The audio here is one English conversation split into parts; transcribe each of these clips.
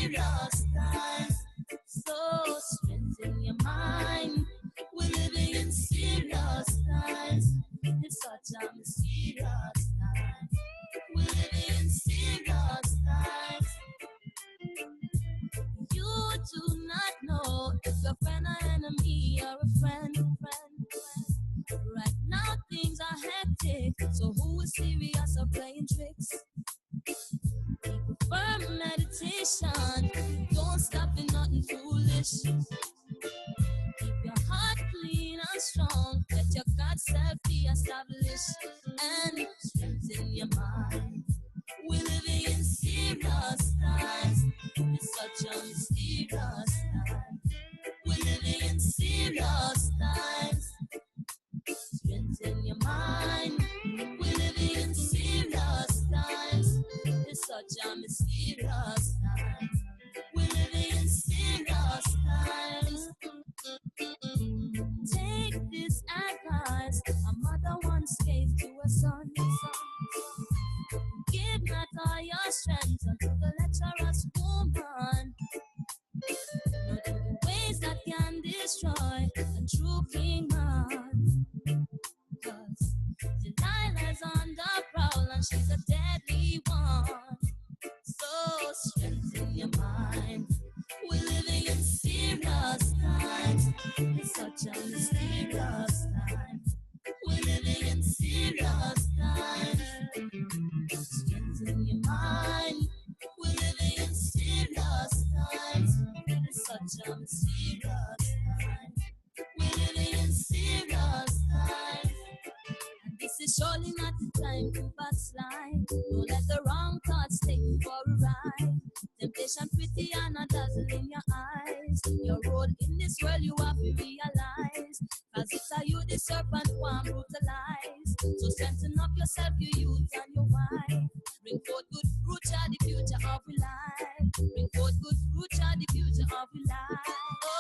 serious times. So strengthen your mind. We're living in serious times. It's such a mysterious time. We're living in serious times. You do not know if your friend or enemy or a friend. Right now things are hectic, so who is serious or playing tricks? Keep a firm meditation, don't stop in nothing foolish. Keep your heart clean and strong, let your God self be established, and strengthen your mind. We're living in serious times, it's such a mysterious time. We're living in serious times. Strengthen your mind. We're living in serious times. It's such a mysterious time. We're living in serious times. Take this advice a mother once gave to her son. Give not all your strength unto the lecherous woman. Not in the ways that can destroy a true king man. Cause Delilah's on the prowl and she's a deadly one. So strengthen your mind. We're living in serious times. It's such a mysterious time. We're living in serious times. Strengthen your mind. We're living in serious times. It's such a mysterious time. We're living in serious times. This is surely not the time to backslide. Don't let the wrong thoughts take you for a ride. Temptation pretty and a dazzle in your eyes. Your role in this world you have to realize. Cause it's a you the serpent one brutalize. So strengthen up yourself, you youth and your wife. Bring forth good fruit, child, the future of your life. Bring forth good fruit, child, the future of your life.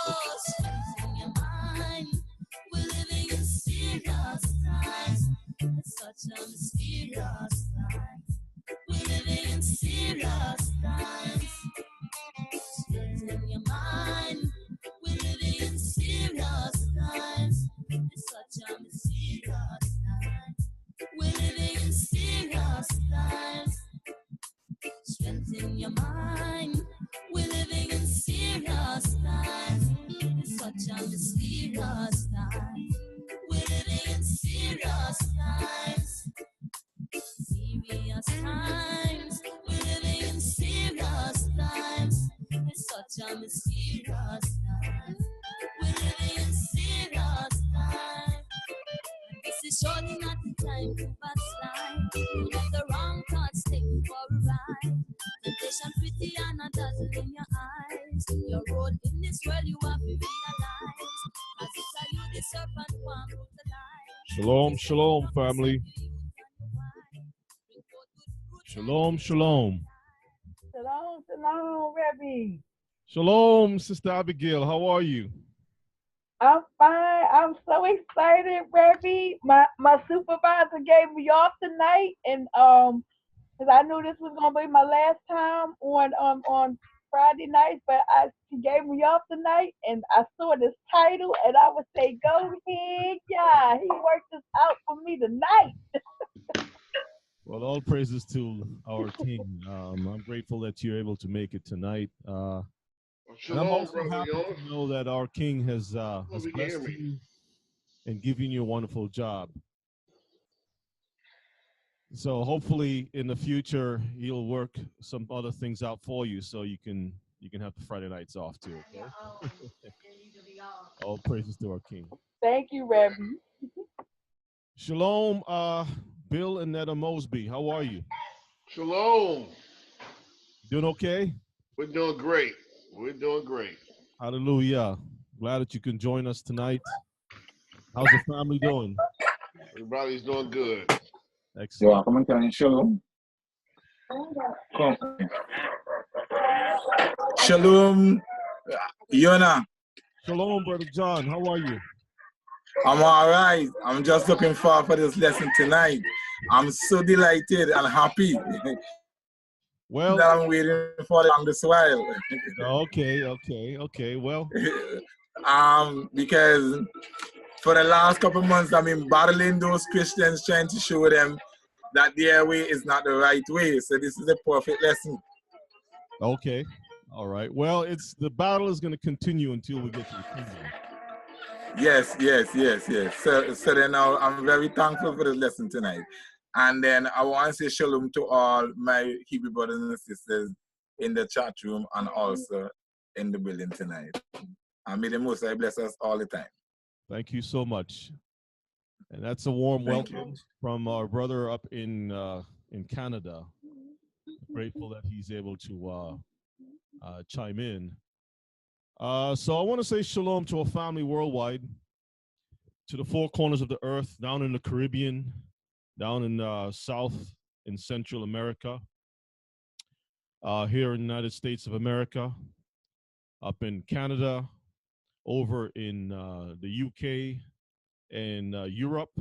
Oh, strengthen your mind. We're living in serious times. It's such a mysterious time. We're living in serious times. Strengthen your mind. We're living in serious times. It's such a mysterious time. We're living in serious times. Strengthen your mind. We're living in serious times. It's such a mysterious time. We're living in serious times. Serious times. We're living in serious times. It's such a mysterious time. We're living in serious times. This is surely not the time to backslide. Don't let the wrong thoughts take you for a ride. Temptation pretty and a dazzle in your eyes. Your role in this world you have to realize. As it's a you the serpent one brutalize. Shalom, shalom, family. Shalom, shalom. Shalom, shalom, Rebbe. Shalom, Sister Abigail. How are you? I'm fine. I'm so excited, Rebbe. My supervisor gave me off tonight, and because I knew this was gonna be my last time on Friday nights, but she gave me off tonight, and I saw this title, and I would say, go ahead, yeah. He worked this out for me tonight. Well, all praises to our King. I'm grateful that you're able to make it tonight. And I'm also happy to know that our King has blessed you and given you a wonderful job. So hopefully in the future he'll work some other things out for you, so you can have the Friday nights off too. Okay? All praises to our King. Thank you, Rebbe. Shalom, Bill and Netta Mosby. How are you? Shalom. Doing okay? We're doing great. We're doing great. Hallelujah. Glad that you can join us tonight. How's the family doing? Everybody's doing good. Excellent. You're welcome and shalom. Shalom, Yona. Shalom, Brother John. How are you? I'm all right. I'm just looking forward for this lesson tonight. I'm so delighted and happy. Well, that I'm waiting for the longest while. okay. Well, Because for the last couple of months, I've been battling those Christians, trying to show them that their way is not the right way. So this is a perfect lesson. okay. All right. Well, the battle is going to continue until we get to the kingdom. Yes. So then I'm very thankful for this lesson tonight. And then I want to say shalom to all my Hebrew brothers and sisters in the chat room and also in the building tonight. And may the Most High bless us all the time. Thank you so much. And that's a warm welcome from our brother up in Canada. Grateful that he's able to chime in. So I want to say shalom to a family worldwide, to the four corners of the earth, down in the Caribbean, down in South and Central America, here in the United States of America, up in Canada, over in the UK and Europe.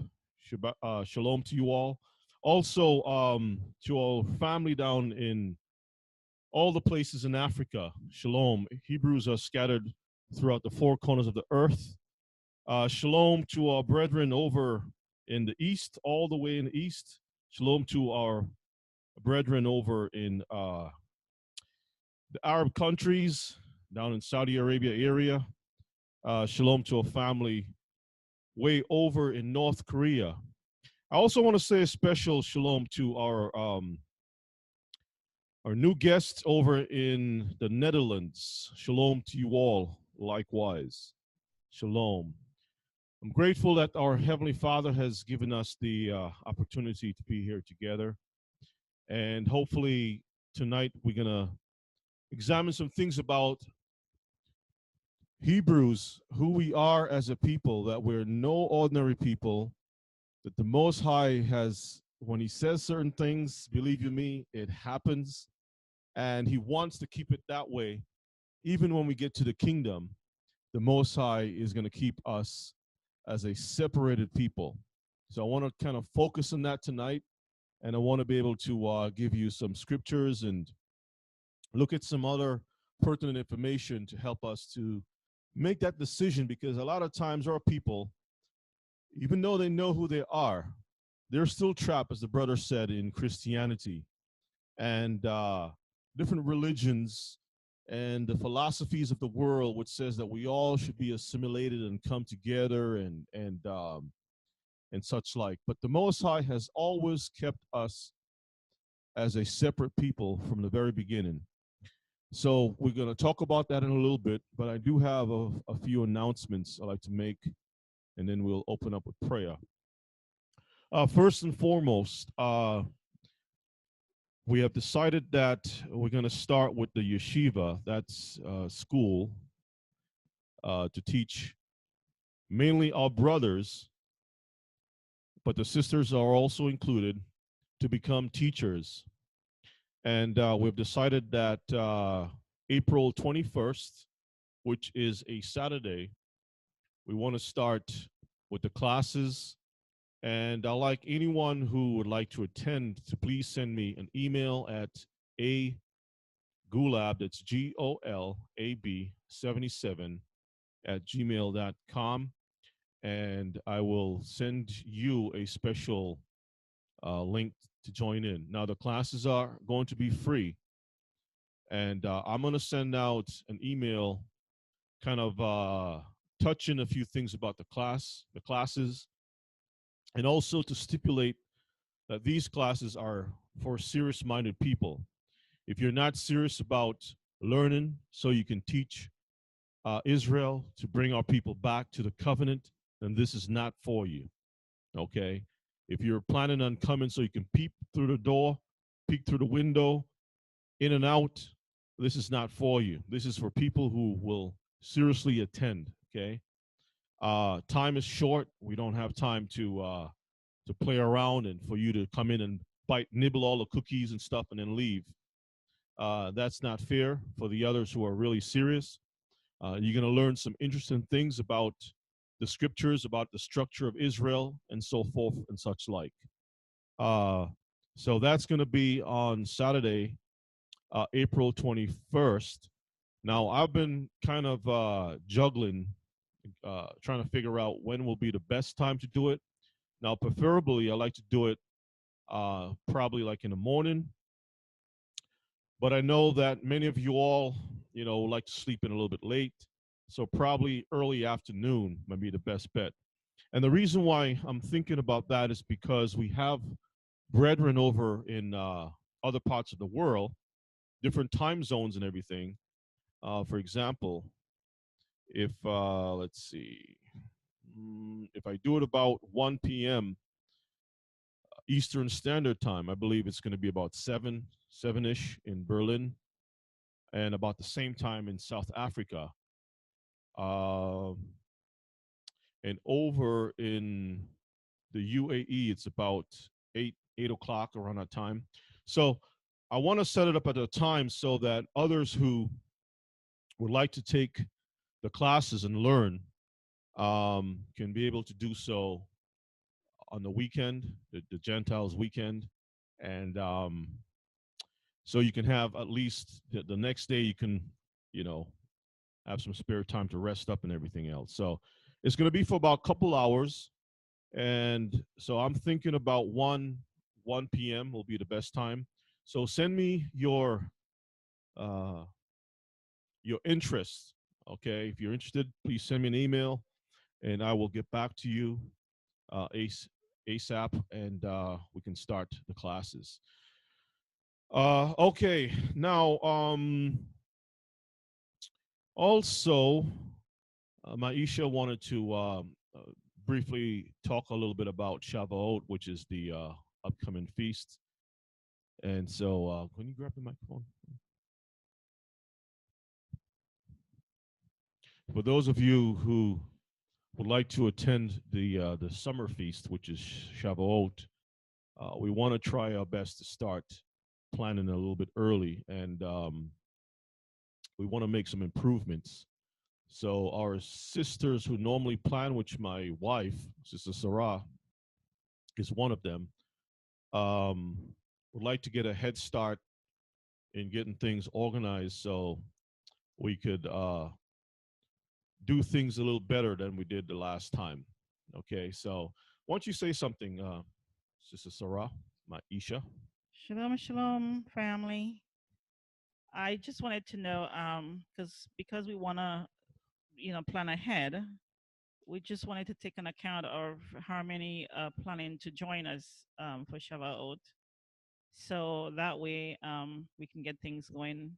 Shalom to you all. Also, to our family down in all the places in Africa, shalom. Hebrews are scattered throughout the four corners of the earth. Shalom to our brethren over in the east, all the way in the east. Shalom to our brethren over in the Arab countries, down in Saudi Arabia area. Shalom to a family way over in North Korea. I also want to say a special shalom to our new guests over in the Netherlands. Shalom to you all, likewise. Shalom. I'm grateful that our Heavenly Father has given us the opportunity to be here together. And hopefully tonight we're going to examine some things about Hebrews, who we are as a people, that we're no ordinary people, that the Most High has, when He says certain things, believe you me, it happens. And He wants to keep it that way. Even when we get to the kingdom, the Most High is going to keep us as a separated people. So I want to kind of focus on that tonight. And I want to be able to give you some scriptures and look at some other pertinent information to help us to make that decision, because a lot of times our people, even though they know who they are, they're still trapped, as the brother said, in Christianity and different religions and the philosophies of the world, which says that we all should be assimilated and come together and such like. But the Most High has always kept us as a separate people from the very beginning. So we're going to talk about that in a little bit, but I do have a few announcements I'd like to make, and then we'll open up with prayer. First and foremost, we have decided that we're going to start with the yeshiva, that's school, to teach mainly our brothers, but the sisters are also included, to become teachers. And we've decided that April 21st, which is a Saturday, we want to start with the classes. And I'd like anyone who would like to attend to please send me an email at agulab, that's GOLAB 77 at gmail.com. And I will send you a special link to join in. Now, the classes are going to be free. And I'm going to send out an email kind of touching a few things about the classes, and also to stipulate that these classes are for serious-minded people. If you're not serious about learning so you can teach Israel to bring our people back to the covenant, then this is not for you, okay? If you're planning on coming so you can peep through the door, peek through the window, in and out, this is not for you. This is for people who will seriously attend, okay? Time is short. We don't have time to play around and for you to come in and nibble all the cookies and stuff and then leave. That's not fair for the others who are really serious. You're going to learn some interesting things about the scriptures, about the structure of Israel, and so forth and such like. So that's going to be on Saturday, April 21st. Now, I've been kind of juggling, trying to figure out when will be the best time to do it. Now, preferably, I like to do it probably like in the morning, but I know that many of you all, like to sleep in a little bit late. So probably early afternoon might be the best bet. And the reason why I'm thinking about that is because we have brethren over in other parts of the world, different time zones and everything. For example, if let's see, if I do it about 1 p.m. Eastern Standard Time, I believe it's going to be about 7-ish in Berlin, and about the same time in South Africa. Uh, and over in the UAE, it's about 8 o'clock around that time. So I want to set it up at a time so that others who would like to take the classes and learn can be able to do so on the weekend, the Gentiles weekend, and so you can have at least the next day you can, you know, have some spare time to rest up and everything else. So it's going to be for about a couple hours, and so I'm thinking about 1 p.m. will be the best time. So send me uh, your interest. Okay, if you're interested, please send me an email, and I will get back to you ASAP, and we can start the classes. Okay, now also, Maisha wanted to briefly talk a little bit about Shavuot, which is the upcoming feast. And so, can you grab the microphone? For those of you who would like to attend the summer feast, which is Shavuot, we want to try our best to start planning a little bit early, and we want to make some improvements. So our sisters who normally plan, which my wife, Sister Sarah, is one of them, um, would like to get a head start in getting things organized so we could do things a little better than we did the last time. Okay, so why don't you say something, Sister Sarah, my Isha? Shalom, shalom, family. I just wanted to know, because we wanna, plan ahead. We just wanted to take an account of how many planning to join us for Shavuot, so that way we can get things going.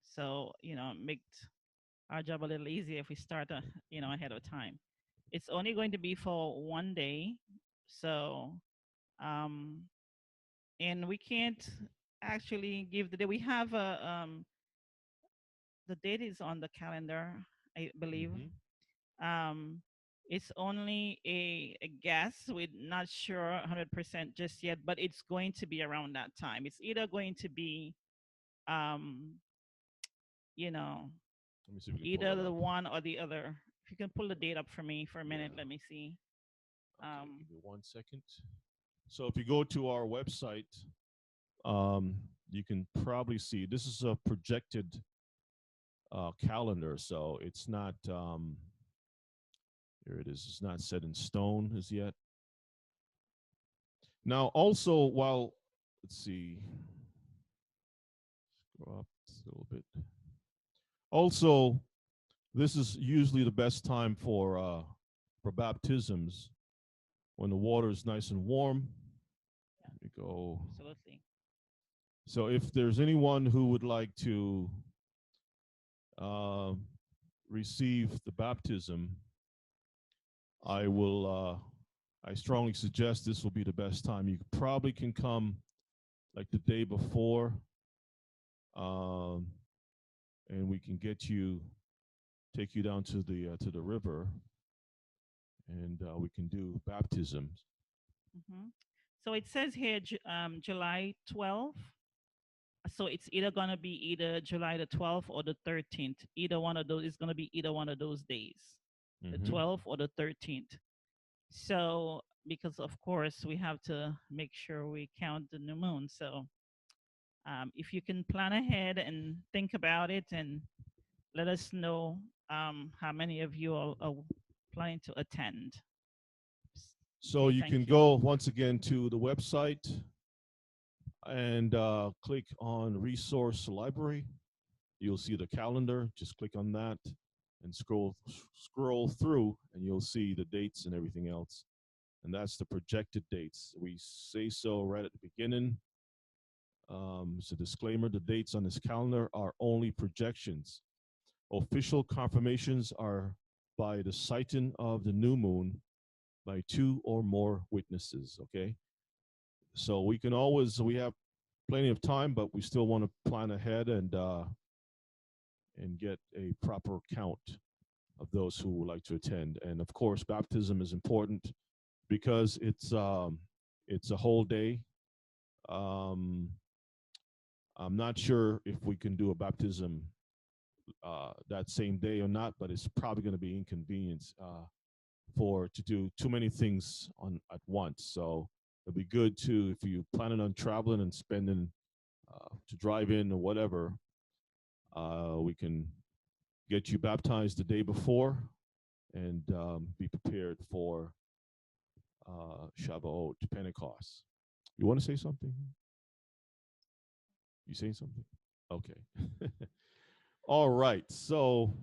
So make our job a little easier if we start, ahead of time. It's only going to be for one day, so um, and we can't actually give the day. We have a the date is on the calendar, I believe. Mm-hmm. Um, it's only a guess. We're not sure 100% just yet, but it's going to be around that time. It's either going to be, um, you know, Let me see if we can pull either that the up. one or the other. If you can pull the date up for me for a minute, Yeah. let me see. Okay, Um, give me 1 second. So if you go to our website, um, you can probably see this is a projected calendar, so it's not. Here it is. It's not set in stone as yet. Now, also, while let's see, go up a little bit. Also, this is usually the best time for baptisms when the water is nice and warm. yeah, Let me go. absolutely. So, if there's anyone who would like to uh, receive the baptism, I will. I strongly suggest this will be the best time. You probably can come like the day before, um, and we can take you down to the river, and we can do baptisms. Hmm. So it says here July 12th. So it's either gonna be either July the 12th or the 13th. Either one of those is gonna be either one of those days, the Mm-hmm. 12th or the 13th. So because of course we have to make sure we count the new moon. So If you can plan ahead and think about it and let us know how many of you are planning to attend. So Okay, you thank can you. go once again to the website and click on Resource Library. You'll see the calendar. Just click on that and scroll through, and you'll see the dates and everything else. And that's the projected dates. We say so right at the beginning. It's a disclaimer: the dates on this calendar are only projections. Official confirmations are by the sighting of the new moon by 2 or more witnesses. Okay, so we have plenty of time, but we still want to plan ahead and get a proper count of those who would like to attend. And of course, baptism is important because it's a whole day. Um, I'm not sure if we can do a baptism that same day or not, but it's probably going to be inconvenience for to do too many things on at once. So it'd be good to if you planning on traveling and spending to drive in or whatever, we can get you baptized the day before and be prepared for Shavuot, Pentecost. You want to say something? You saying something? Okay. All right. So,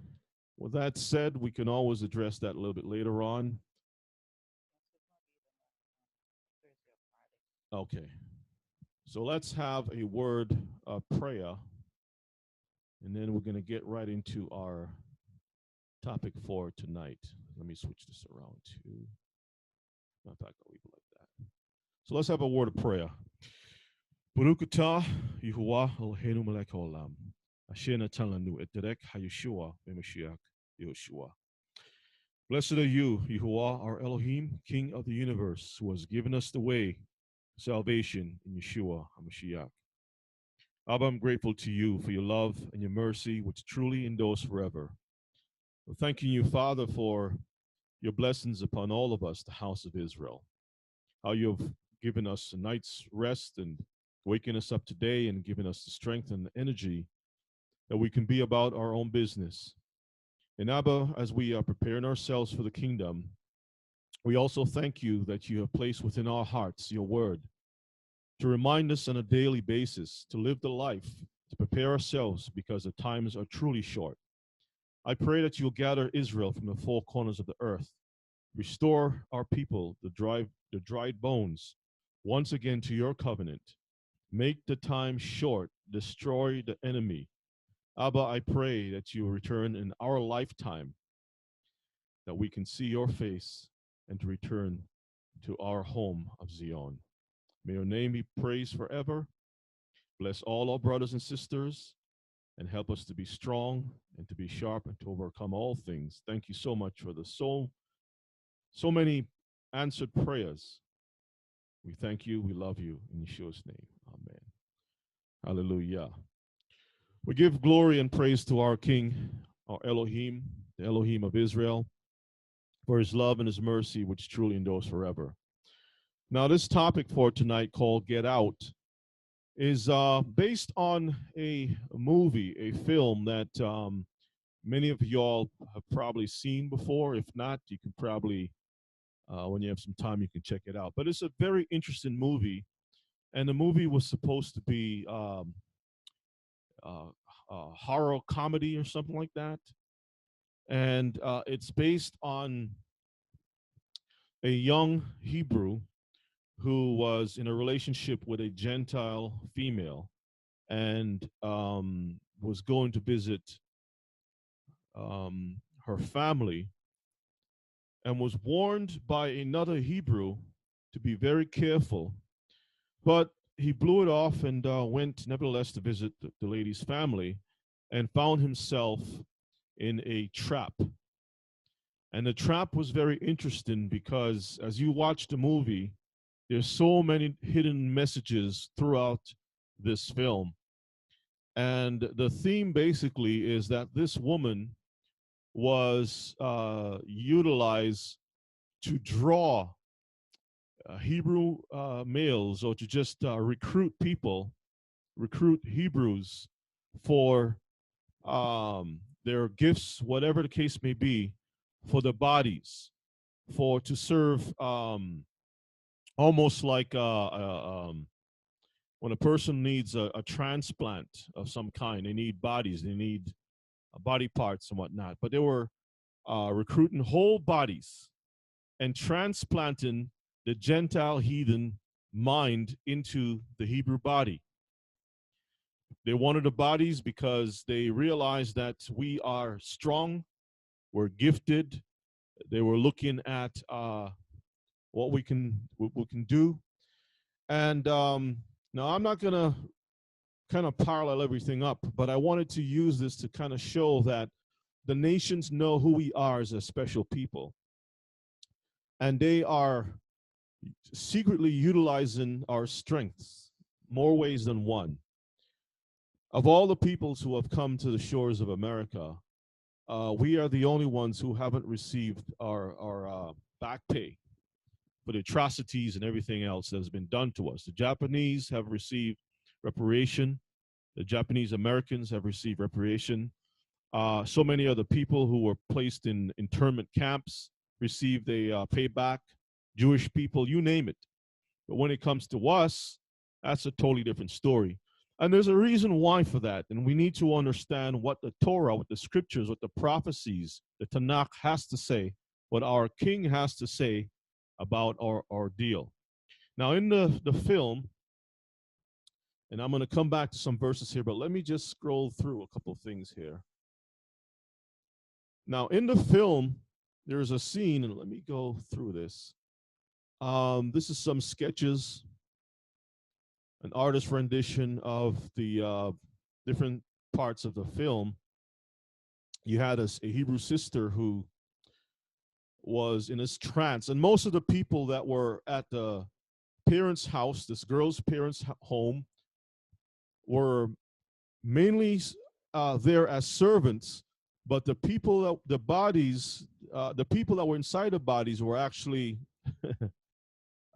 with that said, we can always address that a little bit later on. Okay. So, let's have a word of prayer, and then we're going to get right into our topic for tonight. Let me switch this around to. Matter of fact, I'll leave it like that. So, let's have a word of prayer. Baruch atah Yehovah Eloheinu melech haolam, asher natan lanu et derek haYeshua b'Mashiach Yehoshua. Blessed are you, Yehovah, our Elohim, King of the universe, who has given us the way, salvation in Yeshua HaMashiach. Abba, I'm grateful to you for your love and your mercy, which truly endures forever. We're thanking you, Father, for your blessings upon all of us, the house of Israel. How you have given us a night's rest and waking us up today and giving us the strength and the energy that we can be about our own business. And Abba, as we are preparing ourselves for the kingdom, we also thank you that you have placed within our hearts your word to remind us on a daily basis to live the life, to prepare ourselves because the times are truly short. I pray that you'll gather Israel from the four corners of the earth, restore our people, the dried bones, once again to your covenant. Make the time short, destroy the enemy. Abba, I pray that you return in our lifetime, that we can see your face and to return to our home of Zion. May your name be praised forever. Bless all our brothers and sisters and help us to be strong and to be sharp and to overcome all things. Thank you so much for the so many answered prayers. We thank you. We love you. In Yeshua's name. Amen. Hallelujah. We give glory and praise to our King, our Elohim, the Elohim of Israel, for his love and his mercy, which truly endures forever. Now, this topic for tonight, called Get Out, is based on a movie, a film that many of y'all have probably seen before. If not, you can probably, when you have some time, you can check it out. But it's a very interesting movie, and the movie was supposed to be horror comedy or something like that. And it's based on a young Hebrew who was in a relationship with a Gentile female and was going to visit her family and was warned by another Hebrew to be very careful. But he blew it off and went nevertheless to visit the lady's family and found himself in a trap. And the trap was very interesting because as you watch the movie, there's so many hidden messages throughout this film. And the theme basically is that this woman was utilized to draw Hebrew males or to just recruit people, recruit Hebrews for their gifts, whatever the case may be, for the bodies, for to serve almost like when a person needs a transplant of some kind, they need bodies, they need body parts and whatnot. But they were recruiting whole bodies and transplanting the Gentile heathen mind into the Hebrew body. They wanted the bodies because they realized that we are strong, we're gifted. They were looking at what we can do. And now I'm not going to kind of parallel everything up, but I wanted to use this to kind of show that the nations know who we are as a special people. And they are secretly utilizing our strengths more ways than one. Of all the peoples who have come to the shores of America, we are the only ones who haven't received our back pay for the atrocities and everything else that has been done to us. The Japanese have received reparation. The Japanese Americans have received reparation. So many other people who were placed in internment camps received a payback. Jewish people, you name it. But when it comes to us, that's a totally different story. And there's a reason why for that. And we need to understand what the Torah, what the scriptures, what the prophecies, the Tanakh has to say, what our King has to say about our deal. Now, in the film, and I'm going to come back to some verses here, but let me just scroll through a couple of things here. Now, in the film, there's a scene, and let me go through this. This is some sketches, an artist rendition of the different parts of the film. You had a Hebrew sister who was in this trance, and most of the people that were at the parents' house, this girl's parents' home, were mainly there as servants, but the people, the bodies, the people that were inside the bodies were actually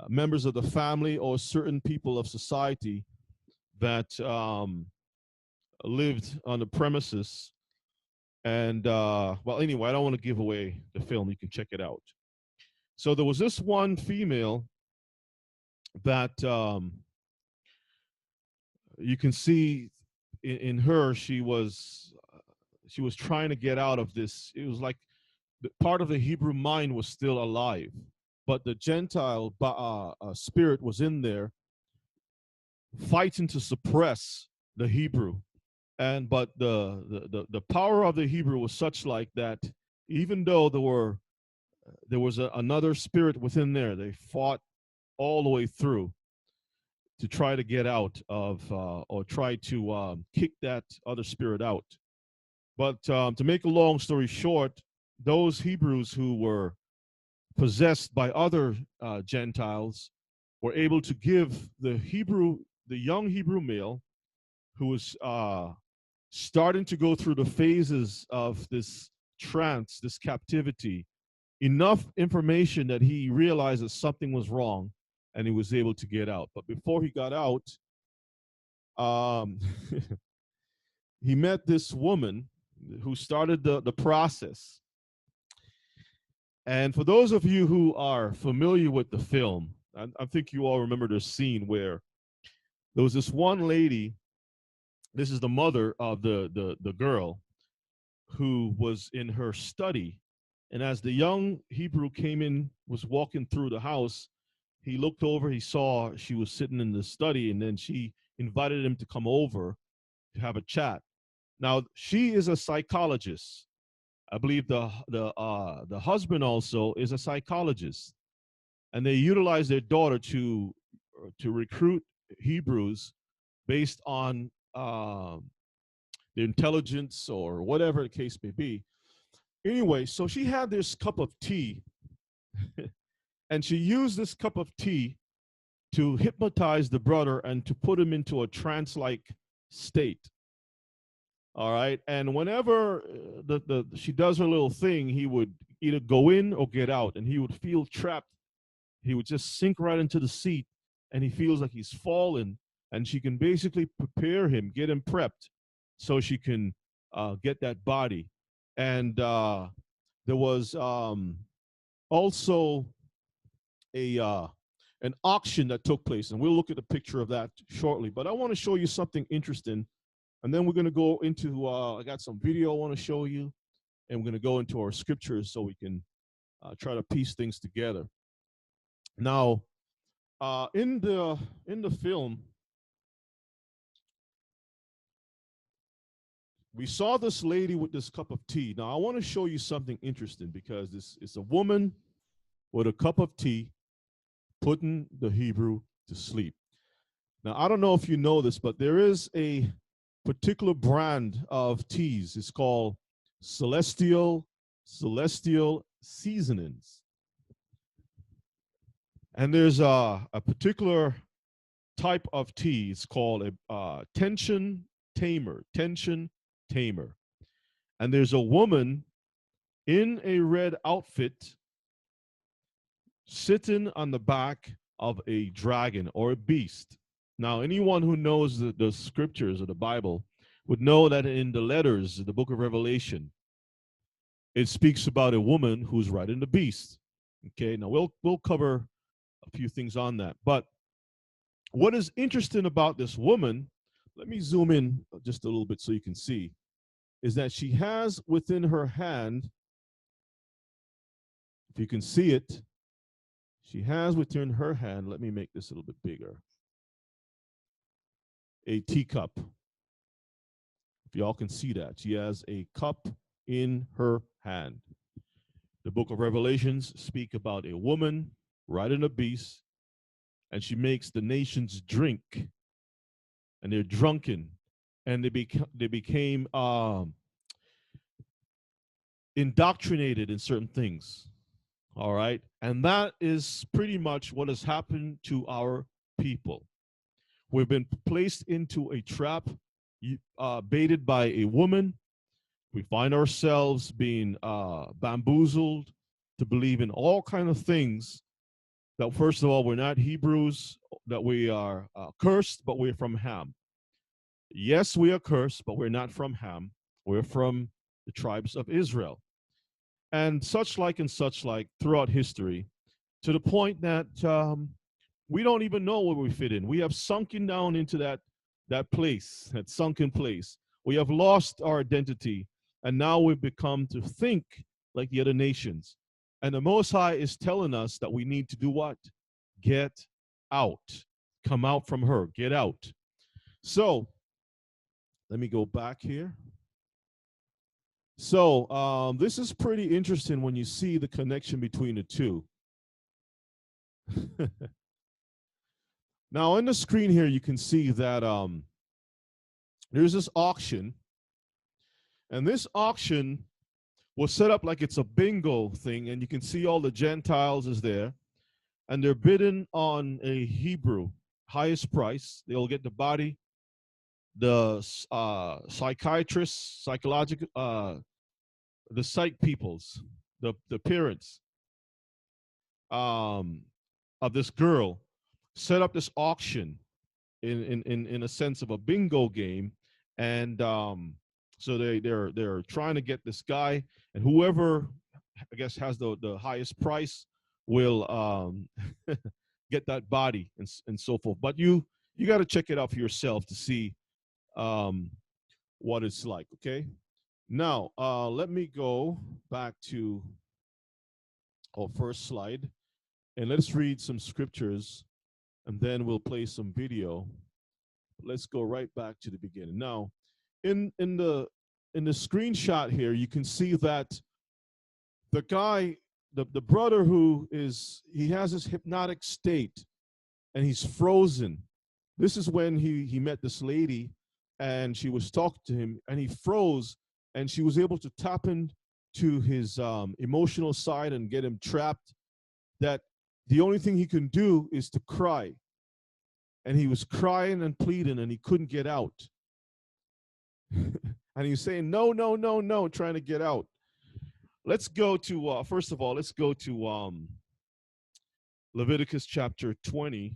members of the family or certain people of society that lived on the premises. And well, anyway, I don't want to give away the film. You can check it out. So there was this one female that you can see in her. She was trying to get out of this. It was like part of the Hebrew mind was still alive, but the Gentile spirit was in there fighting to suppress the Hebrew. And but the power of the Hebrew was such like that even though there was another spirit within there, they fought all the way through to try to get out of or try to kick that other spirit out. But to make a long story short, those Hebrews who were possessed by other Gentiles were able to give the young Hebrew male who was starting to go through the phases of this trance, this captivity, enough information that he realized that something was wrong and he was able to get out. But before he got out, he met this woman who started the process. And for those of you who are familiar with the film, I think you all remember the scene where there was this one lady. This is the mother of the girl who was in her study. And as the young Hebrew came in, was walking through the house, he looked over, he saw she was sitting in the study, and then she invited him to come over to have a chat. Now, she is a psychologist. I believe the husband also is a psychologist. And they utilize their daughter to recruit Hebrews based on the intelligence or whatever the case may be. Anyway, so she had this cup of tea, and she used this cup of tea to hypnotize the brother and to put him into a trance-like state. All right, and whenever she does her little thing, he would either go in or get out, and he would feel trapped. He would just sink right into the seat, and he feels like he's fallen, and she can basically prepare him, get him prepped, so she can get that body. And there was also a an auction that took place, and we'll look at a picture of that shortly. But I want to show you something interesting, and then we're going to go into. I got some video I want to show you, and we're going to go into our scriptures so we can try to piece things together. Now, in the film, we saw this lady with this cup of tea. Now, I want to show you something interesting because this is a woman with a cup of tea putting the Hebrew to sleep. Now, I don't know if you know this, but there is a particular brand of teas. It's called Celestial Seasonings. And there's a particular type of tea. It's called a tension tamer. And there's a woman in a red outfit sitting on the back of a dragon or a beast. Now, anyone who knows the scriptures of the Bible would know that in the letters of the book of Revelation, it speaks about a woman who's riding the beast. Okay, now we'll cover a few things on that. But what is interesting about this woman, let me zoom in just a little bit so you can see, is that she has within her hand, if you can see it, she has within her hand, let me make this a little bit bigger, a teacup. If y'all can see that, she has a cup in her hand. The book of Revelations speak about a woman riding a beast, and she makes the nations drink, and they're drunken, and they became indoctrinated in certain things. All right, and that is pretty much what has happened to our people. We've been placed into a trap, baited by a woman. We find ourselves being bamboozled to believe in all kinds of things. That first of all, we're not Hebrews, that we are cursed, but we're from Ham. Yes, we are cursed, but we're not from Ham. We're from the tribes of Israel. And such like throughout history, to the point that we don't even know where we fit in. We have sunken down into that place, that sunken place. We have lost our identity, and now we've become to think like the other nations. And the Most High is telling us that we need to do what? Get out. Come out from her. Get out. So, let me go back here. So, this is pretty interesting when you see the connection between the two. Now, on the screen here, you can see that there's this auction. And this auction was set up like it's a bingo thing, and you can see all the Gentiles is there, and they're bidding on a Hebrew, highest price. They'll get the body, the psychiatrists, psychological, the psych peoples, the parents of this girl set up this auction in a sense of a bingo game, and so they're trying to get this guy, and whoever I guess has the highest price will get that body and so forth. But you got to check it out for yourself to see what it's like. Okay, now let me go back to our first slide, and let's read some scriptures, and then we'll play some video. Let's go right back to the beginning. Now, in the screenshot here, you can see that the guy, the brother he has this hypnotic state, and he's frozen. This is when he met this lady, and she was talking to him, and he froze, and she was able to tap into his emotional side and get him trapped, that the only thing he can do is to cry. And he was crying and pleading, and he couldn't get out. And he was saying, no, no, no, no, trying to get out. Let's go to, first of all, let's go to Leviticus chapter 20.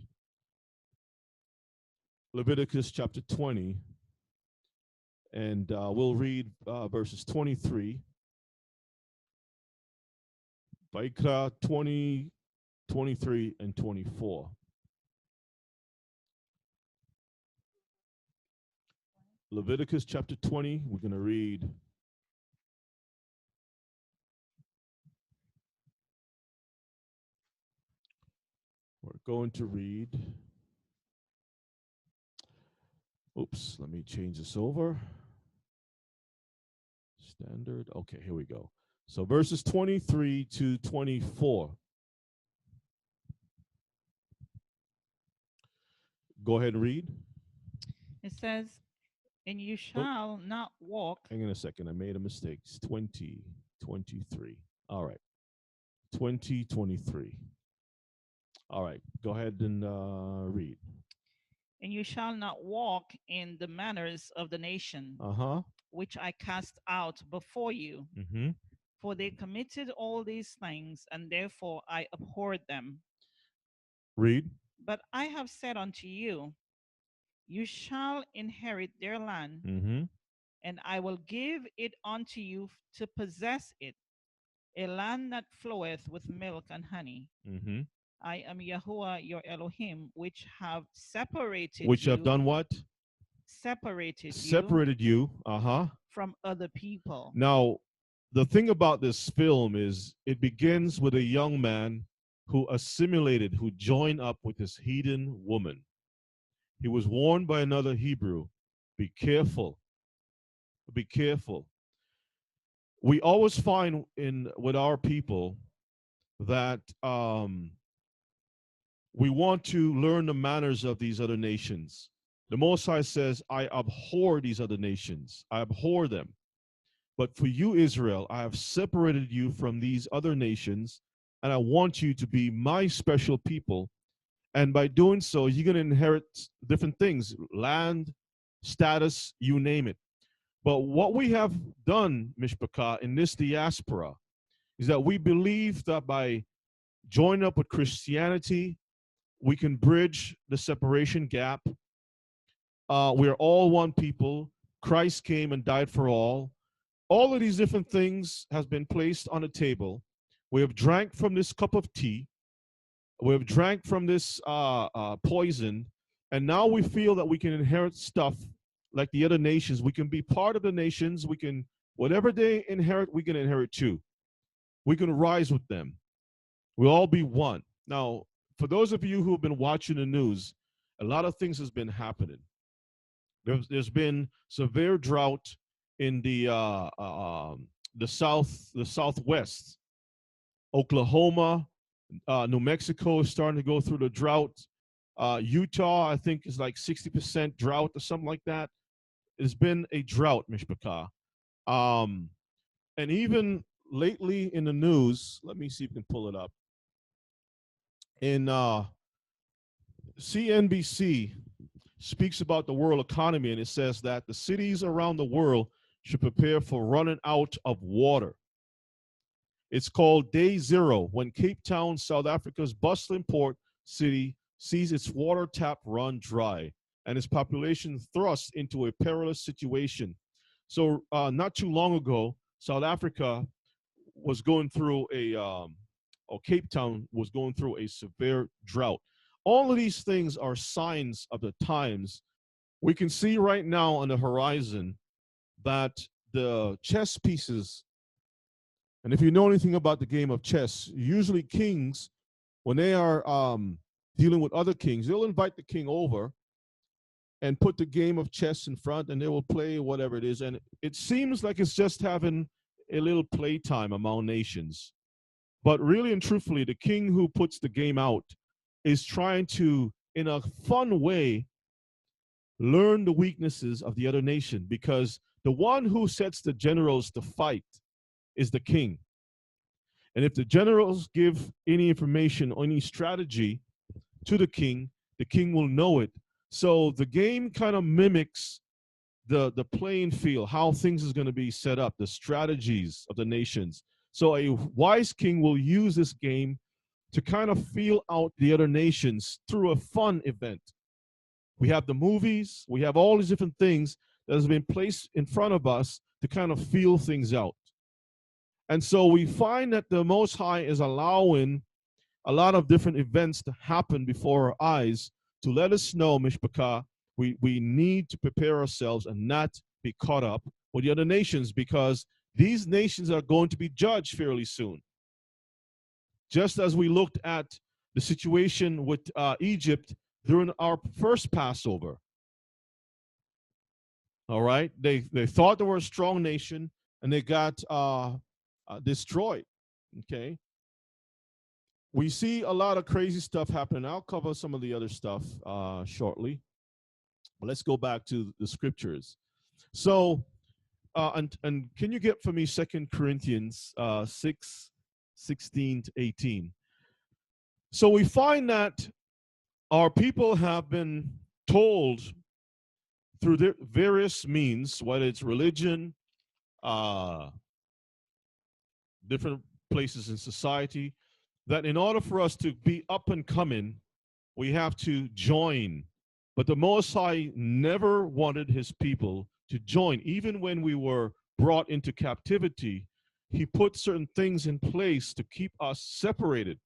Leviticus chapter 20, and we'll read verses 23. Vaikra 20, 23, and 24. Leviticus chapter 20, we're going to read oops, let me change this over. Standard. Okay, here we go. So verses 23 to 24. Go ahead and read. It says, and you shall not walk. Hang on a second. I made a mistake. It's 20, 23. All right. 20, 23. All right. Go ahead and read. And you shall not walk in the manners of the nation, which I cast out before you. For they committed all these things, and therefore I abhorred them. Read. But I have said unto you, you shall inherit their land, and I will give it unto you to possess it, a land that floweth with milk and honey. I am Yahuwah your Elohim, which have separated which you. have done what? Separated you. From other people. Now, the thing about this film is it begins with a young man who assimilated, who joined up with this heathen woman. He was warned by another Hebrew, be careful. Be careful. We always find with our people that we want to learn the manners of these other nations. The Most High says, I abhor these other nations. I abhor them. But for you, Israel, I have separated you from these other nations, and I want you to be my special people. And by doing so, you're going to inherit different things, land, status, you name it. But what we have done, Mishpachah, in this diaspora, is that we believe that by joining up with Christianity, we can bridge the separation gap. We're all one people. Christ came and died for all. All of these different things has been placed on the table. We have drank from this cup of tea. We have drank from this poison. And now we feel that we can inherit stuff like the other nations. We can be part of the nations. We can, whatever they inherit, we can inherit too. We can rise with them. We'll all be one. Now, for those of you who have been watching the news, a lot of things has been happening. There's been severe drought in the southwest. Oklahoma, New Mexico is starting to go through the drought. Utah, I think, is like 60% drought or something like that. It's been a drought, Mishpachah. And even lately in the news, let me see if we can pull it up. In CNBC speaks about the world economy, and it says that the cities around the world should prepare for running out of water. It's called Day Zero, when Cape Town, South Africa's bustling port city, sees its water tap run dry and its population thrust into a perilous situation. So not too long ago, South Africa was going through or Cape Town was going through a severe drought. All of these things are signs of the times. We can see right now on the horizon that the chess pieces, and if you know anything about the game of chess, usually kings, when they are dealing with other kings, they'll invite the king over and put the game of chess in front, and they will play whatever it is. And it seems like it's just having a little playtime among nations. But really and truthfully, the king who puts the game out is trying to, in a fun way, learn the weaknesses of the other nation, because the one who sets the generals to fight is the king. And if the generals give any information or any strategy to the king will know it. So the game kind of mimics the playing field, how things is going to be set up, the strategies of the nations. So a wise king will use this game to kind of feel out the other nations through a fun event. We have the movies. We have all these different things that has been placed in front of us to kind of feel things out. And so we find that the Most High is allowing a lot of different events to happen before our eyes to let us know, Mishpachah, we need to prepare ourselves and not be caught up with the other nations, because these nations are going to be judged fairly soon. Just as we looked at the situation with Egypt during our first Passover. All right, they thought they were a strong nation, and they got destroyed. Okay, we see a lot of crazy stuff happening. I'll cover some of the other stuff shortly, but let's go back to the scriptures. So, and can you get for me 2 Corinthians 6:16 to 18? So we find that our people have been told through their various means, whether it's religion, different places in society, that in order for us to be up and coming, we have to join. But the Most High never wanted his people to join. Even when we were brought into captivity, he put certain things in place to keep us separated.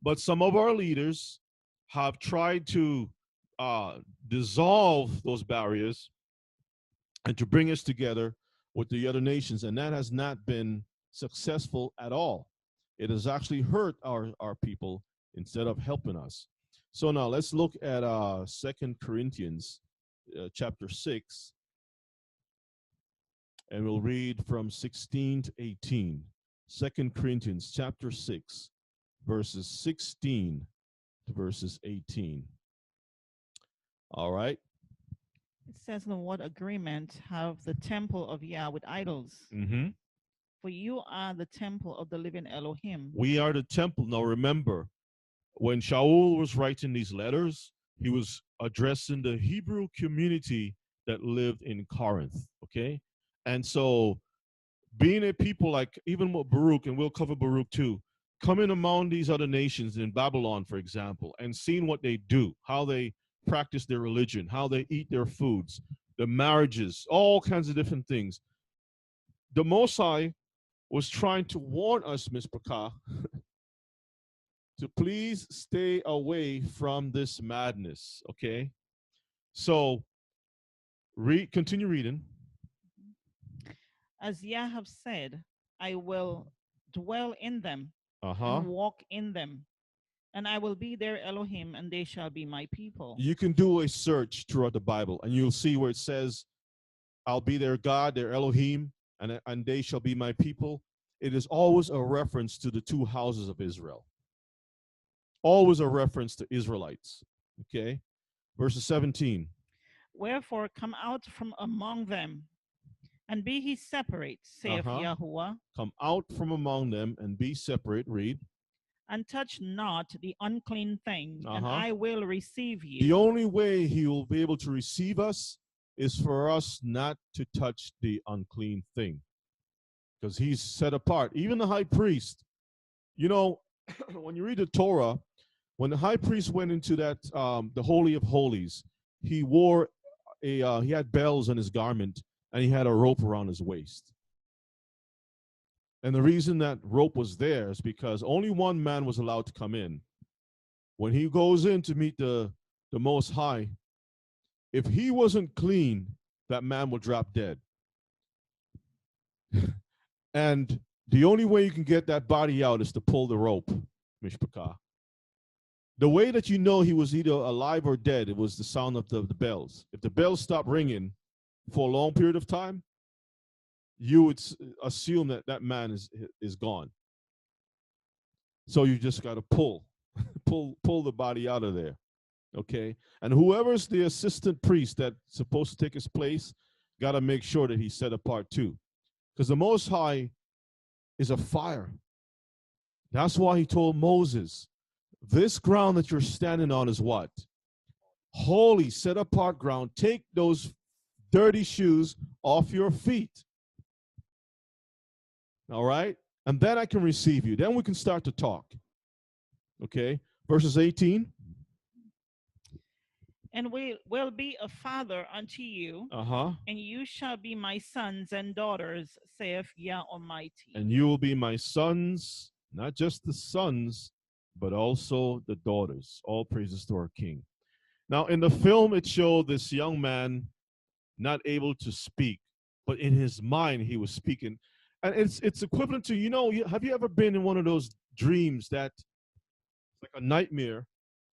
But some of our leaders have tried to dissolve those barriers and to bring us together with the other nations, and that has not been successful at all. It has actually hurt our people instead of helping us. So now let's look at 2 Corinthians chapter 6, and we'll read from 16 to 18. 2 Corinthians chapter 6, verses 16 to verses 18. All right. It says, "In what agreement have the temple of Yah with idols? Mm-hmm. For you are the temple of the living Elohim." We are the temple. Now remember, when Shaul was writing these letters, he was addressing the Hebrew community that lived in Corinth. Okay. And so being a people like even with Baruch, and we'll cover Baruch too, coming among these other nations in Babylon, for example, and seeing what they do, how they practice their religion, how they eat their foods, the marriages, all kinds of different things. The Most High was trying to warn us, Ms. Pakah, to please stay away from this madness, okay? So, continue reading. As Yah have said, I will dwell in them Uh-huh. and walk in them, and I will be their Elohim, and they shall be my people. You can do a search throughout the Bible, and you'll see where it says, I'll be their God, their Elohim, and they shall be my people. It is always a reference to the two houses of Israel. Always a reference to Israelites. Okay? Verses 17. Wherefore come out from among them, and be ye separate, saith Yahuwah. Come out from among them and be separate. Read. And touch not the unclean thing, and I will receive you. The only way he will be able to receive us is for us not to touch the unclean thing, because he's set apart. Even the high priest, you know, when you read the Torah, when the high priest went into that the Holy of Holies, he wore he had bells on his garment, and he had a rope around his waist. And the reason that rope was there is because only one man was allowed to come in. When he goes in to meet the Most High, if he wasn't clean, that man will drop dead. And the only way you can get that body out is to pull the rope, Mishpachah. The way that you know he was either alive or dead, it was the sound of the bells. If the bells stopped ringing for a long period of time, you would assume that that man is gone. So you just got to pull the body out of there, okay? And whoever's the assistant priest that's supposed to take his place, got to make sure that he's set apart too, because the Most High is a fire. That's why he told Moses, this ground that you're standing on is what? Holy, set apart ground. Take those dirty shoes off your feet. All right? And then I can receive you. Then we can start to talk. Okay? Verses 18. and will be a father unto you, and you shall be my sons and daughters, saith Yah Almighty. And you will be my sons, not just the sons, but also the daughters. All praises to our King. Now, in the film, it showed this young man not able to speak, but in his mind, he was speaking. And it's equivalent to, have you ever been in one of those dreams that like a nightmare,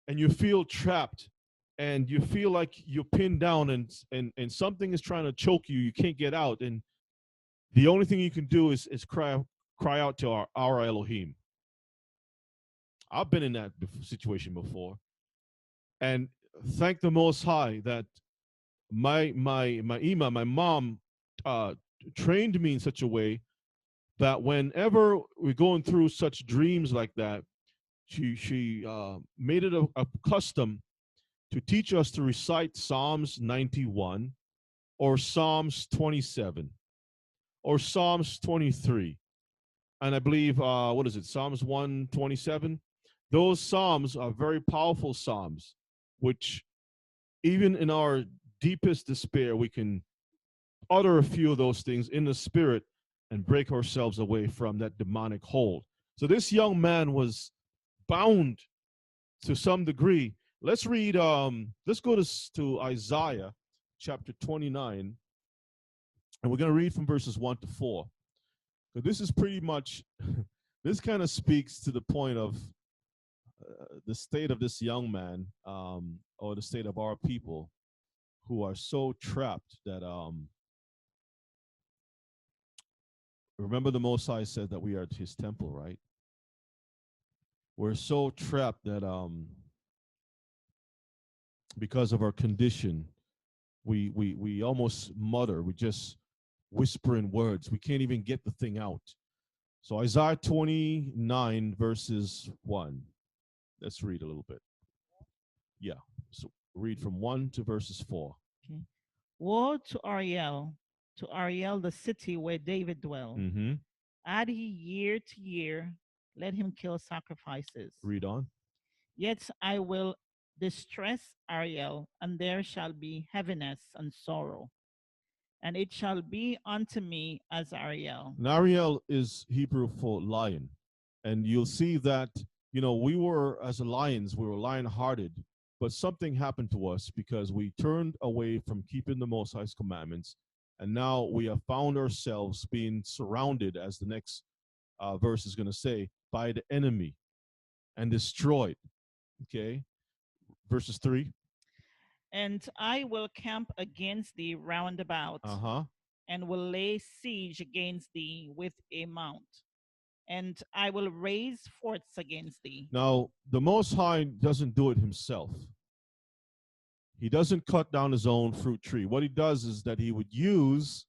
and you feel trapped, and you feel like you're pinned down, and something is trying to choke you, you can't get out, and the only thing you can do is cry out to our Elohim. I've been in that situation before, and thank the Most High that my mom, trained me in such a way that whenever we're going through such dreams like that, she made it a custom to teach us to recite Psalms 91 or Psalms 27 or Psalms 23. And I believe, what is it, Psalms 127? Those Psalms are very powerful Psalms, which even in our deepest despair, we can utter a few of those things in the spirit and break ourselves away from that demonic hold. So this young man was bound to some degree. Let's read, let's go to Isaiah chapter 29, and we're going to read from verses 1 to 4. So this is pretty much, this kind of speaks to the point of the state of this young man, or the state of our people who are so trapped that, remember the Most High said that we are his temple, right? We're so trapped that because of our condition, we almost mutter, we just whisper in words. We can't even get the thing out. So Isaiah 29 verses 1. Let's read a little bit. Yeah. So read from 1 to verses 4. Okay. Woe to Ariel, the city where David dwelt. Mm-hmm. Add he year to year, let him kill sacrifices. Read on. Yet I will distress Ariel, and there shall be heaviness and sorrow. And it shall be unto me as Ariel. And Ariel is Hebrew for lion. And you'll see that, we were, as lions, we were lion-hearted, but something happened to us because we turned away from keeping the Most High's commandments. And now we have found ourselves being surrounded, as the next verse is going to say, by the enemy and destroyed. Okay? Verses 3. And I will camp against thee round about, and will lay siege against thee with a mount, and I will raise forts against thee. Now, the Most High doesn't do it himself. He doesn't cut down his own fruit tree. What he does is that he would use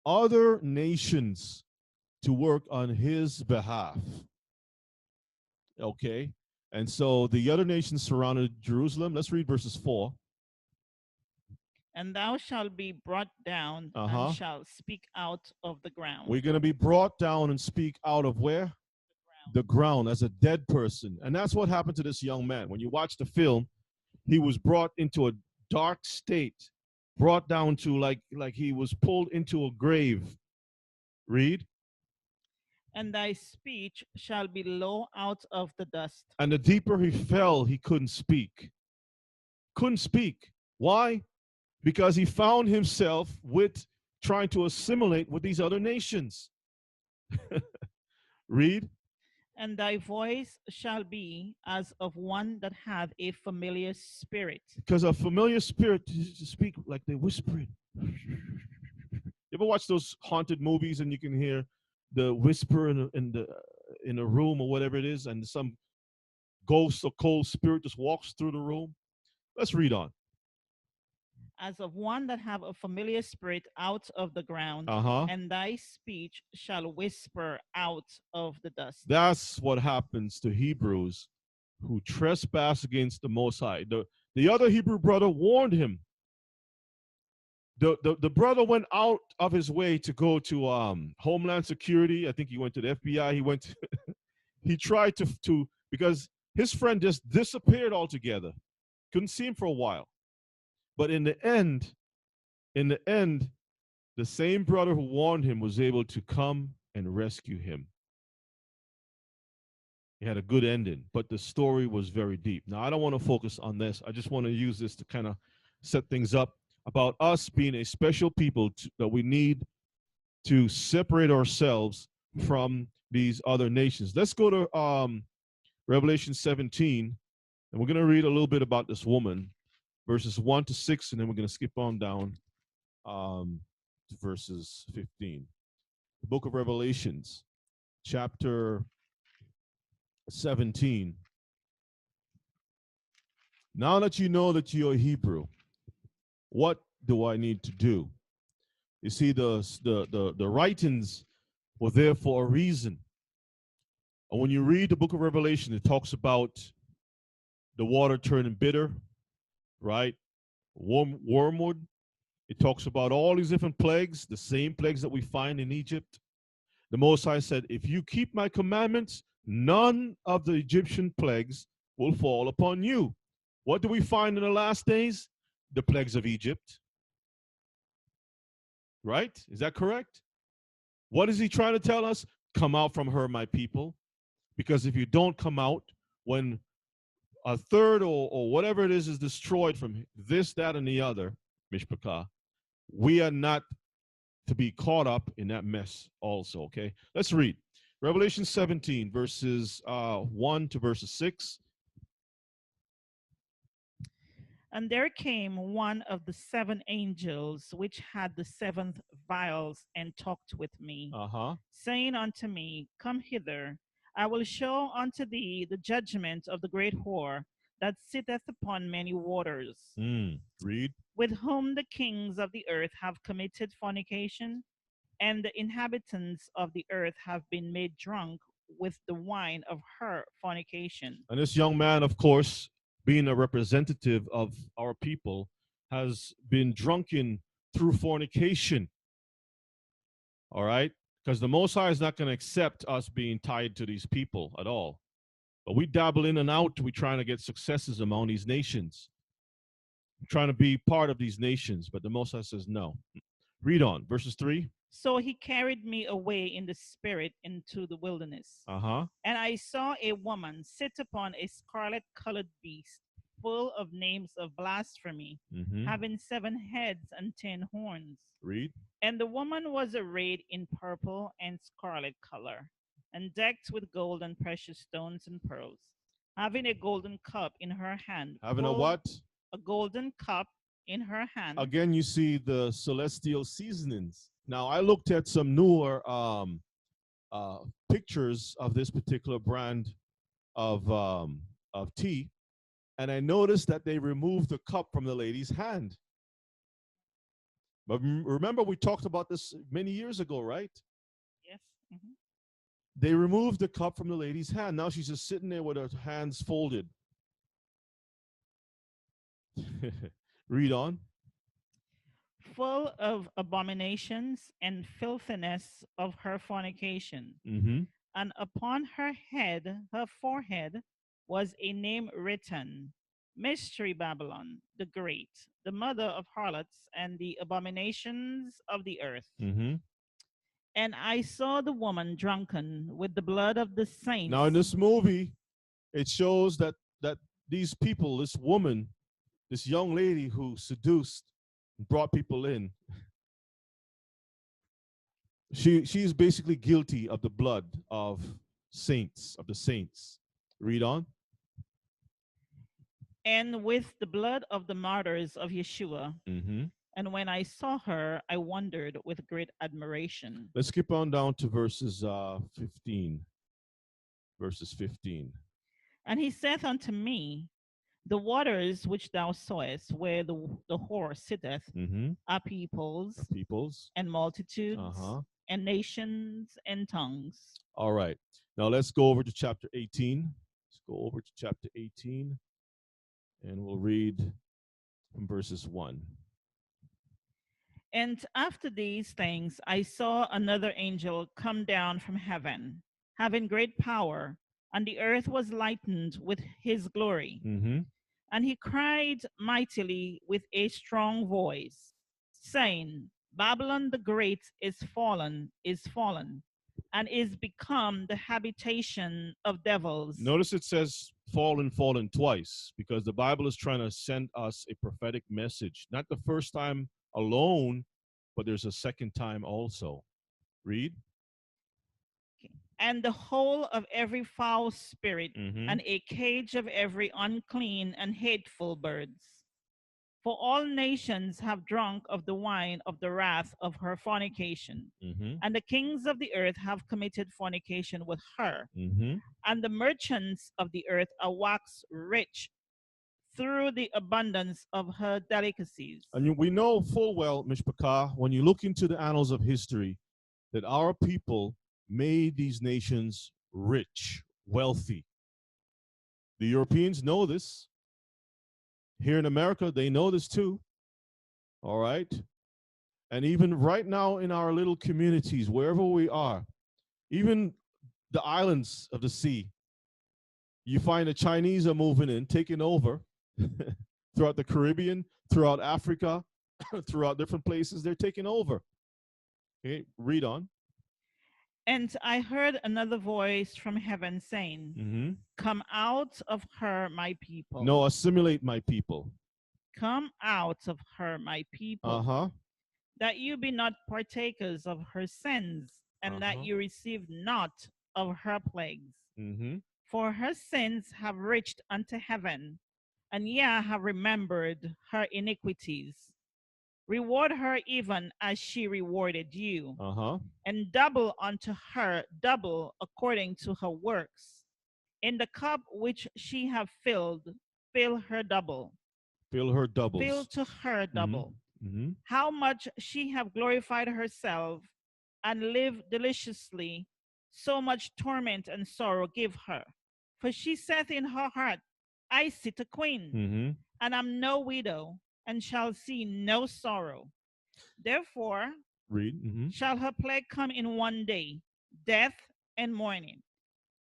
other nations to work on his behalf. Okay? And so the other nations surrounded Jerusalem. Let's read verses 4. And thou shalt be brought down and shalt speak out of the ground. We're going to be brought down and speak out of where? The ground, as a dead person. And that's what happened to this young man. When you watch the film, he was brought into a dark state, brought down to like he was pulled into a grave. Read. And thy speech shall be low out of the dust. And the deeper he fell, he couldn't speak. Couldn't speak. Why? Because he found himself with trying to assimilate with these other nations. Read. And thy voice shall be as of one that hath a familiar spirit. Because a familiar spirit, to speak like they whispering. You ever watch those haunted movies and you can hear the whisper in a room or whatever it is, and some ghost or cold spirit just walks through the room? Let's read on. As of one that have a familiar spirit out of the ground, and thy speech shall whisper out of the dust. That's what happens to Hebrews who trespass against the Most High. The other Hebrew brother warned him. The brother went out of his way to go to Homeland Security. I think he went to the FBI. He went to he tried to because his friend just disappeared altogether. Couldn't see him for a while. But in the end, the same brother who warned him was able to come and rescue him. It had a good ending, but the story was very deep. Now, I don't want to focus on this. I just want to use this to kind of set things up about us being a special people that we need to separate ourselves from these other nations. Let's go to Revelation 17, and we're going to read a little bit about this woman, verses 1 to 6, and then we're going to skip on down to verses 15. The book of Revelations, chapter 17. Now that you know that you're Hebrew, what do I need to do? You see, the writings were there for a reason. And when you read the book of Revelation, it talks about the water turning bitter, right? Wormwood. It talks about all these different plagues, the same plagues that we find in Egypt. The Most High said, if you keep my commandments, none of the Egyptian plagues will fall upon you. What do we find in the last days? The plagues of Egypt. Right? Is that correct? What is he trying to tell us? Come out from her, my people. Because if you don't come out, when a third or whatever it is destroyed from this, that, and the other, Mishpachah, we are not to be caught up in that mess also, okay? Let's read. Revelation 17, verses 1 to verses 6. And there came one of the 7 angels which had the 7 vials and talked with me, saying unto me, Come hither, I will show unto thee the judgment of the great whore that sitteth upon many waters. Read. With whom the kings of the earth have committed fornication, and the inhabitants of the earth have been made drunk with the wine of her fornication. And this young man, of course, being a representative of our people, has been drunken through fornication. All right? Because the Most High is not going to accept us being tied to these people at all. But we dabble in and out. We're trying to get successes among these nations. We're trying to be part of these nations. But the Most High says no. Read on. Verses 3. So he carried me away in the spirit into the wilderness. And I saw a woman sit upon a scarlet-colored beast, full of names of blasphemy, having 7 heads and 10 horns. Read. And the woman was arrayed in purple and scarlet color, and decked with gold and precious stones and pearls, having a golden cup in her hand. Having a what? A golden cup in her hand. Again, you see the celestial seasonings. Now, I looked at some newer pictures of this particular brand of tea, and I noticed that they removed the cup from the lady's hand. But remember, we talked about this many years ago, right? Yes. They removed the cup from the lady's hand. Now she's just sitting there with her hands folded. Read on. Full of abominations and filthiness of her fornication. And upon her head, her forehead, was a name written, Mystery Babylon, the Great, the mother of harlots and the abominations of the earth. And I saw the woman drunken with the blood of the saints. Now in this movie, it shows that these people, this woman, this young lady who seduced, brought people in, she's basically guilty of the blood of saints, of the saints. Read on. And with the blood of the martyrs of Yeshua. And when I saw her, I wondered with great admiration. Let's skip on down to verses 15. Verses 15. And he saith unto me, the waters which thou sawest, where the whore sitteth, are peoples, and multitudes, and nations, and tongues. All right. Now let's go over to chapter 18. Let's go over to chapter 18, and we'll read from verses 1. And after these things, I saw another angel come down from heaven, having great power, and the earth was lightened with his glory. And he cried mightily with a strong voice, saying, Babylon the Great is fallen, and is become the habitation of devils. Notice it says fallen, fallen twice, because the Bible is trying to send us a prophetic message. Not the first time alone, but there's a second time also. Read. And the whole of every foul spirit, and a cage of every unclean and hateful birds. For all nations have drunk of the wine of the wrath of her fornication. And the kings of the earth have committed fornication with her. And the merchants of the earth are waxed rich through the abundance of her delicacies. And we know full well, Mishpachah, when you look into the annals of history, that our people made these nations rich, wealthy. The Europeans know this. Here in America, they know this too. All right? And even right now in our little communities, wherever we are, even the islands of the sea, you find the Chinese are moving in, taking over throughout the Caribbean, throughout Africa, throughout different places. They're taking over. Okay, read on. And I heard another voice from heaven saying, Come out of her, my people. No, assimilate my people. Come out of her, my people. That you be not partakers of her sins, and that you receive not of her plagues. For her sins have reached unto heaven, and ye have remembered her iniquities. Reward her even as she rewarded you, and double unto her, double according to her works. In the cup which she have filled, fill her double. Fill her doubles. Fill to her double. How much she have glorified herself and lived deliciously, so much torment and sorrow give her. For she saith in her heart, I sit a queen, and am no widow, and shall see no sorrow. Therefore, shall her plague come in one day, death and mourning,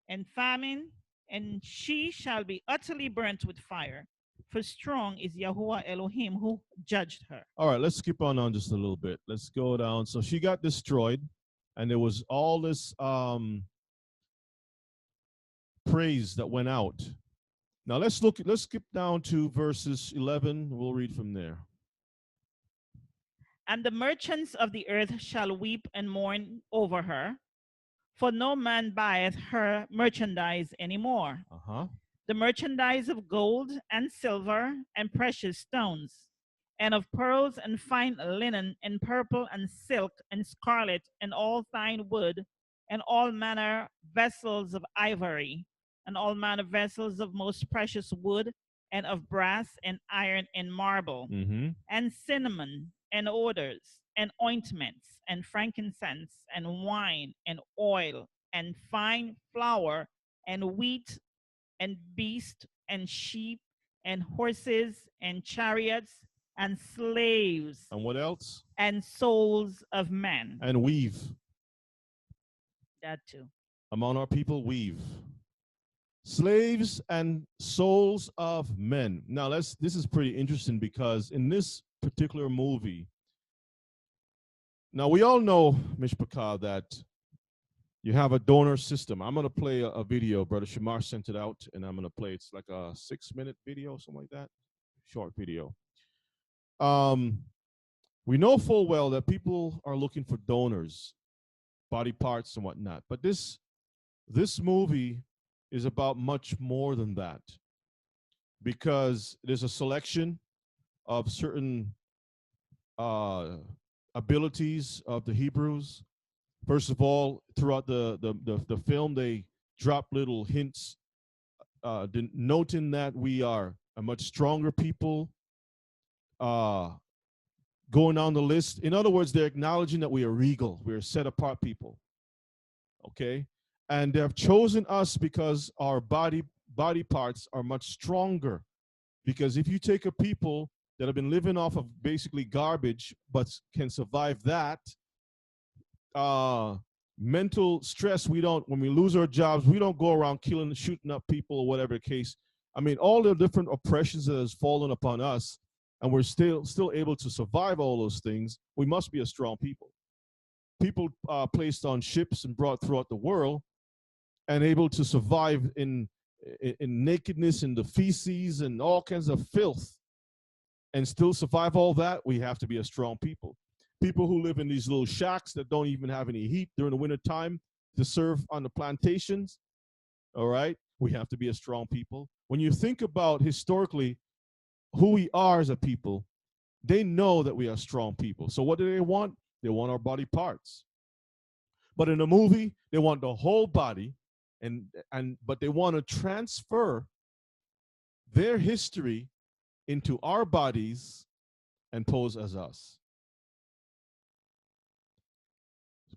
and famine, and she shall be utterly burnt with fire. For strong is Yahuwah Elohim who judged her. All right, let's skip on just a little bit. Let's go down. So she got destroyed, and there was all this praise that went out. Now let's skip down to verses 11. We'll read from there. And the merchants of the earth shall weep and mourn over her, for no man buyeth her merchandise anymore. The merchandise of gold and silver and precious stones, and of pearls and fine linen and purple and silk and scarlet and all fine wood, and all manner vessels of ivory, and all manner vessels of most precious wood, and of brass and iron and marble, and cinnamon and odors and ointments and frankincense and wine and oil and fine flour and wheat and beast and sheep and horses and chariots and slaves. And what else? And souls of men. And weave. That too. Among our people, weave. Slaves and souls of men. Now this is pretty interesting, because in this particular movie, now we all know, Mishpachah, that you have a donor system. I'm going to play a video. Brother Shamar sent it out, and I'm going to play. It's like a 6-minute video, something like that. Short video. We know full well that people are looking for donors, body parts and whatnot. But this movie is about much more than that, because there's a selection of certain abilities of the Hebrews. First of all, throughout the film, they drop little hints, noting that we are a much stronger people. Going down the list. In other words, they're acknowledging that we are regal. We're set apart people. Okay? And they have chosen us because our body parts are much stronger. Because if you take a people that have been living off of basically garbage but can survive that, mental stress, when we lose our jobs, we don't go around killing, shooting up people or whatever the case. I mean, all the different oppressions that has fallen upon us, and we're still able to survive all those things, we must be a strong people. People placed on ships and brought throughout the world and able to survive in nakedness, in the feces and all kinds of filth, and still survive all that. We have to be a strong people. People who live in these little shacks that don't even have any heat during the winter time to serve on the plantations, all right, we have to be a strong people. When you think about historically who we are as a people, they know that we are strong people. So what do they want? They want our body parts. But in a movie, they want the whole body, but they want to transfer their history into our bodies and pose as us.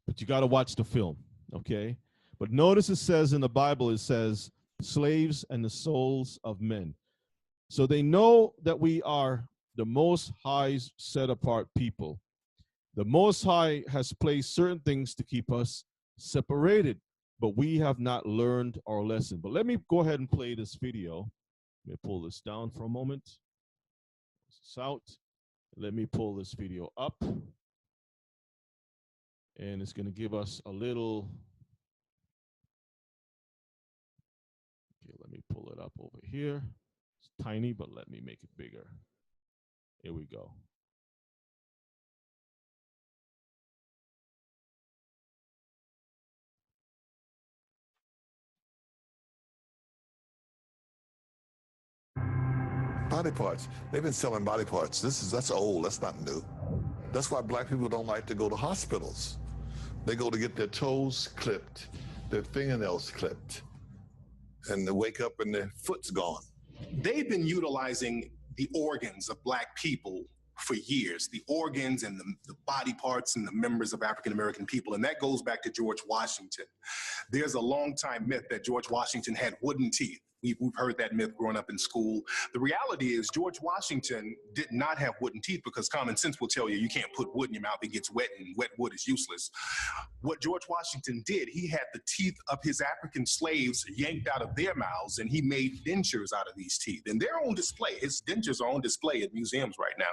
But you got to watch the film, okay? But notice it says in the Bible, it says, slaves and the souls of men. So they know that we are the Most High's set apart people. The Most High has placed certain things to keep us separated, but we have not learned our lesson. But let me go ahead and play this video. Let me pull this down for a moment. This out. Let me pull this video up. And it's going to give us a little. Okay, let me pull it up over here. It's tiny, but let me make it bigger. Here we go. Body parts. They've been selling body parts. That's old. That's not new. That's why black people don't like to go to hospitals. They go to get their toes clipped, their fingernails clipped, and they wake up and their foot's gone. They've been utilizing the organs of black people for years, the organs and the body parts and the members of African-American people. And that goes back to George Washington. There's a long time myth that George Washington had wooden teeth. We've heard that myth growing up in school. The reality is George Washington did not have wooden teeth because common sense will tell you you can't put wood in your mouth, it gets wet, and wet wood is useless. What George Washington did, he had the teeth of his African slaves yanked out of their mouths, and he made dentures out of these teeth. And they're on display. His dentures are on display at museums right now.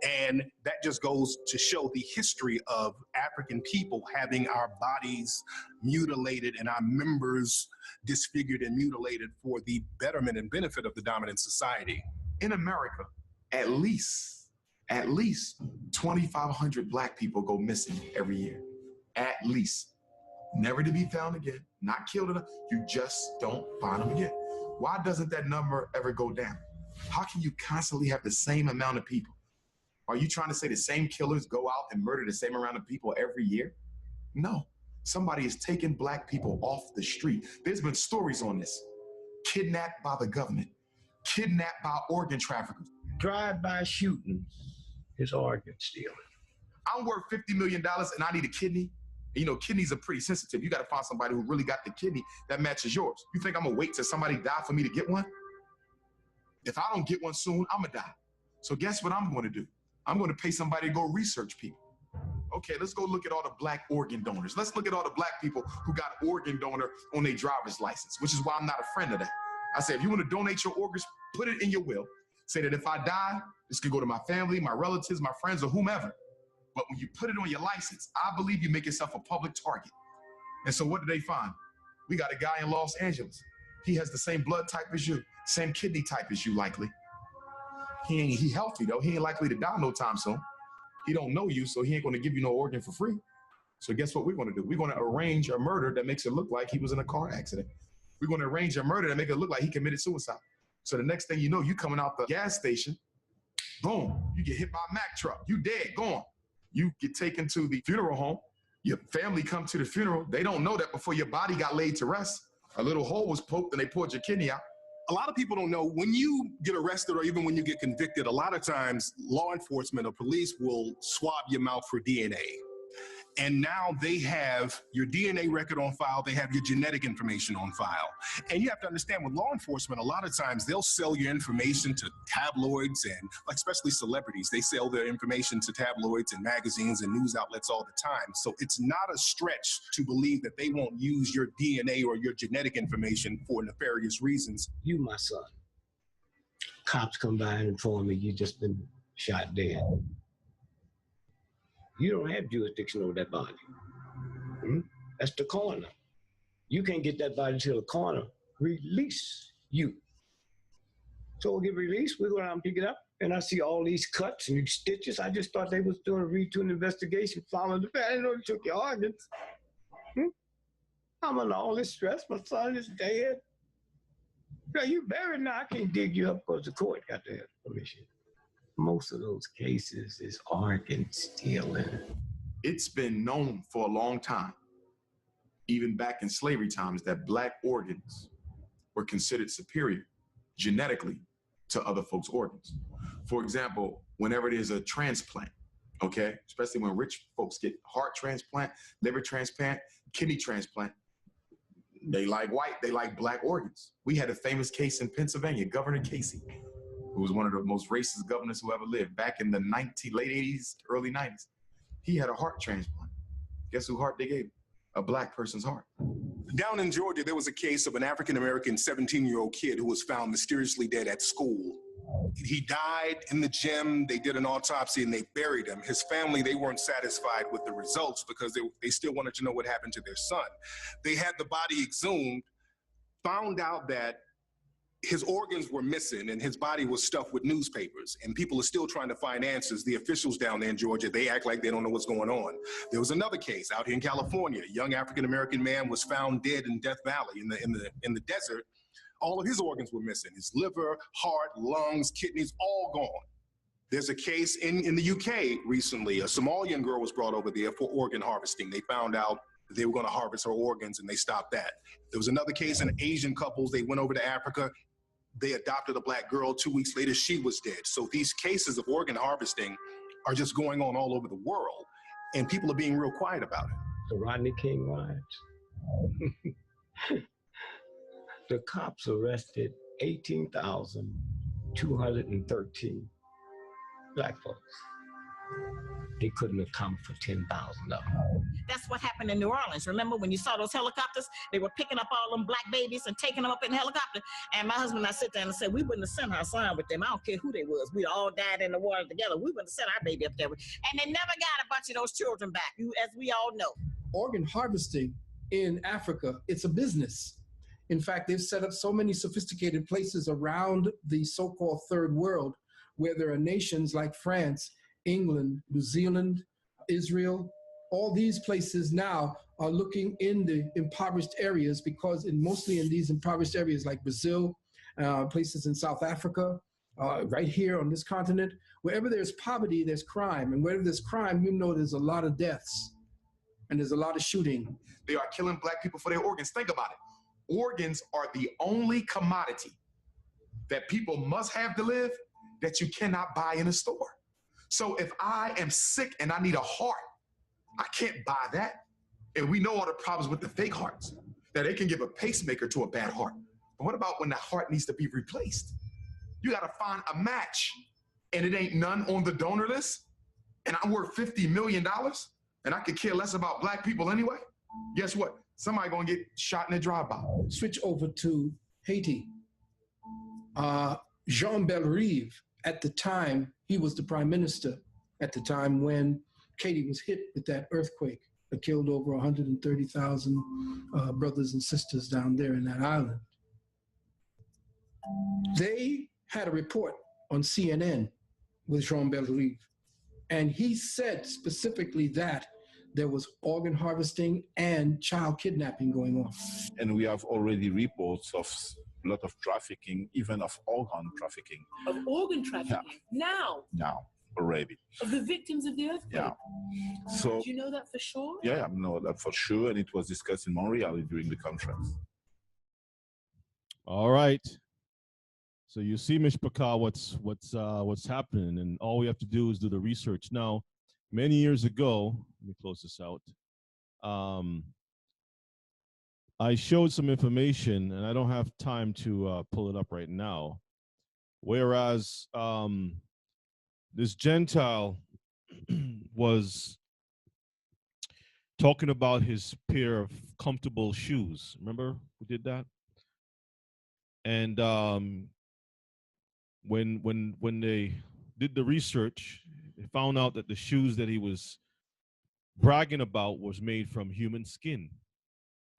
And that just goes to show the history of African people having our bodies mutilated and our members disfigured and mutilated for the betterment and benefit of the dominant society. In America, at least 2,500 black people go missing every year. At least. Never to be found again, not killed enough. You just don't find them again. Why doesn't that number ever go down? How can you constantly have the same amount of people? Are you trying to say the same killers go out and murder the same amount of people every year? No. Somebody is taking black people off the street. There's been stories on this. Kidnapped by the government, kidnapped by organ traffickers. Drive-by shootings is organ stealing. I'm worth $50 million and I need a kidney. You know, kidneys are pretty sensitive. You got to find somebody who really got the kidney that matches yours. You think I'm gonna wait till somebody die for me to get one? If I don't get one soon, I'm gonna die. So guess what I'm gonna do? I'm gonna pay somebody to go research people. Okay, let's go look at all the black organ donors. Let's look at all the black people who got organ donor on their driver's license, which is why I'm not a friend of that. I said, if you want to donate your organs, put it in your will. Say that if I die, this could go to my family, my relatives, my friends, or whomever. But when you put it on your license, I believe you make yourself a public target. And so what did they find? We got a guy in Los Angeles. He has the same blood type as you, same kidney type as you likely. He healthy though. He ain't likely to die no time soon. He don't know you, so he ain't gonna give you no organ for free. So guess what we're gonna do? We're gonna arrange a murder that makes it look like he was in a car accident. We're gonna arrange a murder that make it look like he committed suicide. So the next thing you know, you coming out the gas station, boom, you get hit by a Mack truck. You dead, gone. You get taken to the funeral home. Your family come to the funeral. They don't know that before your body got laid to rest, a little hole was poked and they pulled your kidney out. A lot of people don't know when you get arrested or even when you get convicted, a lot of times law enforcement or police will swab your mouth for DNA. And now they have your DNA record on file, they have your genetic information on file. And you have to understand with law enforcement, a lot of times they'll sell your information to tabloids and especially celebrities. They sell their information to tabloids and magazines and news outlets all the time. So it's not a stretch to believe that they won't use your DNA or your genetic information for nefarious reasons. You, my son, cops come by and inform me you just been shot dead. You don't have jurisdiction over that body. That's the coroner. You can't get that body till the coroner release you. So we'll get released, we go down and pick it up, and I see all these cuts and these stitches. I just thought they was doing a routine investigation, following the family. I didn't know they took your organs. I'm under all this stress. My son is dead. Now you buried now. I can't dig you up because the court got the permission. Most of those cases is organ stealing. It's been known for a long time, even back in slavery times, that black organs were considered superior genetically to other folks' organs. For example, whenever there's a transplant, okay, especially when rich folks get heart transplant, liver transplant, kidney transplant, they like white, they like black organs. We had a famous case in Pennsylvania, Governor Casey, who was one of the most racist governors who ever lived back in the late 80s, early 90s. He had a heart transplant. Guess who heart they gave him? A black person's heart. Down in Georgia, there was a case of an African-American 17-year-old kid who was found mysteriously dead at school. He died in the gym. They did an autopsy and they buried him. His family, they weren't satisfied with the results because they still wanted to know what happened to their son. They had the body exhumed, found out that his organs were missing and his body was stuffed with newspapers, and people are still trying to find answers. The officials down there in Georgia, they act like they don't know what's going on. There was another case out here in California. A young African-American man was found dead in Death Valley in the desert. All of his organs were missing. His liver, heart, lungs, kidneys, all gone. There's a case in the UK recently. A Somalian girl was brought over there for organ harvesting. They found out they were going to harvest her organs and they stopped that. There was another case in Asian couples. They went over to Africa. They adopted a black girl. 2 weeks later, she was dead. So these cases of organ harvesting are just going on all over the world, and people are being real quiet about it. The Rodney King riots. The cops arrested 18,213 black folks. They couldn't account for 10,000 of them. That's what happened in New Orleans. Remember when you saw those helicopters? They were picking up all them black babies and taking them up in the helicopter. And my husband and I sit there and said, we wouldn't have sent our son with them. I don't care who they was. We all died in the water together. We wouldn't have sent our baby up there. And they never got a bunch of those children back, as we all know. Organ harvesting in Africa, it's a business. In fact, they've set up so many sophisticated places around the so-called third world where there are nations like France, England, New Zealand, Israel. All these places now are looking in the impoverished areas because mostly in these impoverished areas like Brazil, places in South Africa, right here on this continent, wherever there's poverty, there's crime. And wherever there's crime, you know there's a lot of deaths and there's a lot of shooting. They are killing black people for their organs. Think about it. Organs are the only commodity that people must have to live that you cannot buy in a store. So if I am sick and I need a heart, I can't buy that. And we know all the problems with the fake hearts, that they can give a pacemaker to a bad heart. But what about when the heart needs to be replaced? You gotta find a match and it ain't none on the donor list, and I'm worth $50 million and I could care less about black people anyway. Guess what? Somebody gonna get shot in a drive-by. Switch over to Haiti. Jean Bellerive, at the time, he was the prime minister at the time when Haiti was hit with that earthquake that killed over 130,000 brothers and sisters down there in that island. They had a report on CNN with Jean Bellerive, and he said specifically that there was organ harvesting and child kidnapping going on. And we have already reports of a lot of trafficking, even of organ trafficking. Of organ trafficking? Yeah. Now, already. Of the victims of the earthquake? Yeah. So, do you know that for sure? Yeah, I know that for sure, and it was discussed in Montreal during the conference. All right. So you see, Mishpaka, what's happening, and all we have to do is do the research. Now, many years ago, let me close this out. I showed some information, and I don't have time to pull it up right now. Whereas this Gentile was talking about his pair of comfortable shoes. Remember who did that? And when they did the research, they found out that the shoes that he was bragging about was made from human skin.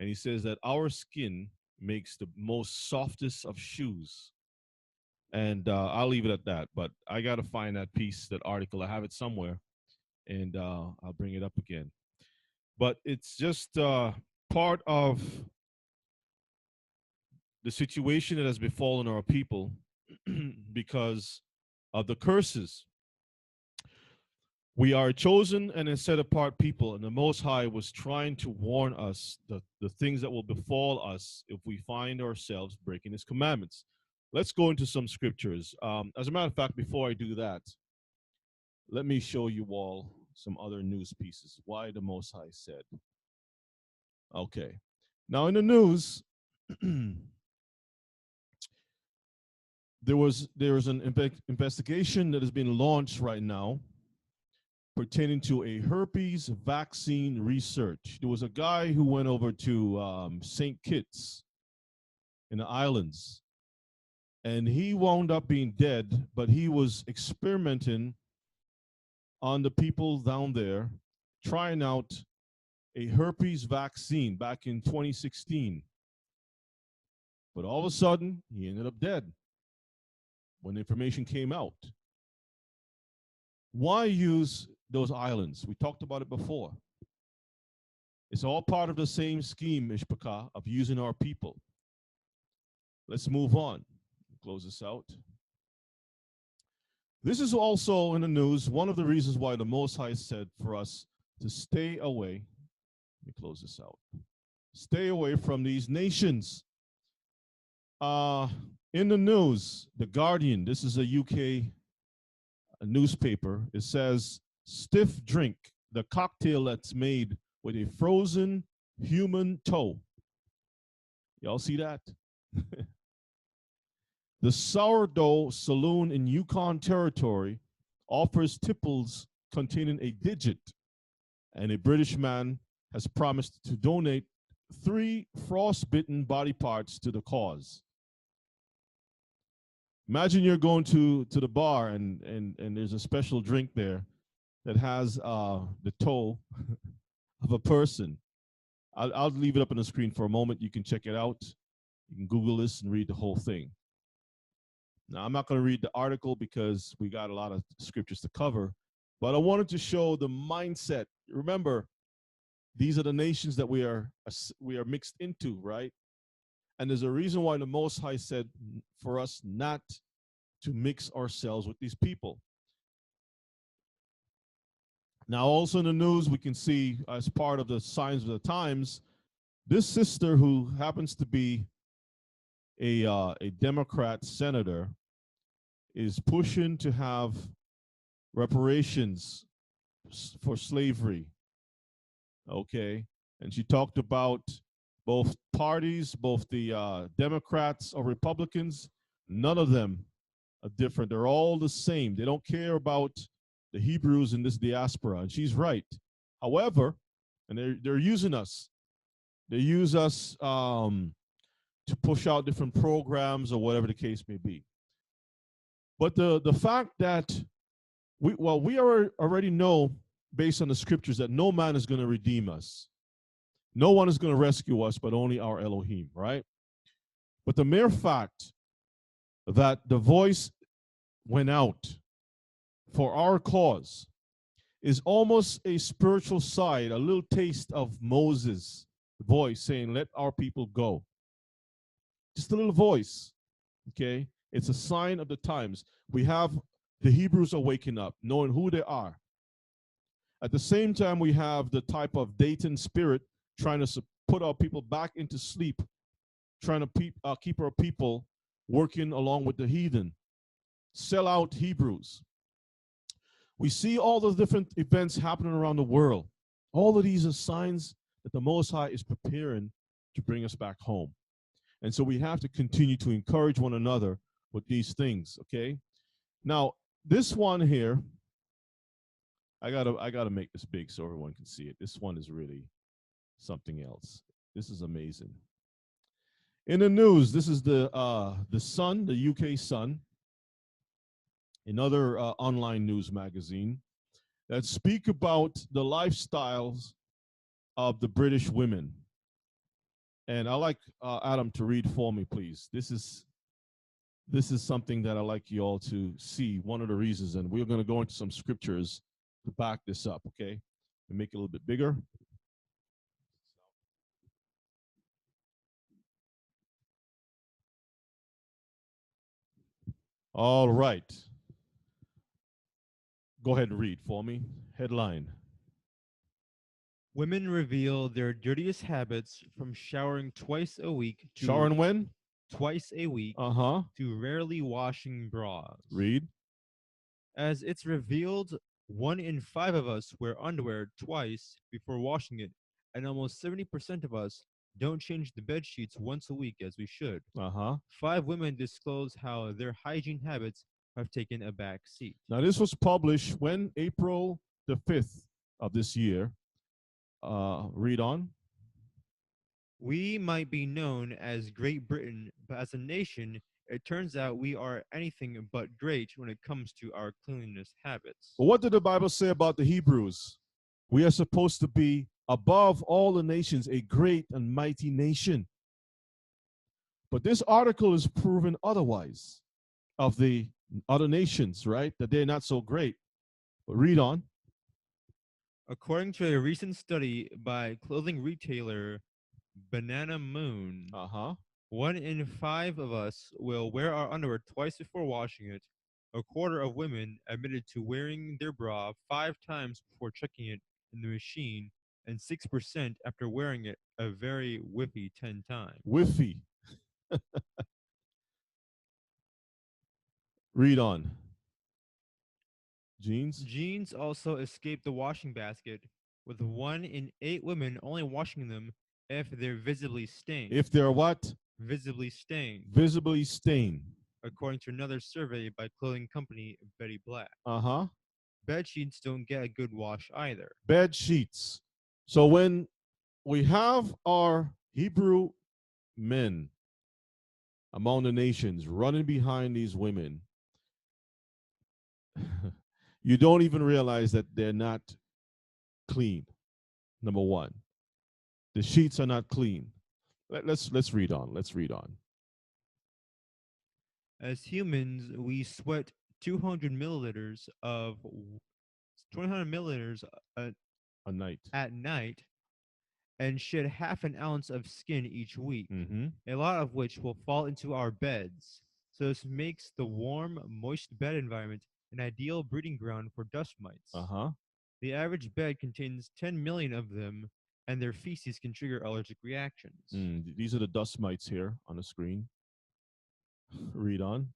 And he says that our skin makes the most softest of shoes. And I'll leave it at that. But I got to find that piece, that article. I have it somewhere, and I'll bring it up again. But it's just part of the situation that has befallen our people because of the curses. We are a chosen and a set apart people, and the Most High was trying to warn us the things that will befall us if we find ourselves breaking His commandments. Let's go into some scriptures. As a matter of fact, before I do that, let me show you all some other news pieces. Why the Most High said. Okay. Now, in the news, there was an investigation that has been launched right now pertaining to a herpes vaccine research. There was a guy who went over to St. Kitts in the islands, and he wound up being dead, but he was experimenting on the people down there, trying out a herpes vaccine back in 2016. But all of a sudden, he ended up dead when the information came out. Why use those islands? We talked about it before. It's all part of the same scheme, Ishpaka, of using our people. Let's move on. Close this out. This is also in the news. One of the reasons why the Most High said for us to stay away. Let me close this out. Stay away from these nations. In the news, The Guardian, this is a UK newspaper. It says, stiff drink, the cocktail that's made with a frozen human toe. Y'all see that? The Sourdough Saloon in Yukon Territory offers tipples containing a digit, and a British man has promised to donate 3 frostbitten body parts to the cause. Imagine you're going to the bar and there's a special drink there that has the toe of a person. I'll leave it up on the screen for a moment. You can check it out. You can Google this and read the whole thing. Now, I'm not going to read the article because we got a lot of scriptures to cover, but I wanted to show the mindset. Remember, these are the nations that we are mixed into, right? And there's a reason why the Most High said for us not to mix ourselves with these people. Now, also in the news, we can see as part of the signs of the times, this sister who happens to be a Democrat senator is pushing to have reparations for slavery. Okay. And she talked about both parties, both the Democrats or Republicans, none of them are different. They're all the same. They don't care about the Hebrews in this diaspora. And she's right. However, and they're using us. They use us to push out different programs or whatever the case may be. But the fact that we already know based on the scriptures that no man is going to redeem us. No one is going to rescue us, but only our Elohim, right? But the mere fact that the voice went out for our cause is almost a spiritual side, a little taste of Moses' voice saying, let our people go. Just a little voice, okay? It's a sign of the times. We have the Hebrews are waking up, knowing who they are. At the same time, we have the type of Dayton spirit trying to put our people back into sleep, trying to keep our people working along with the heathen. Sell out Hebrews. We see all those different events happening around the world. All of these are signs that the Most High is preparing to bring us back home. And so we have to continue to encourage one another with these things, okay? Now, this one here, I gotta make this big so everyone can see it. This one is really something else. This is amazing. In the news, this is the Sun, the UK Sun. another online news magazine, that speak about the lifestyles of the British women. And I like Adam to read for me, please. This is something that I like you all to see. One of the reasons, and we're going to go into some scriptures to back this up. Okay, and make it a little bit bigger. All right. Go ahead and read for me. Headline. Women reveal their dirtiest habits from showering twice a week to Showering when? Twice a week Uh-huh. to rarely washing bras. Read. As it's revealed, 1 in 5 of us wear underwear twice before washing it, and almost 70% of us don't change the bed sheets once a week as we should. Uh-huh. 5 women disclose how their hygiene habits have taken a back seat. Now, this was published when? April the 5th of this year. Read on. We might be known as Great Britain, but as a nation, it turns out we are anything but great when it comes to our cleanliness habits. But what did the Bible say about the Hebrews? We are supposed to be above all the nations, a great and mighty nation. But this article is proven otherwise of the other nations, right? That they're not so great. But read on. According to a recent study by clothing retailer Banana Moon, 1 in 5 of us will wear our underwear twice before washing it. A quarter of women admitted to wearing their bra 5 times before checking it in the machine, and 6% after wearing it a very whiffy 10 times. Whiffy. Read on. Jeans? Jeans also escape the washing basket, with 1 in 8 women only washing them if they're visibly stained. If they're what? Visibly stained. Visibly stained. According to another survey by clothing company Betty Black. Uh-huh. Bed sheets don't get a good wash either. Bed sheets. So when we have our Hebrew men among the nations running behind these women, you don't even realize that they're not clean. Number one, the sheets are not clean. Let's read on. Let's read on. As humans, we sweat 200 milliliters a night at night, and shed half an ounce of skin each week, a lot of which will fall into our beds. So this makes the warm, moist bed environment an ideal breeding ground for dust mites. The average bed contains 10 million of them, and their feces can trigger allergic reactions. These are the dust mites here on the screen. Read on.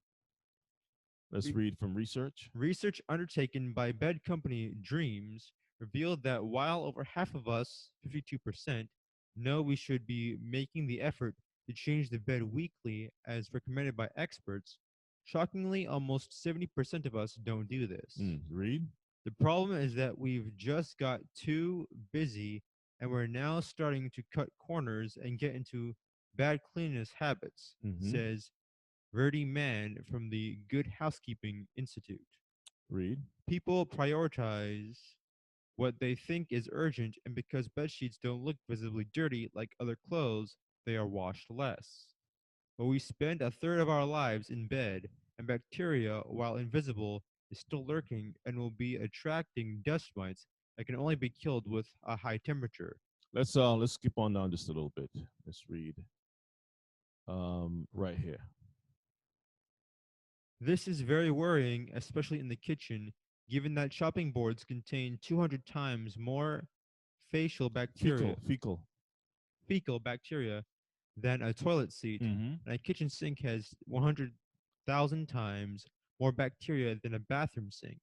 Let's read from research. Research undertaken by bed company Dreams revealed that while over half of us, 52%, know we should be making the effort to change the bed weekly as recommended by experts, shockingly, almost 70% of us don't do this. Read. The problem is that we've just got too busy, and we're now starting to cut corners and get into bad cleanliness habits, says Verdi Mann from the Good Housekeeping Institute. Read. People prioritize what they think is urgent, and because bedsheets don't look visibly dirty like other clothes, they are washed less. But we spend a third of our lives in bed, and bacteria, while invisible, is still lurking and will be attracting dust mites that can only be killed with a high temperature. Let's skip on down just a little bit. Let's read right here. This is very worrying, especially in the kitchen, given that chopping boards contain 200 times more facial bacteria. Fecal bacteria than a toilet seat, and a kitchen sink has 100,000 times more bacteria than a bathroom sink,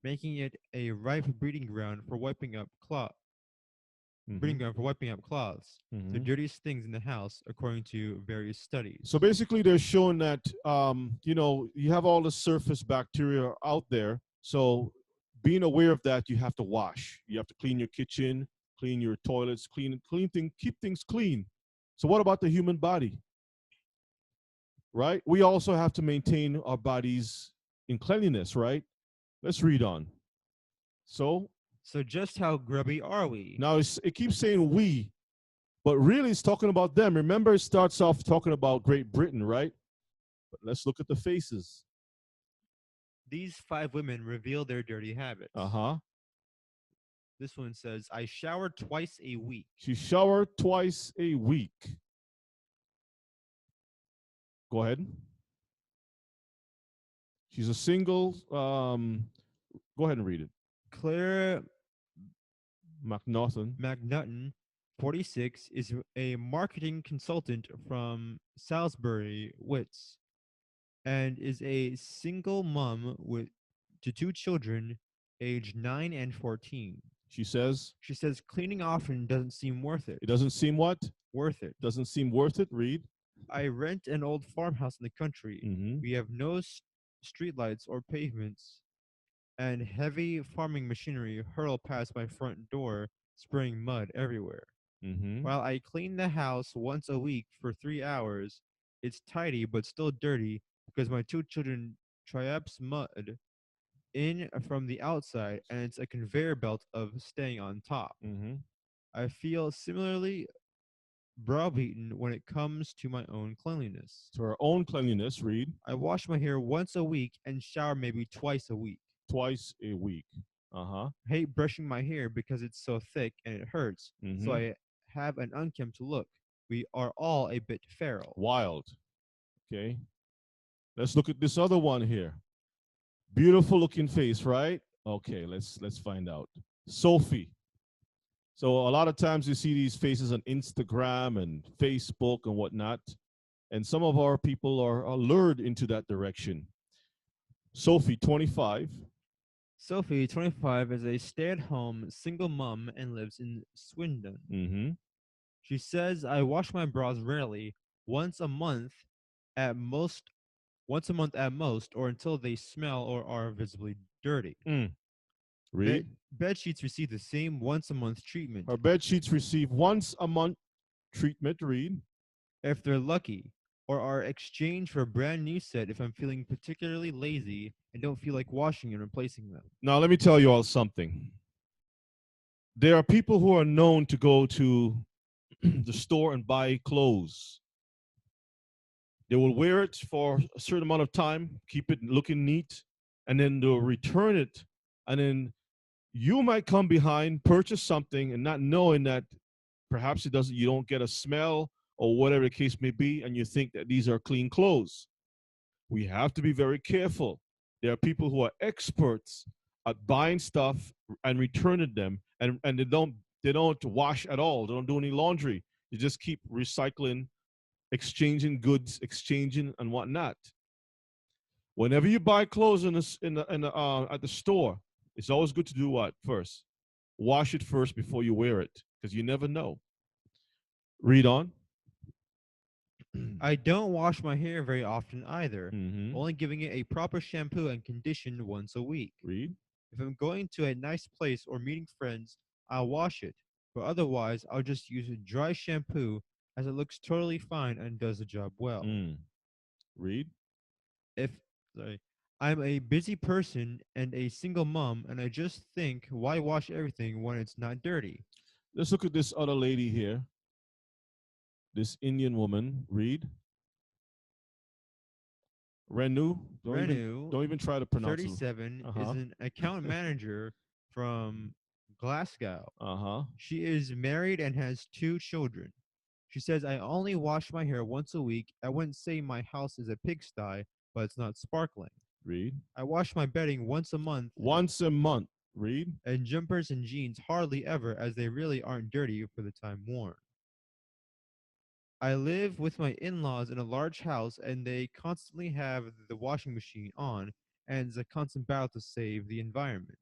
making it a ripe breeding ground for wiping up cloths. The dirtiest things in the house, according to various studies. So basically, they're showing that you have all the surface bacteria out there. So being aware of that, you have to wash. You have to clean your kitchen, clean your toilets, keep things clean. So what about the human body? Right? We also have to maintain our bodies in cleanliness, right? Let's read on. So just how grubby are we? Now it keeps saying we, but really it's talking about them. Remember, it starts off talking about Great Britain, right? But let's look at the faces. These 5 women reveal their dirty habits. This one says, I shower twice a week. She showered twice a week. Go ahead. She's a single. Go ahead and read it. Claire McNaughton, 46, is a marketing consultant from Salisbury, Wits, and is a single mom to 2 children, aged 9 and 14. She says cleaning often doesn't seem worth it. It doesn't seem what? Worth it. Doesn't seem worth it. Read. I rent an old farmhouse in the country. We have no streetlights or pavements, and heavy farming machinery hurl past my front door, spraying mud everywhere. While I clean the house once a week for 3 hours, it's tidy but still dirty because my 2 children triaps mud in from the outside, and it's a conveyor belt of staying on top. I feel similarly browbeaten when it comes to my own cleanliness. To her own cleanliness, read. I wash my hair once a week and shower maybe twice a week. Twice a week. I hate brushing my hair because it's so thick and it hurts, so I have an unkempt look. We are all a bit feral. Wild. Okay. Let's look at this other one here. Beautiful looking face, right? Okay, let's find out. Sophie. So a lot of times you see these faces on Instagram and Facebook and whatnot, and some of our people are lured into that direction. Sophie, 25. Sophie, 25, is a stay-at-home single mom and lives in Swindon. She says, I wash my bras rarely, once a month at most, or until they smell or are visibly dirty. Read. Bed sheets receive the same once-a-month treatment. Our bed sheets receive once a month treatment. Read. If they're lucky, or are exchanged for a brand new set if I'm feeling particularly lazy and don't feel like washing and replacing them. Now, let me tell you all something. There are people who are known to go to the store and buy clothes. They will wear it for a certain amount of time, keep it looking neat, and then they'll return it. And then you might come behind, purchase something, and not knowing that perhaps you don't get a smell or whatever the case may be, and you think that these are clean clothes. We have to be very careful. There are people who are experts at buying stuff and returning them, and they don't wash at all. They don't do any laundry. They just keep recycling, exchanging goods, exchanging and whatnot. Whenever you buy clothes at the store, it's always good to do what first? Wash it first before you wear it, because you never know. Read on. I don't wash my hair very often either, only giving it a proper shampoo and condition once a week. Read. If I'm going to a nice place or meeting friends, I'll wash it, but otherwise I'll just use a dry shampoo as it looks totally fine and does the job well. Read. I'm a busy person and a single mom, and I just think, why wash everything when it's not dirty? Let's look at this other lady here. This Indian woman. Read. Renu. Don't even try to pronounce 37, is an account manager from Glasgow. She is married and has 2 children. She says, I only wash my hair once a week. I wouldn't say my house is a pigsty, but it's not sparkling. Read. I wash my bedding once a month. Once a month. Read. And jumpers and jeans hardly ever, as they really aren't dirty for the time worn. I live with my in-laws in a large house, and they constantly have the washing machine on, and it's a constant battle to save the environment.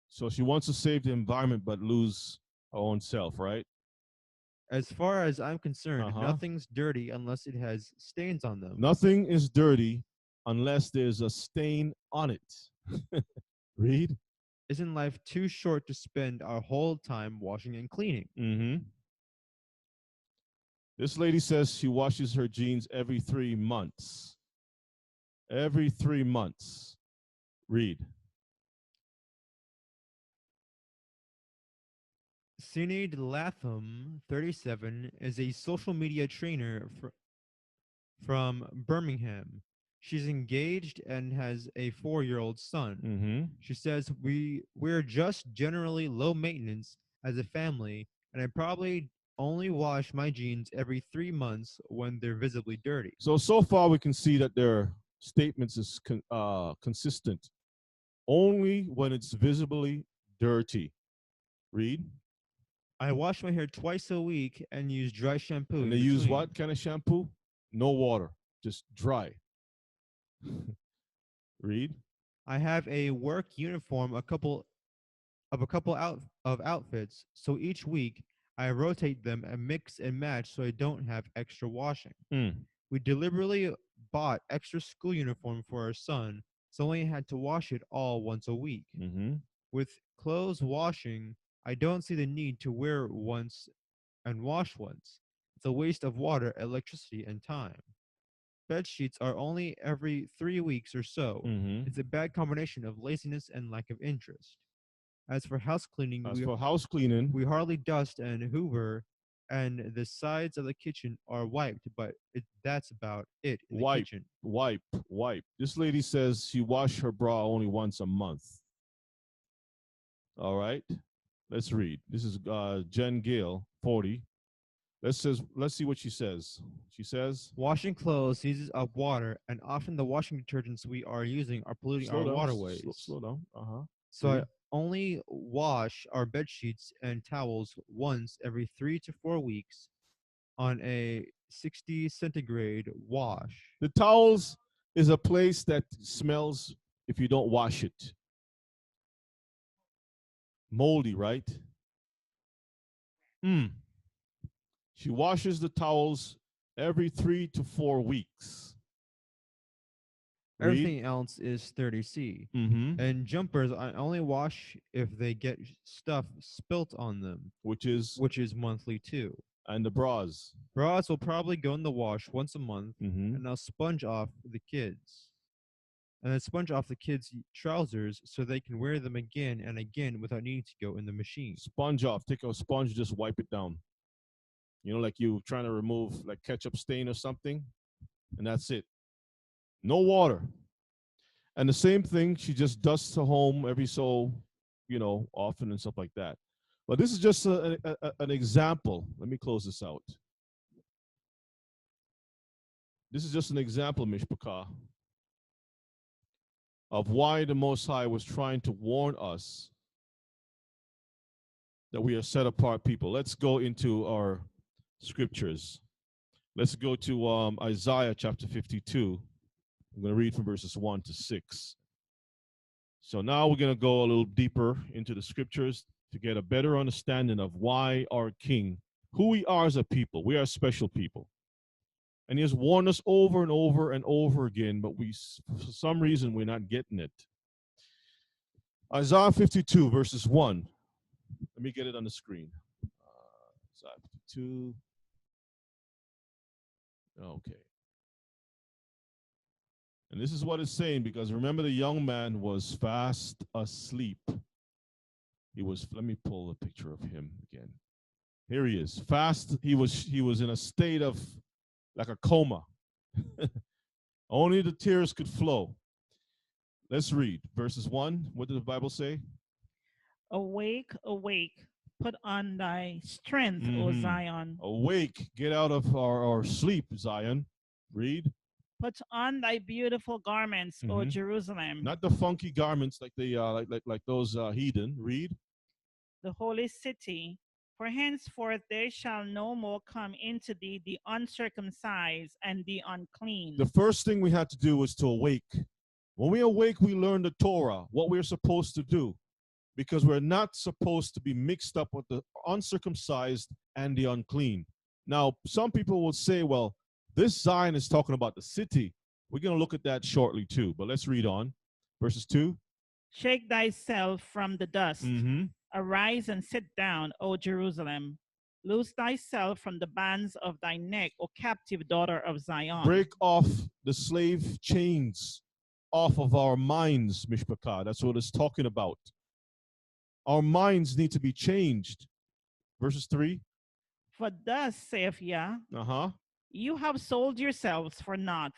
So she wants to save the environment but lose her own self, right? As far as I'm concerned, nothing's dirty unless it has stains on them. Nothing is dirty unless there's a stain on it. Read. Isn't life too short to spend our whole time washing and cleaning? This lady says she washes her jeans every 3 months. Every 3 months. Read. Sinead Latham, 37, is a social media trainer from Birmingham. She's engaged and has a 4-year-old son. Mm-hmm. She says, we're just generally low maintenance as a family, and I probably only wash my jeans every 3 months when they're visibly dirty. So far we can see that their statements is consistent. Only when it's visibly dirty. Read. I wash my hair twice a week and use dry shampoo. And they use what kind of shampoo? No water, just dry. Read. I have a work uniform, a couple of outfits, so each week I rotate them and mix and match so I don't have extra washing. We deliberately bought extra school uniform for our son, so only had to wash it all once a week. Mm-hmm. With clothes washing, I don't see the need to wear once and wash once. It's a waste of water, electricity, and time. Bed sheets are only every 3 weeks or so. Mm-hmm. It's a bad combination of laziness and lack of interest. As for house cleaning, we hardly dust and hoover, and the sides of the kitchen are wiped, but that's about it in the kitchen. Wipe. This lady says she washed her bra only once a month. All right, let's read. This is Jen Gale, 40. Let's see what she says. She says, washing clothes uses up water, and often the washing detergents we are using are polluting our waterways. Slow down. So I only wash our bed sheets and towels once every 3 to 4 weeks on a 60 centigrade wash. The towels is a place that smells if you don't wash it. Moldy, right? She washes the towels every 3 to 4 weeks. Everything else is 30C. Mm-hmm. And jumpers, I only wash if they get stuff spilt on them, which is monthly too. And the bras will probably go in the wash once a month, and I'll sponge off the kids. And then sponge off the kids' trousers so they can wear them again and again without needing to go in the machine. Sponge off. Take a sponge, just wipe it down. You know, like you trying to remove like ketchup stain or something, and that's it. No water. And the same thing, she just dusts her home every so, often and stuff like that. But this is just an example. Let me close this out. This is just an example, Mishpachah, of why the Most High was trying to warn us that we are set apart people. Let's go into our scriptures. Let's go to Isaiah chapter 52. I'm going to read from verses 1 to 6. So now we're going to go a little deeper into the scriptures to get a better understanding of why our King, who we are as a people, we are special people. And he has warned us over and over and over again, but for some reason, we're not getting it. Isaiah 52, verses 1. Let me get it on the screen. Isaiah 52. Okay. And this is what it's saying, because remember the young man was fast asleep. Let me pull a picture of him again. Here he is. Fast, he was in a state of like a coma. Only the tears could flow. Let's read verses 1. What did the Bible say? Awake, awake, put on thy strength, O Zion. Awake, get out of our sleep, Zion. Read. Put on thy beautiful garments, O Jerusalem. Not the funky garments like like those heathen. Read. The holy city. For henceforth there shall no more come into thee the uncircumcised and the unclean. The first thing we had to do was to awake. When we awake, we learn the Torah, what we're supposed to do, because we're not supposed to be mixed up with the uncircumcised and the unclean. Now, some people will say, well, this Zion is talking about the city. We're going to look at that shortly too, but let's read on. Verses 2. Shake thyself from the dust. Arise and sit down, O Jerusalem. Loose thyself from the bands of thy neck, O captive daughter of Zion. Break off the slave chains off of our minds, Mishpachah. That's what it's talking about. Our minds need to be changed. Verses 3. For thus saith Yah, you have sold yourselves for naught,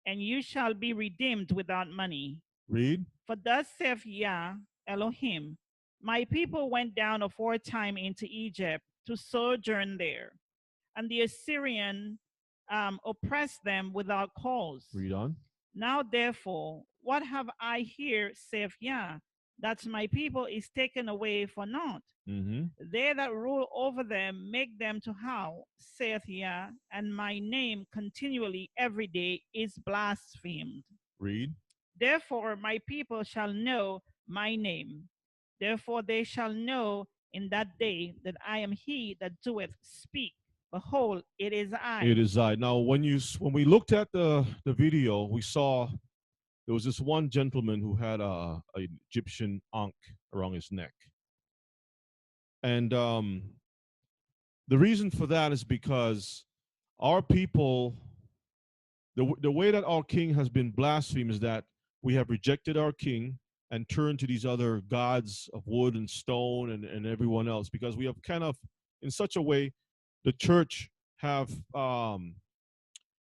and you shall be redeemed without money. Read. For thus saith Yah Elohim, my people went down aforetime into Egypt to sojourn there, and the Assyrian oppressed them without cause. Read on. Now therefore, what have I here, saith Yah, that my people is taken away for naught? They that rule over them make them to howl, saith Yah, and my name continually every day is blasphemed. Read. Therefore my people shall know my name. Therefore they shall know in that day that I am he that doeth speak. Behold, it is I. It is I. Now, when we looked at the video, we saw there was this one gentleman who had an Egyptian ankh around his neck. And the reason for that is because our people, the way that our king has been blasphemed is that we have rejected our king and turned to these other gods of wood and stone and everyone else, because we have kind of, in such a way, the church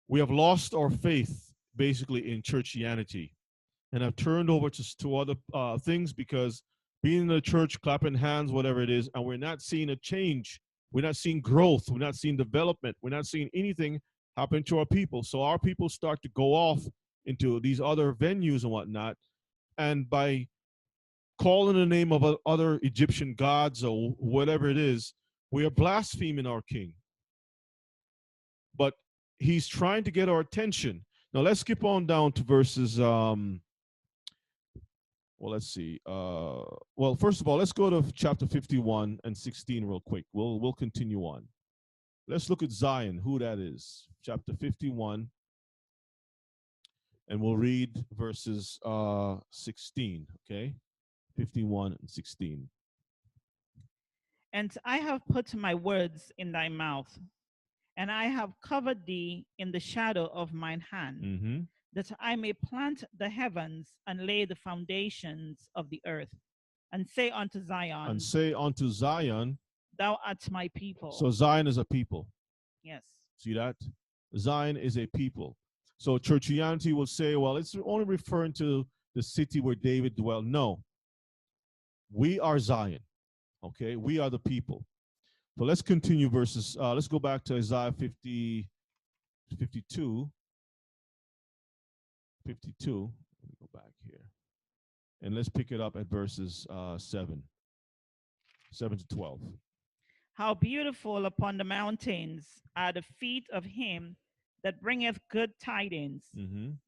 we have lost our faith basically in churchianity and have turned over to other things, because being in the church, clapping hands, whatever it is, and we're not seeing a change. We're not seeing growth. We're not seeing development. We're not seeing anything happen to our people. So our people start to go off into these other venues and whatnot. And by calling the name of other Egyptian gods or whatever it is, we are blaspheming our king. But he's trying to get our attention. Now let's skip on down to verses well, let's see. Well, first of all, let's go to chapter 51 and 16 real quick. We'll continue on. Let's look at Zion, who that is. Chapter 51, and we'll read verses 16, okay? 51 and 16. And I have put my words in thy mouth, and I have covered thee in the shadow of mine hand, that I may plant the heavens and lay the foundations of the earth, and say unto Zion. And say unto Zion. Thou art my people. So Zion is a people. Yes. See that? Zion is a people. So churchianity will say, well, it's only referring to the city where David dwelled. No. We are Zion. Okay? We are the people. So let's continue verses. Let's go back to Isaiah 52. 52. Let me go back here. And let's pick it up at verses 7 to 12. How beautiful upon the mountains are the feet of him that bringeth good tidings,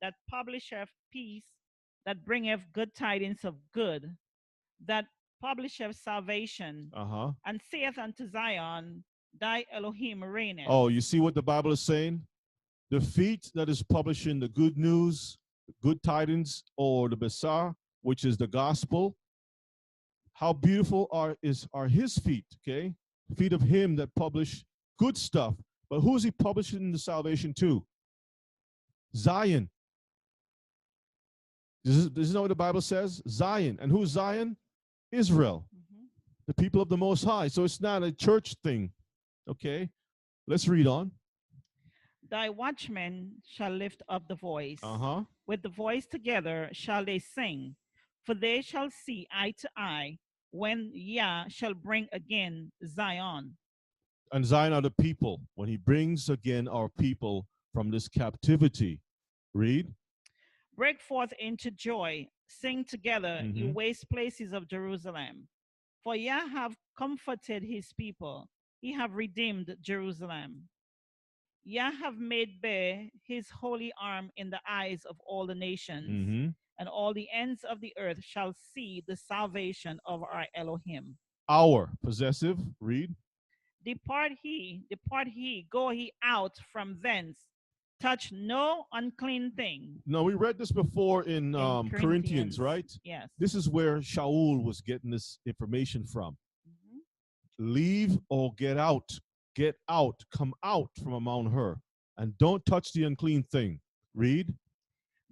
that publisheth peace, that bringeth good tidings of good, that publisheth salvation, and saith unto Zion, thy Elohim reigneth. Oh, you see what the Bible is saying? The feet that is publishing the good news, good tidings, or the Besar, which is the gospel. How beautiful are his feet, okay? Feet of him that publish good stuff. But who is he publishing the salvation to? Zion. This is not what the Bible says? Zion. And who's Zion? Israel. The people of the Most High. So it's not a church thing, okay? Let's read on. Thy watchmen shall lift up the voice. With the voice together shall they sing, for they shall see eye to eye when Yah shall bring again Zion. And Zion are the people, when he brings again our people from this captivity. Read. Break forth into joy, sing together, you waste places of Jerusalem. For Yah have comforted his people, he have redeemed Jerusalem. Yah have made bare his holy arm in the eyes of all the nations, and all the ends of the earth shall see the salvation of our Elohim. Our possessive, read. Depart he, go he out from thence. Touch no unclean thing. No, we read this before in Corinthians, right? Yes. This is where Shaul was getting this information from. Leave or get out. Get out, come out from among her, and don't touch the unclean thing. Read.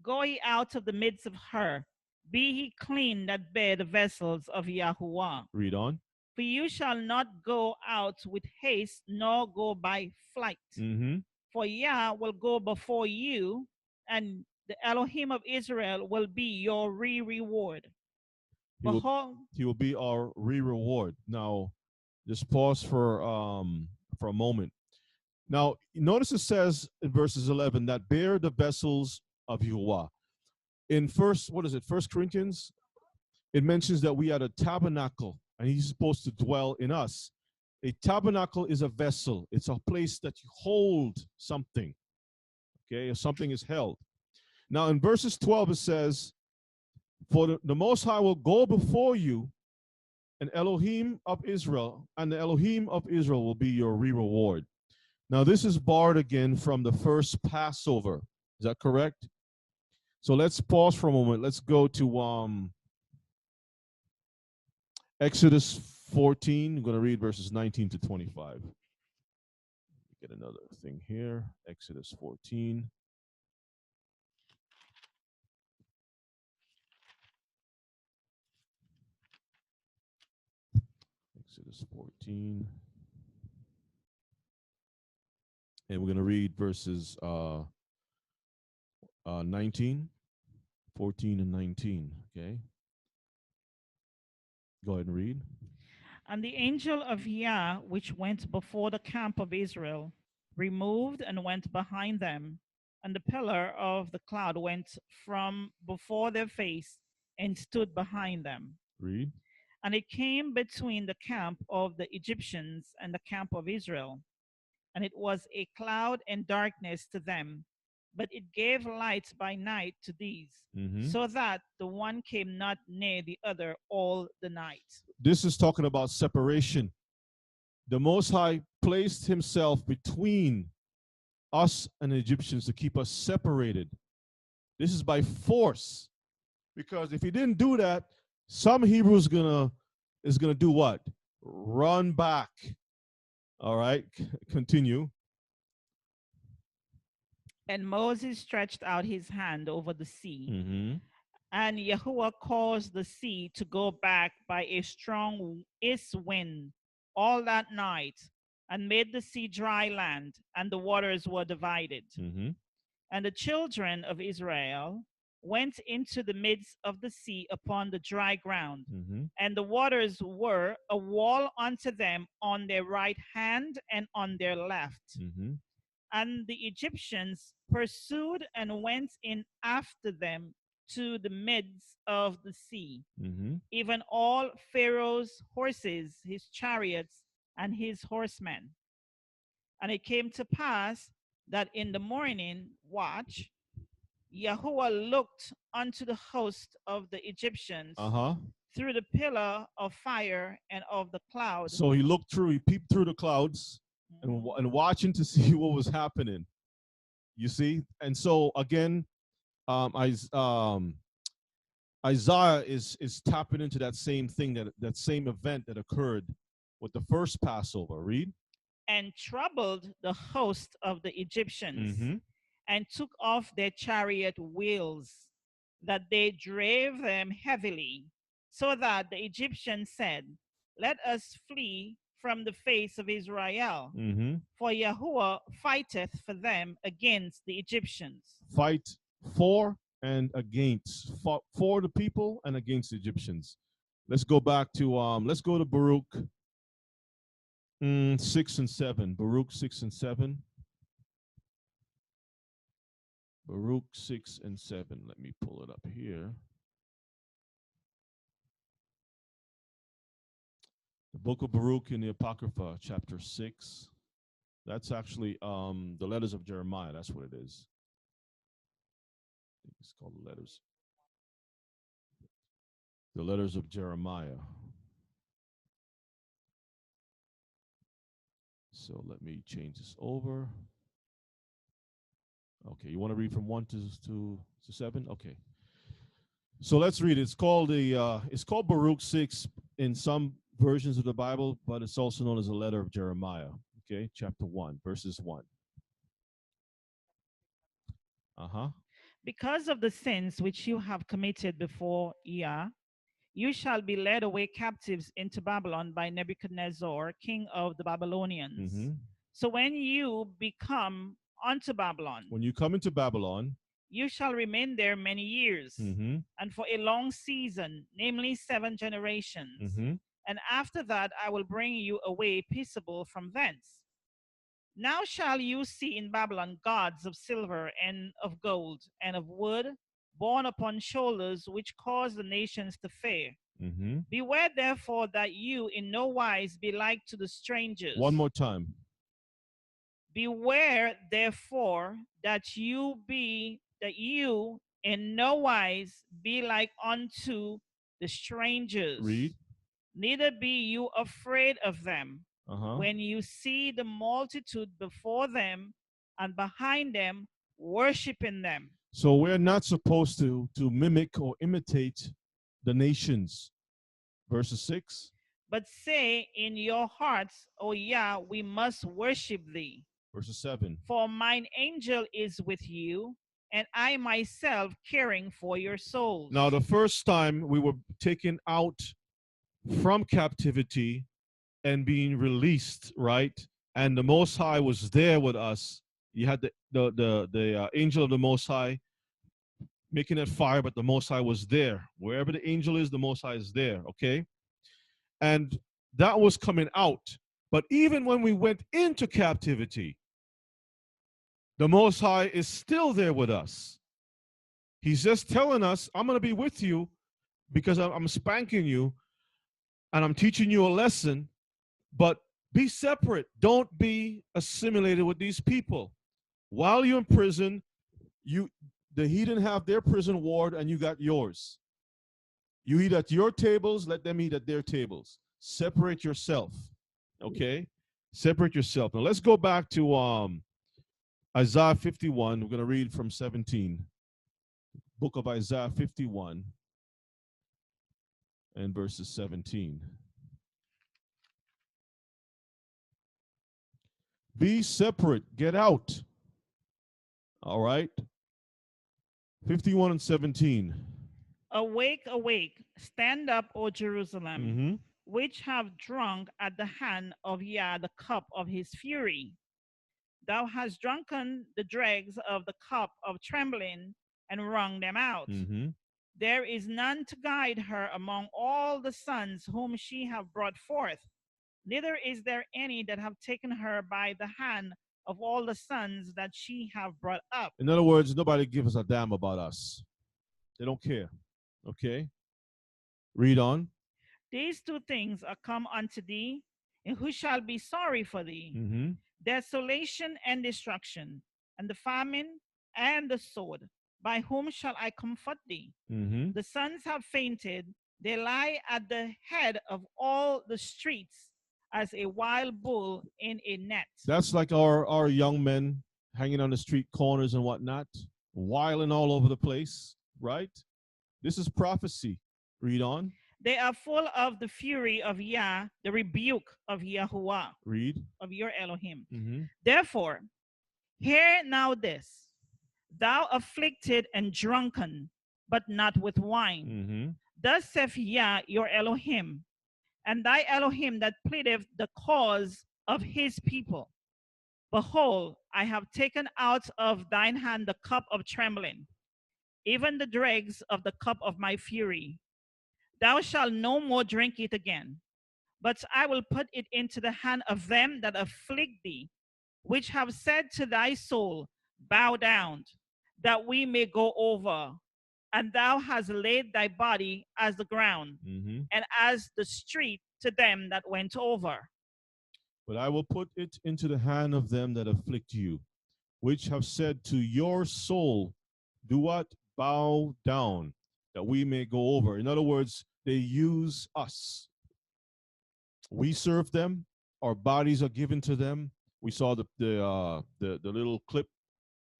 Go ye out of the midst of her. Be ye clean that bear the vessels of Yahuwah. Read on. For you shall not go out with haste, nor go by flight. Mm-hmm. For Yah will go before you, and the Elohim of Israel will be your reward. He will be our reward. Now, just pause for a moment. Now, notice it says in verses 11 that bear the vessels of Yahuwah. In First Corinthians, it mentions that we are a tabernacle, and he's supposed to dwell in us. A tabernacle is a vessel. It's a place that you hold something. Okay, if something is held. Now, in verses 12, it says, for the Most High will go before you, and Elohim of Israel, and the Elohim of Israel will be your reward. Now, this is borrowed again from the first Passover. Is that correct? So let's pause for a moment. Let's go to Exodus 14. I'm going to read verses 19 to 25. Get another thing here. Exodus 14. Exodus 14. And we're going to read verses 19, 14, and 19. Okay. Go ahead and read. And the angel of Yah, which went before the camp of Israel, removed and went behind them. And the pillar of the cloud went from before their face and stood behind them. Read. And it came between the camp of the Egyptians and the camp of Israel. And it was a cloud and darkness to them, but it gave light by night to these, so that the one came not near the other all the night. This is talking about separation. The Most High placed himself between us and the Egyptians to keep us separated. This is by force. Because if he didn't do that, some Hebrews is gonna do what? Run back. All right, continue. And Moses stretched out his hand over the sea, and Yahuwah caused the sea to go back by a strong east wind all that night, and made the sea dry land, and the waters were divided. And the children of Israel went into the midst of the sea upon the dry ground, and the waters were a wall unto them on their right hand and on their left. And the Egyptians pursued and went in after them to the midst of the sea, even all Pharaoh's horses, his chariots, and his horsemen. And it came to pass that in the morning watch, Yahuwah looked unto the host of the Egyptians through the pillar of fire and of the cloud. So he looked through, he peeped through the clouds and watching to see what was happening. You see? And so again, Isaiah is tapping into that same thing, that same event that occurred with the first Passover. Read. And troubled the host of the Egyptians, and took off their chariot wheels, that they drave them heavily, so that the Egyptians said, let us flee from the face of Israel, for Yahuwah fighteth for them against the Egyptians. Fight for and against, for the people and against the Egyptians. Let's go back to, let's go to Baruch 6 and 7. Baruch 6 and 7. Baruch 6 and 7. Let me pull it up here. The book of Baruch in the Apocrypha, chapter 6. That's actually the letters of Jeremiah. That's what it is. I think it's called the letters. The letters of Jeremiah. So let me change this over. Okay, you want to read from 1 to 7? Okay. So let's read it. It's called Baruch 6 in some versions of the Bible, but it's also known as a letter of Jeremiah. Okay, chapter 1, verses 1. Because of the sins which you have committed before Yah, you shall be led away captives into Babylon by Nebuchadnezzar, king of the Babylonians. So when you become unto Babylon, when you come into Babylon, you shall remain there many years, and for a long season, namely 7 generations. And after that, I will bring you away peaceable from thence. Now shall you see in Babylon gods of silver and of gold and of wood, borne upon shoulders, which cause the nations to fear. Beware therefore that you in no wise be like to the strangers. One more time. Beware therefore that you in no wise be like unto the strangers. Read. Neither be you afraid of them. When you see the multitude before them and behind them, worshiping them. So we're not supposed to mimic or imitate the nations. Verse 6. But say in your hearts, O Yah, we must worship thee. Verse 7. For mine angel is with you, and I myself caring for your souls. Now the first time we were taken out from captivity and being released, right? And the Most High was there with us. You had the angel of the Most High making that fire, but the Most High was there. Wherever the angel is, the Most High is there, okay? And that was coming out. But even when we went into captivity, the Most High is still there with us. He's just telling us, I'm going to be with you because I'm spanking you and I'm teaching you a lesson, but be separate. Don't be assimilated with these people. While you're in prison, the heathen have their prison ward and you got yours. You eat at your tables, let them eat at their tables. Separate yourself, okay? Separate yourself. Now let's go back to Isaiah 51. We're going to read from 17. Book of Isaiah 51 and verses 17. Be separate. Get out. All right. 51 and 17. Awake, awake, stand up, O Jerusalem, which have drunk at the hand of Yah the cup of his fury. Thou hast drunken the dregs of the cup of trembling and wrung them out. There is none to guide her among all the sons whom she have brought forth. Neither is there any that have taken her by the hand of all the sons that she have brought up. In other words, nobody gives a damn about us. They don't care. Okay? Read on. These 2 things are come unto thee, and who shall be sorry for thee? Desolation and destruction, and the famine and the sword. By whom shall I comfort thee? The sons have fainted. They lie at the head of all the streets as a wild bull in a net. That's like our young men hanging on the street corners and whatnot, wilding all over the place, right? This is prophecy. Read on. They are full of the fury of Yah, the rebuke of Yahuwah. Read. Of your Elohim. Therefore, hear now this. Thou afflicted and drunken, but not with wine. Thus saith Yah, your Elohim, and thy Elohim that pleadeth the cause of his people. Behold, I have taken out of thine hand the cup of trembling, even the dregs of the cup of my fury. Thou shalt no more drink it again, but I will put it into the hand of them that afflict thee, which have said to thy soul, bow down, that we may go over. And thou hast laid thy body as the ground, and as the street to them that went over. But I will put it into the hand of them that afflict you, which have said to your soul, do what? Bow down, that we may go over. In other words, they use us. We serve them. Our bodies are given to them. We saw the little clip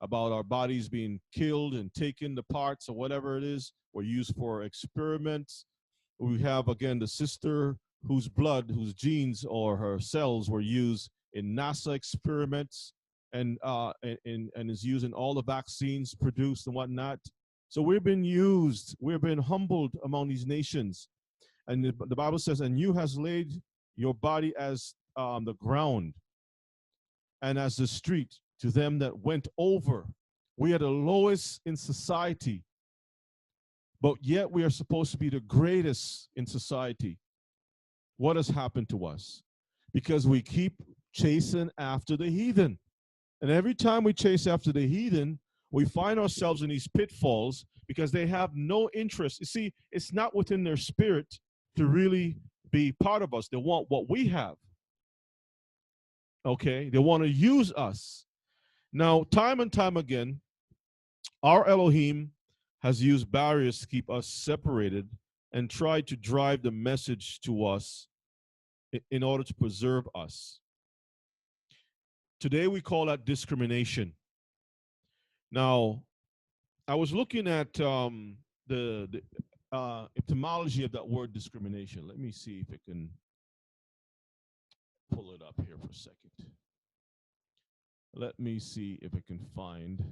about our bodies being killed and taken, the parts or whatever it is, were used for experiments. We have, again, the sister whose blood, whose genes or her cells were used in NASA experiments. and is used in all the vaccines produced and whatnot. So we've been used, we've been humbled among these nations. And the Bible says, and you has laid your body as the ground and as the street to them that went over. We are the lowest in society, but yet we are supposed to be the greatest in society. What has happened to us? Because we keep chasing after the heathen. And every time we chase after the heathen, we find ourselves in these pitfalls because they have no interest. You see, it's not within their spirit to really be part of us. They want what we have. Okay? They want to use us. Now, time and time again, our Elohim has used barriers to keep us separated and tried to drive the message to us in order to preserve us. Today we call that discrimination. Now, I was looking at the etymology of that word discrimination. Let me see if I can pull it up here for a second. Let me see if I can find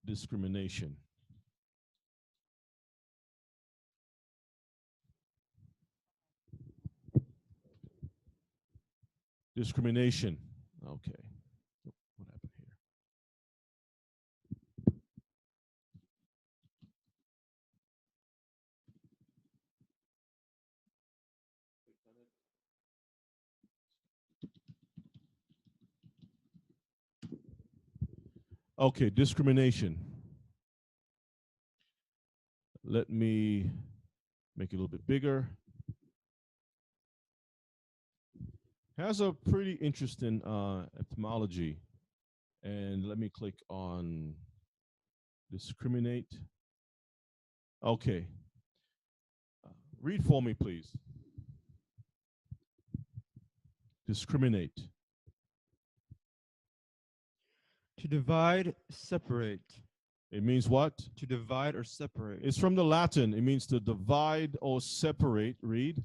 discrimination. Discrimination. Okay. What happened here? Okay, discrimination. Let me make it a little bit bigger. Has a pretty interesting etymology. And let me click on discriminate. Okay. Read for me, please. Discriminate. To divide, separate. It means what? To divide or separate. It's from the Latin. It means to divide or separate. Read.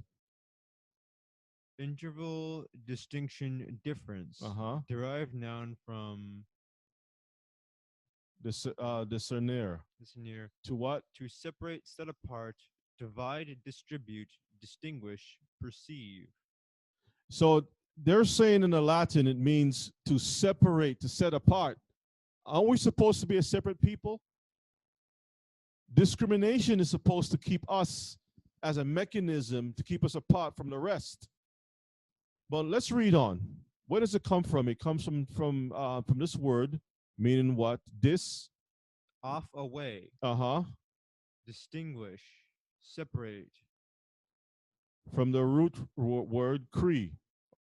Interval, distinction, difference. Derived noun from discerner. Discerner. To what? To separate, set apart, divide, distribute, distinguish, perceive. So they're saying in the Latin it means to separate, to set apart. Aren't we supposed to be a separate people? Discrimination is supposed to keep us as a mechanism to keep us apart from the rest. But let's read on. Where does it come from? It comes from this word, meaning what? Off, away. Distinguish, separate. From the root word cry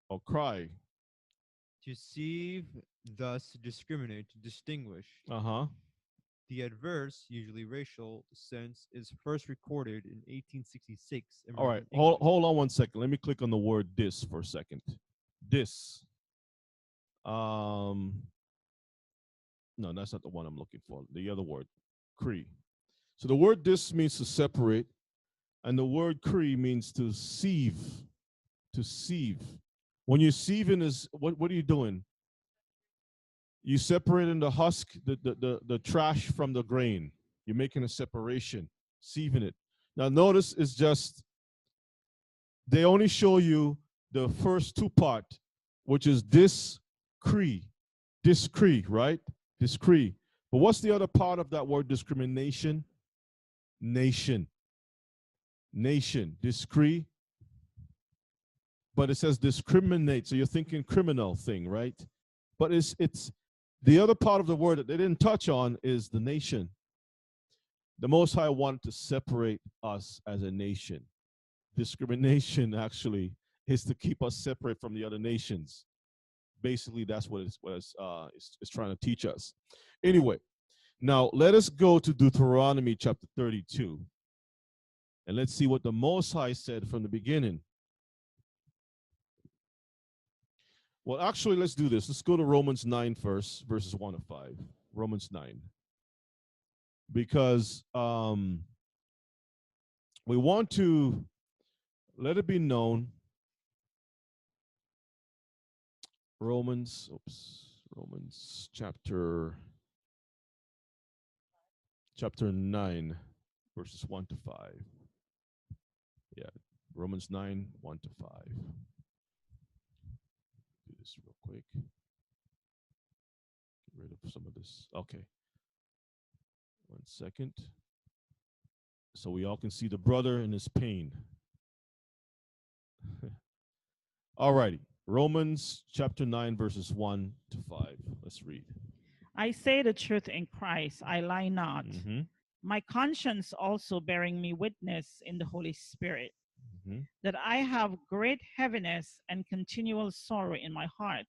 or cry. To sieve, thus discriminate, distinguish. The adverse, usually racial, sense is first recorded in 1866. All right, hold on one second. Let me click on the word dis for a second. Dis. No, that's not the one I'm looking for. The other word, cri. So the word dis means to separate, and the word cri means to sieve. To sieve. When you're sieving, is what are you doing? You separating the husk, the trash from the grain. You're making a separation, sieving it. Now notice it's just, they only show you the first two part, which is discrete, right? Discrete. But what's the other part of that word discrimination? Nation. Nation, discrete. But it says discriminate, so you're thinking criminal thing, right? But it's the other part of the word that they didn't touch on is the nation. The Most High wanted to separate us as a nation. Discrimination actually is to keep us separate from the other nations. Basically, that's what it's trying to teach us. Anyway, now let us go to Deuteronomy chapter 32. And let's see what the Most High said from the beginning. Well, actually, let's do this. Let's go to Romans 9 first, verses 1 to 5. Romans 9. Because we want to let it be known Romans chapter 9, verses 1 to 5. Yeah, Romans 9, 1 to 5. Do this real quick. Get rid of some of this. Okay. 1 second. So we all can see the brother in his pain. All righty. Romans chapter 9, verses 1 to 5. Let's read. I say the truth in Christ, I lie not. My conscience also bearing me witness in the Holy Spirit, that I have great heaviness and continual sorrow in my heart.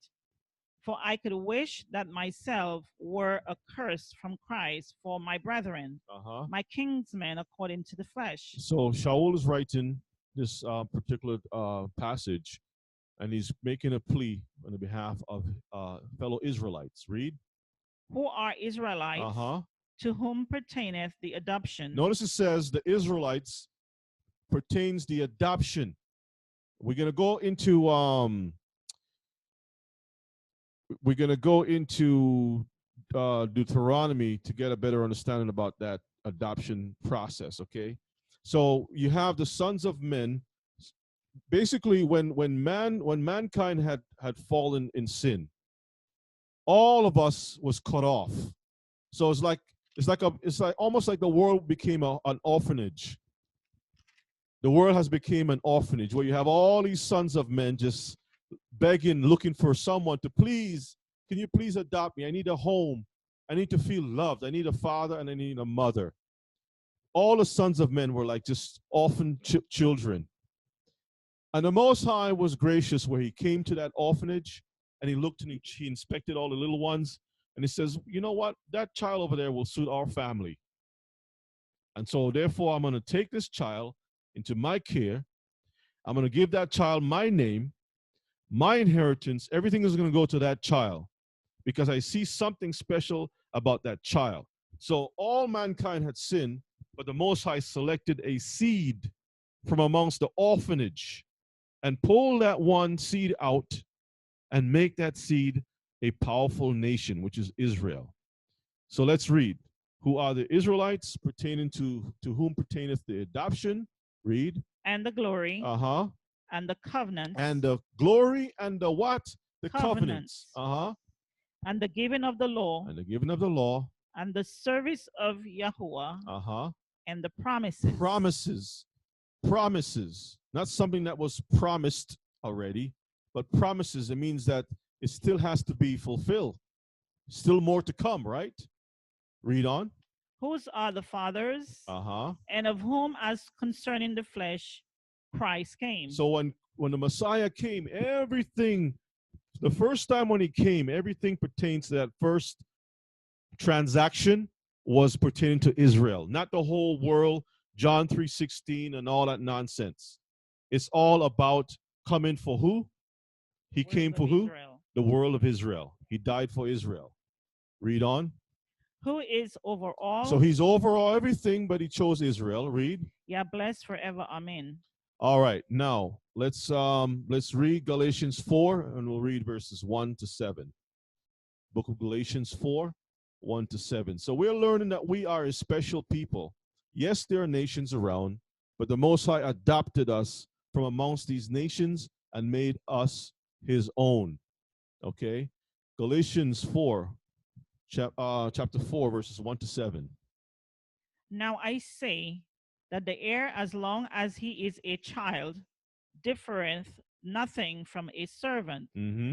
For I could wish that myself were accursed from Christ for my brethren, my kinsmen according to the flesh. So Shaul is writing this particular passage, and he's making a plea on the behalf of fellow Israelites. Read. Who are Israelites, to whom pertaineth the adoption. Notice it says the Israelites pertains the adoption. We're gonna go into Deuteronomy to get a better understanding about that adoption process. Okay, so you have the sons of men. Basically, when mankind had fallen in sin, all of us was cut off. So it's like almost like the world became an orphanage. The world has become an orphanage where you have all these sons of men just begging, looking for someone to please. Can you please adopt me? I need a home. I need to feel loved. I need a father and I need a mother. All the sons of men were like just orphan children. And the Most High was gracious where he came to that orphanage and he looked and he inspected all the little ones. And he says, you know what? That child over there will suit our family. And so therefore, I'm going to take this child into my care. I'm going to give that child my name, my inheritance. Everything is going to go to that child because I see something special about that child. So all mankind had sinned, but the Most High selected a seed from amongst the orphanage and pull that one seed out and make that seed a powerful nation, which is Israel. So let's read. Who are the Israelites pertaining to whom pertaineth the adoption? Read. And the glory. And the covenants. And the glory and the what? The covenants. And the giving of the law. And the giving of the law. And the service of Yahuwah. And the promises. Promises. Not something that was promised already, but promises. It means that it still has to be fulfilled. Still more to come, right? Read on. Whose are the fathers, and of whom, as concerning the flesh, Christ came. So when the Messiah came, everything, the first time when he came, everything pertains to that first transaction was pertaining to Israel, not the whole world, John 3:16 and all that nonsense. It's all about coming for who? He came for who? The world of Israel. He died for Israel. Read on. Who is over all. So he's over all everything, but he chose Israel. Read. Yeah, blessed forever. Amen. All right. Now let's read Galatians 4, and we'll read verses 1 to 7. Book of Galatians 4, 1 to 7. So we're learning that we are a special people. Yes, there are nations around, but the Most High adopted us from amongst these nations and made us his own. Okay? Galatians 4. Chapter 4, verses 1 to 7. Now I say that the heir, as long as he is a child, differeth nothing from a servant,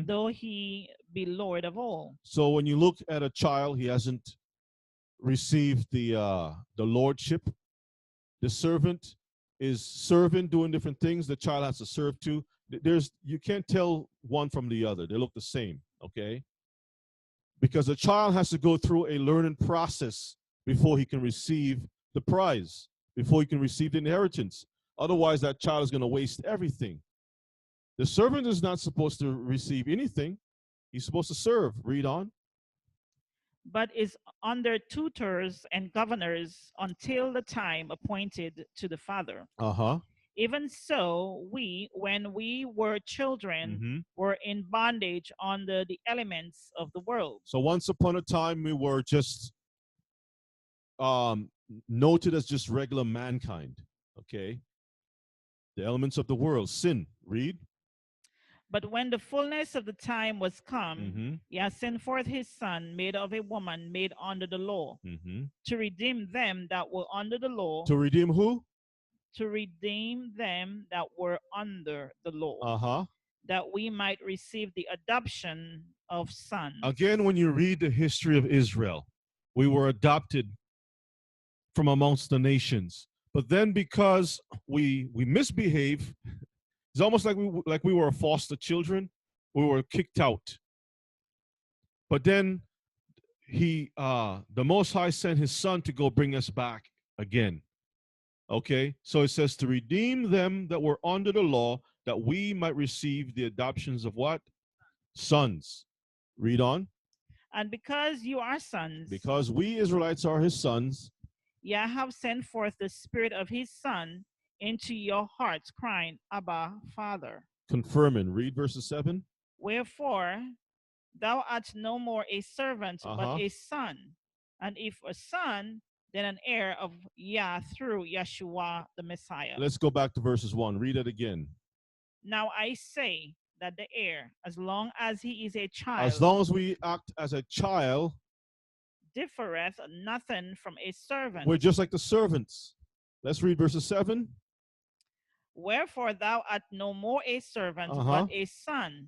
though he be Lord of all. So when you look at a child, he hasn't received the lordship. The servant is serving, doing different things. The child has to serve too. You can't tell one from the other. They look the same, okay? Because the child has to go through a learning process before he can receive the prize, before he can receive the inheritance. Otherwise, that child is going to waste everything. The servant is not supposed to receive anything. He's supposed to serve. Read on. But is under tutors and governors until the time appointed to the father. Even so, we, when we were children, were in bondage under the elements of the world. So once upon a time, we were just noted as just regular mankind, okay? The elements of the world, sin. Read. But when the fullness of the time was come, he has sent forth his son, made of a woman, made under the law, to redeem them that were under the law. To redeem who? To redeem them that were under the law. That we might receive the adoption of sons. Again, when you read the history of Israel, we were adopted from amongst the nations. But then because we misbehave, it's almost like we were foster children. We were kicked out. But then the Most High sent his son to go bring us back again. Okay? So it says to redeem them that were under the law, that we might receive the adoptions of what? Sons. Read on. And because you are sons. Because we Israelites are his sons. Yah have sent forth the spirit of his son into your hearts, crying, Abba, Father. Confirming. Read verses 7. Wherefore, thou art no more a servant, but a son. And if a son, then an heir of Yah through Yeshua the Messiah. Let's go back to verses 1. Read it again. Now I say that the heir, as long as he is a child, as long as we act as a child, differeth nothing from a servant. We're just like the servants. Let's read verses 7. Wherefore thou art no more a servant, but a son.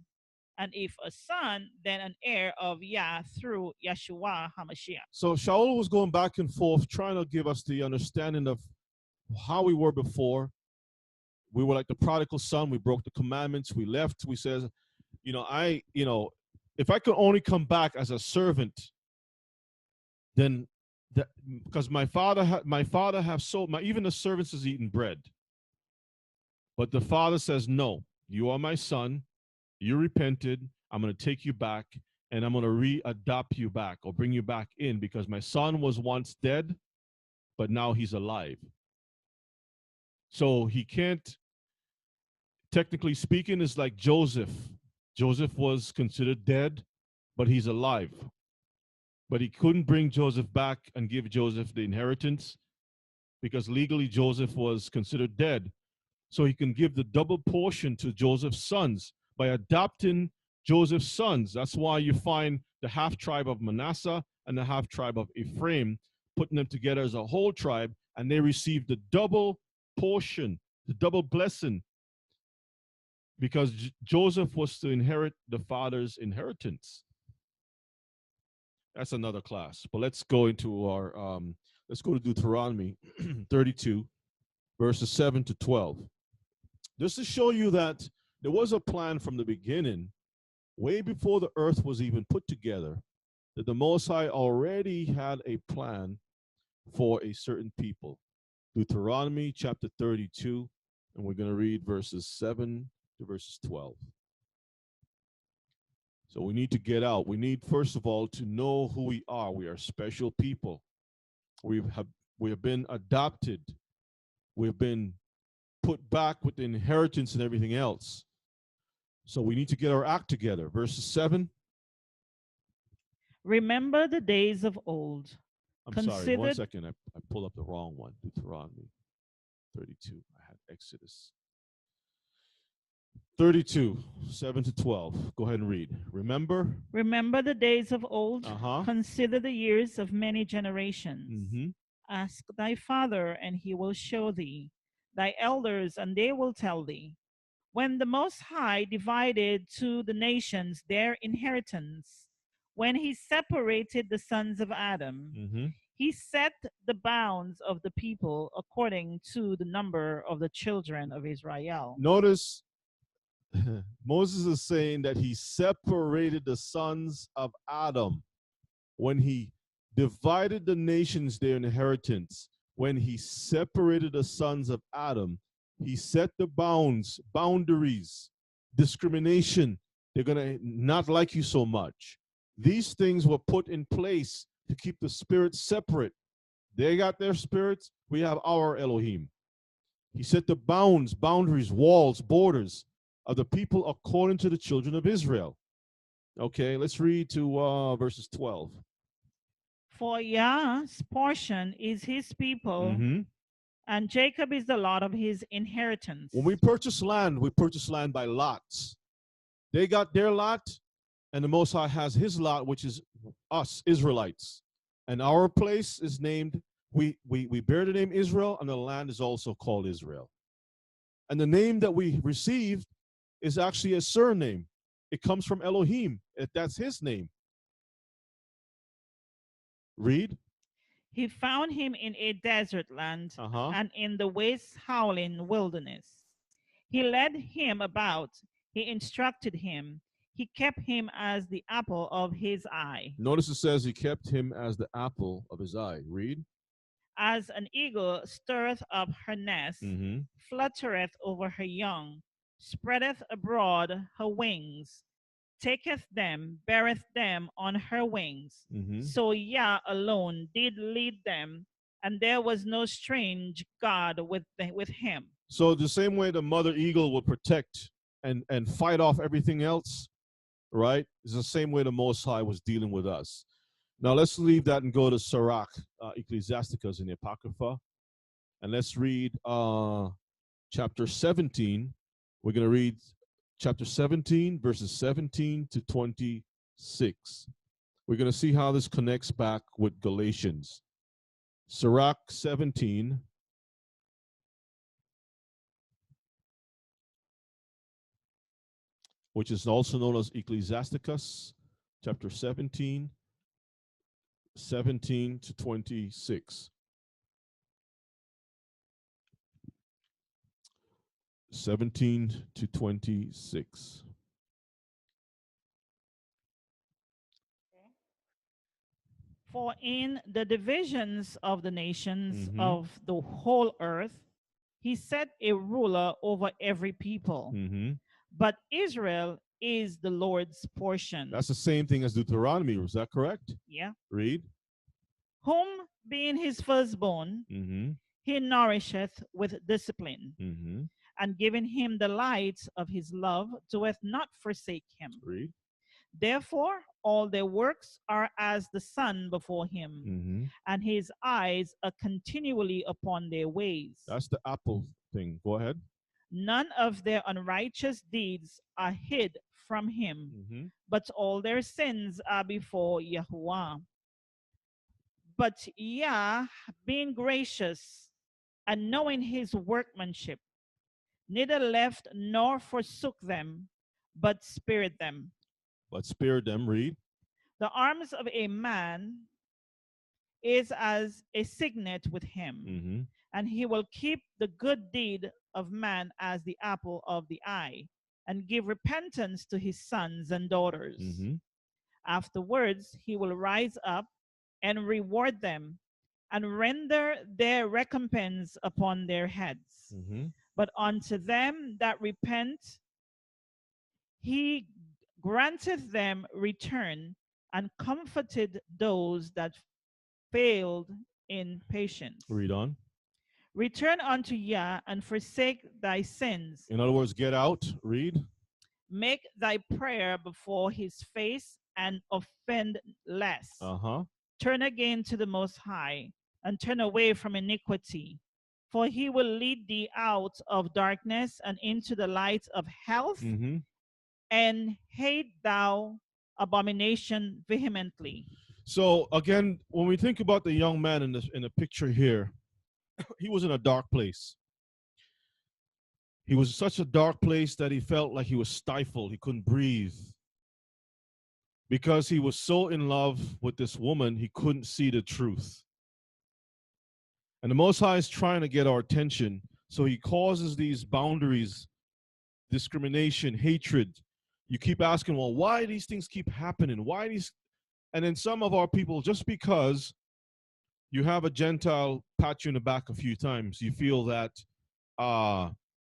And if a son, then an heir of Yah through Yeshua HaMashiach. So Shaul was going back and forth, trying to give us the understanding of how we were before. We were like the prodigal son. We broke the commandments. We left. We said, if I could only come back as a servant, then because my father have sold even the servants is eating bread. But the father says, no, you are my son. You repented. I'm going to take you back, and I'm going to re-adopt you back or bring you back in, because my son was once dead, but now he's alive. So he can't, technically speaking, it's like Joseph. Joseph was considered dead, but he's alive. But he couldn't bring Joseph back and give Joseph the inheritance, because legally Joseph was considered dead. So he can give the double portion to Joseph's sons by adopting Joseph's sons. That's why you find the half tribe of Manasseh and the half tribe of Ephraim, putting them together as a whole tribe, and they receive the double portion, the double blessing, because Joseph was to inherit the father's inheritance. That's another class. But let's go into our, let's go to Deuteronomy 32, verses 7 to 12. Just to show you that there was a plan from the beginning, way before the earth was even put together, that the Most High already had a plan for a certain people. Deuteronomy chapter 32, and we're going to read verses 7 to verses 12. So we need to get out. We need, first of all, to know who we are. We are special people. We have been adopted. We've been put back with the inheritance and everything else. So we need to get our act together. Verses 7. Remember the days of old. I'm sorry, 1 second. I pulled up the wrong one. Deuteronomy 32. I had Exodus 32, 7 to 12. Go ahead and read. Remember the days of old. Consider the years of many generations. Ask thy father, and he will show thee, thy elders, and they will tell thee. When the Most High divided to the nations their inheritance, when he separated the sons of Adam, he set the bounds of the people according to the number of the children of Israel. Notice Moses is saying that he separated the sons of Adam when he divided the nations their inheritance. When he separated the sons of Adam, he set the boundaries, discrimination. They're going to not like you so much. These things were put in place to keep the spirits separate. They got their spirits. We have our Elohim. He set the boundaries, walls, borders of the people according to the children of Israel. Okay, let's read to verses 12. For Yah's portion is his people, Mm-hmm. and Jacob is the lot of his inheritance. When we purchase land by lots. They got their lot, and the Most High has his lot, which is us, Israelites. And our place is named, we bear the name Israel, and the land is also called Israel. And the name that we received is actually a surname. It comes from Elohim. That's his name. Read. He found him in a desert land and in the waste howling wilderness. He led him about. He instructed him. He kept him as the apple of his eye. Notice it says he kept him as the apple of his eye. Read. As an eagle stirreth up her nest, fluttereth over her young, spreadeth abroad her wings, taketh them, beareth them on her wings. So Yah alone did lead them, and there was no strange God with him. So the same way the mother eagle will protect and fight off everything else, right? It's the same way the Most High was dealing with us. Now let's leave that and go to Sirach, Ecclesiasticus in the Apocrypha. And let's read chapter 17. We're going to read chapter 17, verses 17 to 26. We're going to see how this connects back with Galatians. Sirach 17. Which is also known as Ecclesiasticus, chapter 17, 17 to 26. 17 to 26. For in the divisions of the nations of the whole earth, he set a ruler over every people. But Israel is the Lord's portion. That's the same thing as Deuteronomy. Is that correct? Yeah. Read. Whom, being his firstborn, he nourisheth with discipline, and giving him the light of his love, doeth not forsake him. Read. Therefore, all their works are as the sun before him, and his eyes are continually upon their ways. That's the apple thing. Go ahead. None of their unrighteous deeds are hid from him, but all their sins are before Yahuwah. But Yah, being gracious and knowing his workmanship, neither left nor forsook them, but spared them. But spared them. Read. The arms of a man is as a signet with him, and he will keep the good deed of man as the apple of the eye, and give repentance to his sons and daughters. Afterwards, he will rise up and reward them, and render their recompense upon their heads. But unto them that repent, he granteth them return, and comforted those that failed in patience. Read on. Return unto Yah and forsake thy sins. In other words, get out. Read. Make thy prayer before his face and offend less. Turn again to the Most High and turn away from iniquity. For he will lead thee out of darkness and into the light of health, and hate thou abomination vehemently. So again, when we think about the young man in the picture here, he was in a dark place. He was in such a dark place that he felt like he was stifled. He couldn't breathe. Because he was so in love with this woman, he couldn't see the truth. And the Most High is trying to get our attention, so he causes these boundaries, discrimination, hatred. You keep asking, well, why these things keep happening? Why these? And then some of our people, just because you have a Gentile pat you in the back a few times, you feel that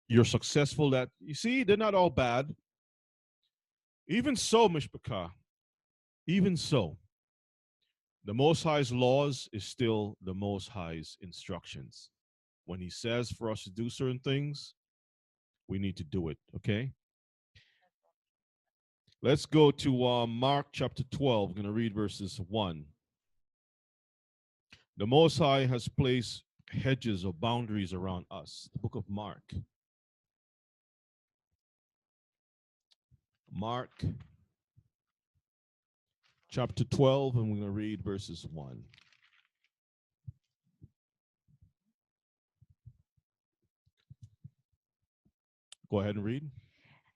you're successful, that, you see, they're not all bad. Even so, Mishpachah, even so, the Most High's laws is still the Most High's instructions. When he says for us to do certain things, we need to do it, okay? Let's go to Mark chapter 12. I'm going to read verses 1. The Most High has placed hedges or boundaries around us. The book of Mark. Mark chapter 12, and we're going to read verses 1. Go ahead and read.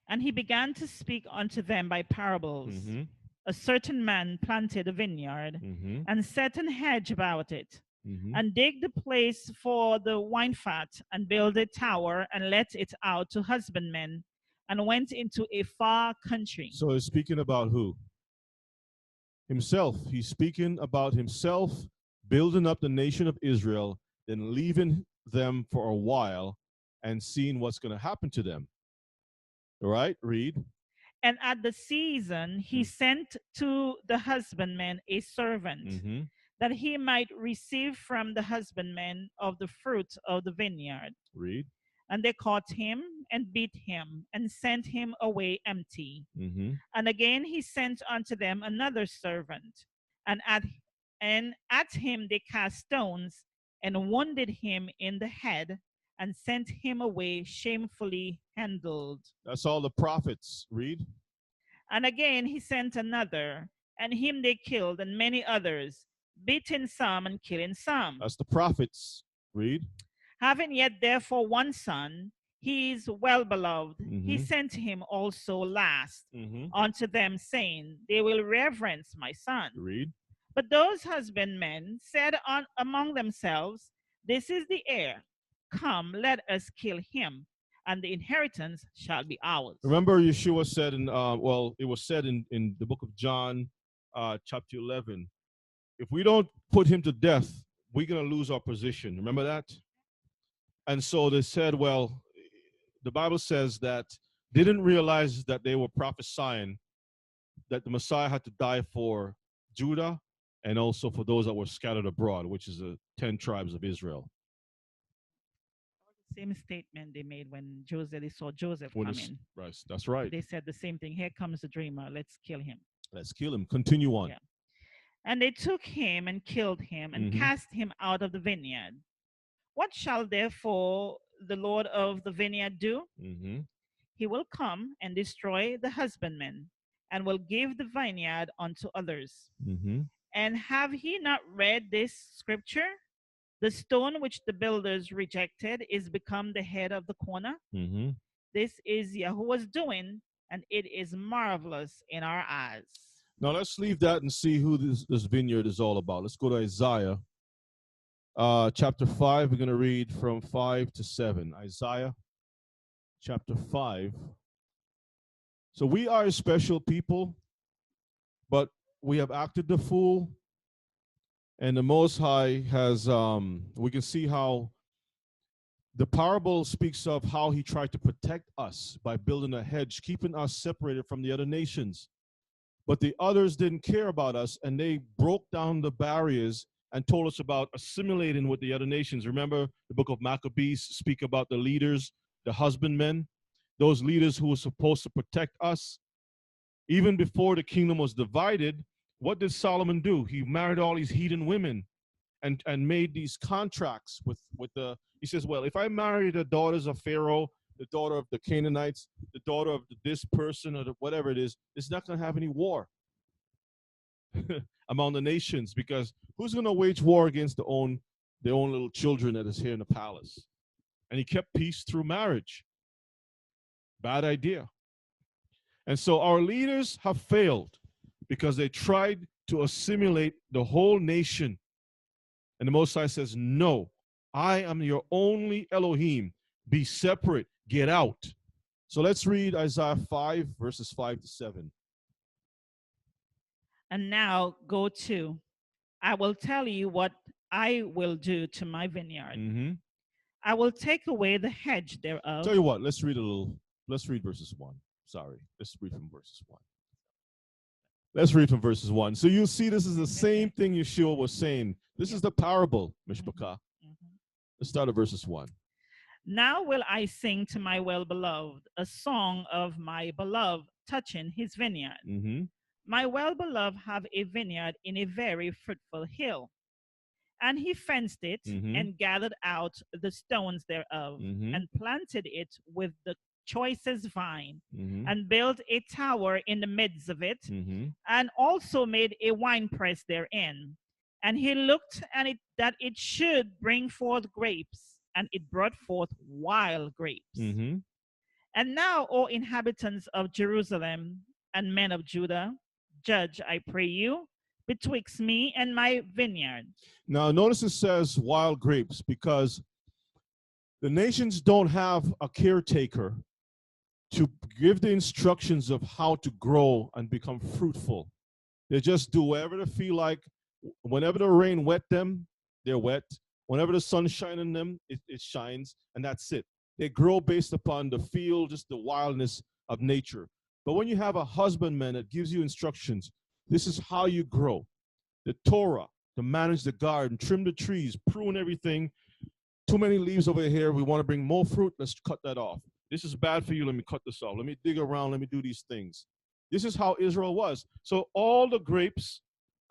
And he began to speak unto them by parables. Mm-hmm. A certain man planted a vineyard Mm-hmm. and set an hedge about it, Mm-hmm. and digged the place for the wine fat, and built a tower, and let it out to husbandmen, and went into a far country. So he's speaking about who? Himself. He's speaking about himself building up the nation of Israel, then leaving them for a while and seeing what's going to happen to them. All right, read. And at the season he sent to the husbandman a servant, Mm-hmm. that he might receive from the husbandman of the fruit of the vineyard. Read. And they caught him and beat him and sent him away empty. Mm-hmm. And again he sent unto them another servant, and at him they cast stones, and wounded him in the head, and sent him away shamefully handled. That's all the prophets. Read. And again he sent another, and him they killed, and many others, beating some and killing some. That's the prophets. Read. Having yet therefore one son, he is well beloved. He Mm-hmm. sent him also last Mm-hmm. unto them, saying, They will reverence my son. Read. But those husbandmen said among themselves, This is the heir. Come, let us kill him, and the inheritance shall be ours. Remember, Yeshua said it was said in the book of John, chapter 11, if we don't put him to death, we're going to lose our position. Remember that? And so they said, well, the Bible says that they didn't realize that they were prophesying that the Messiah had to die for Judah and also for those that were scattered abroad, which is the 10 tribes of Israel. Same statement they made when they saw Joseph When coming. right, that's right. They said the same thing. Here comes the dreamer. Let's kill him. Let's kill him. Continue on. Yeah. And they took him and killed him and Mm-hmm. cast him out of the vineyard. What shall therefore the Lord of the vineyard do? Mm-hmm. He will come and destroy the husbandmen, and will give the vineyard unto others. Mm-hmm. And have he not read this scripture? The stone which the builders rejected is become the head of the corner. Mm-hmm. This is Yahuwah's doing, and it is marvelous in our eyes. Now let's leave that and see who this vineyard is all about. Let's go to Isaiah chapter 5. We're going to read from 5 to 7. Isaiah chapter 5. So we are a special people, but we have acted the fool. And the Most High has, we can see how the parable speaks of how he tried to protect us by building a hedge, keeping us separated from the other nations. But the others didn't care about us, and they broke down the barriers and told us about assimilating with the other nations. Remember the book of Maccabees speak about the leaders, the husbandmen, those leaders who were supposed to protect us. Even before the kingdom was divided, what did Solomon do? He married all these heathen women and made these contracts with he says, well, if I marry the daughters of Pharaoh, the daughter of the Canaanites, the daughter of this person, or whatever it is, it's not going to have any war among the nations, because who's going to wage war against their own little children that is here in the palace? And he kept peace through marriage. Bad idea. And so our leaders have failed because they tried to assimilate the whole nation. And the Most High says, no, I am your only Elohim. Be separate. Get out. So let's read Isaiah 5, verses 5 to 7. And now go to, I will tell you what I will do to my vineyard. Mm-hmm. I will take away the hedge thereof. Tell you what, let's read verses 1. Sorry, let's read from verses 1. Let's read from verses 1. So you'll see this is the same thing Yeshua was saying. This is the parable, Mishpachah. Mm-hmm. Let's start at verses 1. Now will I sing to my well-beloved a song of my beloved touching his vineyard. Mm-hmm. My well-beloved have a vineyard in a very fruitful hill. And he fenced it and gathered out the stones thereof and planted it with the choicest vine and built a tower in the midst of it and also made a winepress therein. And he looked and that it should bring forth grapes, and it brought forth wild grapes. And now, O inhabitants of Jerusalem and men of Judah, judge, I pray you, betwixt me and my vineyard. Now, notice it says wild grapes because the nations don't have a caretaker to give the instructions of how to grow and become fruitful. They just do whatever they feel like. Whenever the rain wet them, they're wet. Whenever the sun shines on them, it shines, and that's it. They grow based upon the field, just the wildness of nature. But when you have a husbandman that gives you instructions, this is how you grow. The Torah, to manage the garden, trim the trees, prune everything. Too many leaves over here. We want to bring more fruit. Let's cut that off. This is bad for you. Let me cut this off. Let me dig around. Let me do these things. This is how Israel was. So all the grapes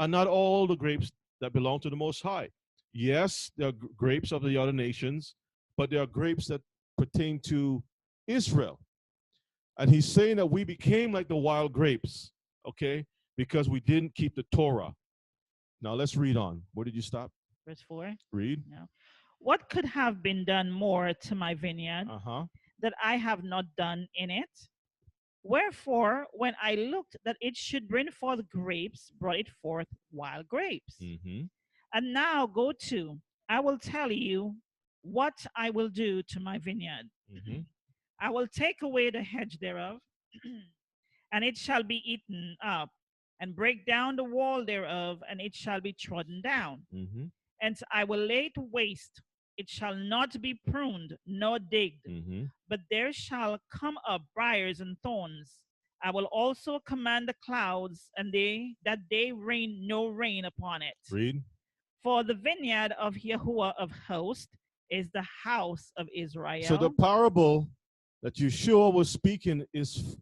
are not all the grapes that belong to the Most High. Yes, there are grapes of the other nations, but there are grapes that pertain to Israel. And he's saying that we became like the wild grapes, okay, because we didn't keep the Torah. Now let's read on. Where did you stop? Verse 4. Read. No. What could have been done more to my vineyard that I have not done in it? Wherefore, when I looked that it should bring forth grapes, brought it forth wild grapes. And now go to, I will tell you what I will do to my vineyard. I will take away the hedge thereof, and it shall be eaten up, and break down the wall thereof, and it shall be trodden down. And I will lay it waste. It shall not be pruned nor digged, but there shall come up briars and thorns. I will also command the clouds, and that they rain no rain upon it. Read. For the vineyard of Yahuwah of hosts is the house of Israel. So the parable that Yeshua was speaking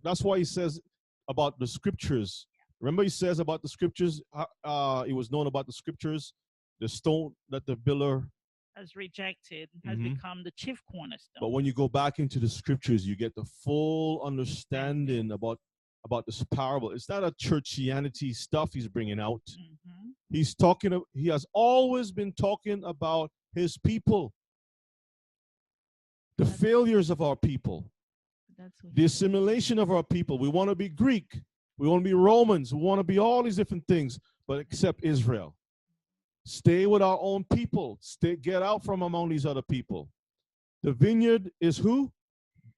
that's why he says about the scriptures. Remember he says about the scriptures, it was known about the scriptures, the stone that the builder has rejected has become the chief cornerstone. But when you go back into the scriptures, you get the full understanding about this parable. It's not a churchianity stuff he's bringing out. He has always been talking about his people, the failures of our people, the assimilation of our people. We want to be Greek, we want to be Romans, we want to be all these different things, but except Israel. Stay with our own people. Get out from among these other people. The vineyard is who?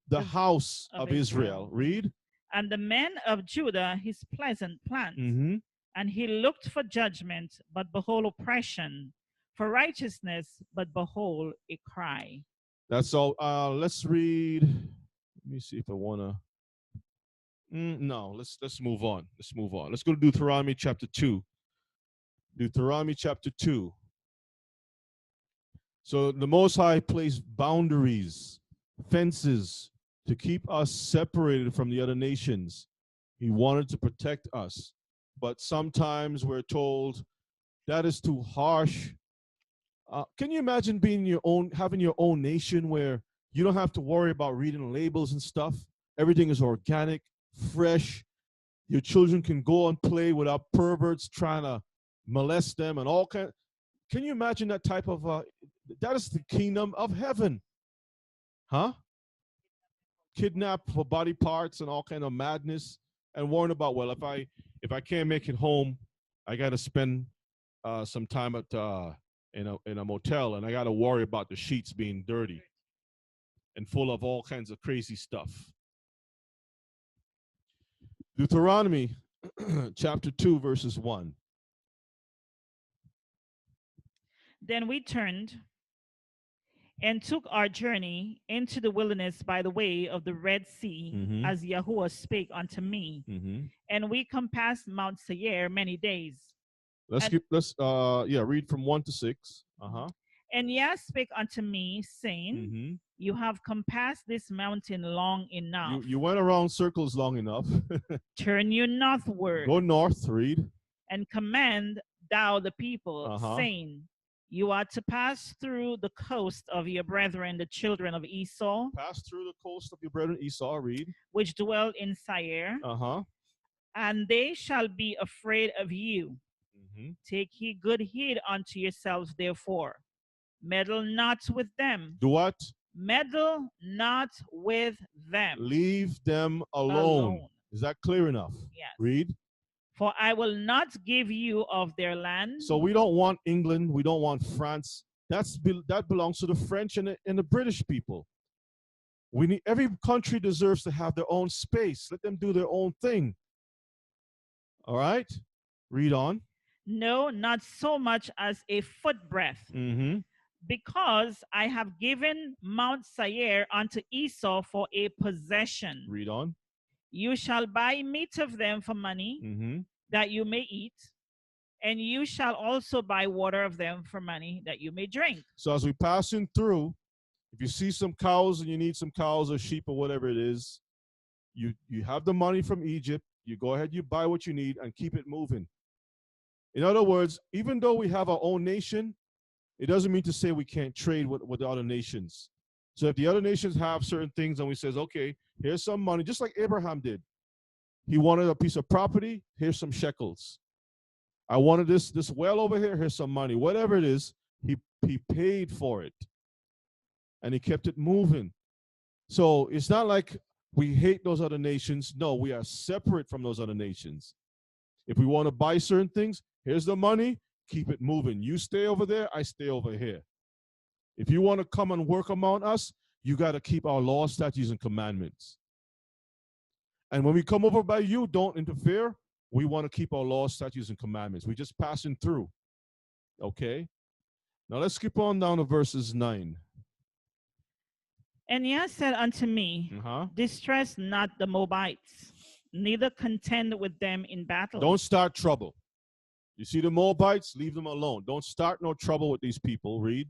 The house of Israel. Read. And the men of Judah his pleasant plant. And he looked for judgment, but behold oppression, for righteousness, but behold a cry. That's all. Let's read. Let me see if I want to. No, let's move on. Let's move on. Let's go to Deuteronomy chapter 2. Deuteronomy chapter 2. So the Most High placed boundaries, fences, to keep us separated from the other nations. He wanted to protect us. But sometimes we're told that is too harsh. Can you imagine having your own nation where you don't have to worry about reading labels and stuff? Everything is organic, fresh. Your children can go and play without perverts trying to molest them and all kind. Can you imagine that type of that is the kingdom of heaven, huh? Kidnap for body parts and all kind of madness, and worrying about, well, if I can't make it home, I got to spend some time at in a motel, and I got to worry about the sheets being dirty and full of all kinds of crazy stuff. Deuteronomy chapter 2 verses 1. Then we turned and took our journey into the wilderness by the way of the Red Sea, as Yahuwah spake unto me. And we compassed Mount Seir many days. Read from 1 to 6. And Yah spake unto me, saying, You have compassed this mountain long enough. You went around circles long enough. Turn you northward. Go north, read. And command thou the people, saying, You are to pass through the coast of your brethren, the children of Esau. Pass through the coast of your brethren Esau, read. Which dwell in Seir. And they shall be afraid of you. Take ye good heed unto yourselves, therefore. Meddle not with them. Do what? Meddle not with them. Leave them alone. Is that clear enough? Yes. Read. For I will not give you of their land. So we don't want England. We don't want France. That belongs to the French and the British people. Every country deserves to have their own space. Let them do their own thing. All right? Read on. No, not so much as a footbreadth. Because I have given Mount Seir unto Esau for a possession. Read on. You shall buy meat of them for money, that you may eat, and you shall also buy water of them for money, that you may drink. So as we pass in through, if you see some cows and you need some cows or sheep or whatever it is, you have the money from Egypt, you go ahead, you buy what you need and keep it moving. In other words, even though we have our own nation, it doesn't mean to say we can't trade with the other nations. So if the other nations have certain things and we says, okay, here's some money, just like Abraham did. He wanted a piece of property, here's some shekels. I wanted this well over here, here's some money. Whatever it is, he paid for it. And he kept it moving. So it's not like we hate those other nations. No, we are separate from those other nations. If we want to buy certain things, here's the money, keep it moving. You stay over there, I stay over here. If you want to come and work among us, you got to keep our laws, statutes, and commandments. And when we come over by you, don't interfere. We want to keep our laws, statutes, and commandments. We're just passing through. Okay? Now let's skip on down to verses 9. And Yah said unto me, Distress not the Moabites, neither contend with them in battle. Don't start trouble. You see the Moabites? Leave them alone. Don't start no trouble with these people. Read.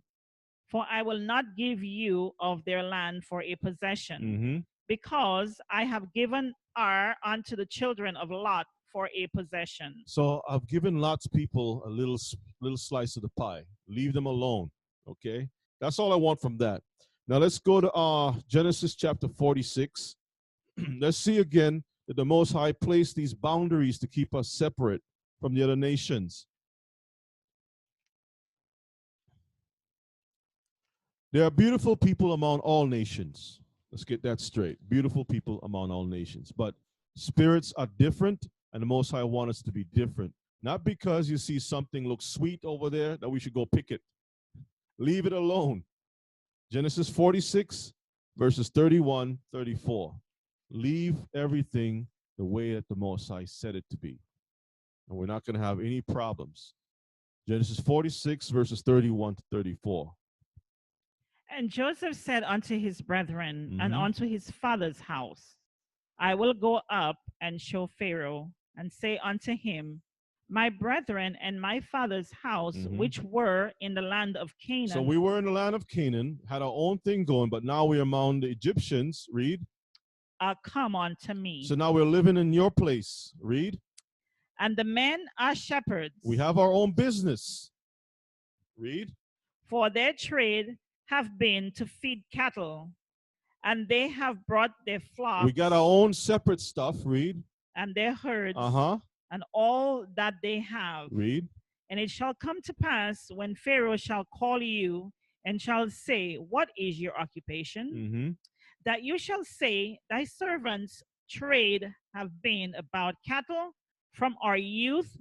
For I will not give you of their land for a possession, because I have given Ar unto the children of Lot for a possession. So I've given Lot's people a little slice of the pie. Leave them alone. Okay? That's all I want from that. Now let's go to Genesis chapter 46. Let's see again that the Most High placed these boundaries to keep us separate from the other nations. There are beautiful people among all nations. Let's get that straight. Beautiful people among all nations. But spirits are different, and the Most High wants us to be different. Not because you see something looks sweet over there that we should go pick it. Leave it alone. Genesis 46, verses 31, 34. Leave everything the way that the Most High said it to be. And we're not going to have any problems. Genesis 46, verses 31 to 34. And Joseph said unto his brethren and unto his father's house, I will go up and show Pharaoh, and say unto him, My brethren and my father's house, which were in the land of Canaan. So we were in the land of Canaan, had our own thing going, but now we're among the Egyptians. Read. Come unto me. So now we're living in your place. Read. And the men are shepherds. We have our own business. Read. For their trade have been to feed cattle, and they have brought their flocks. We got our own separate stuff. Read. And their herds. And all that they have. Read. And it shall come to pass when Pharaoh shall call you and shall say, What is your occupation? That you shall say, Thy servants' trade have been about cattle from our youth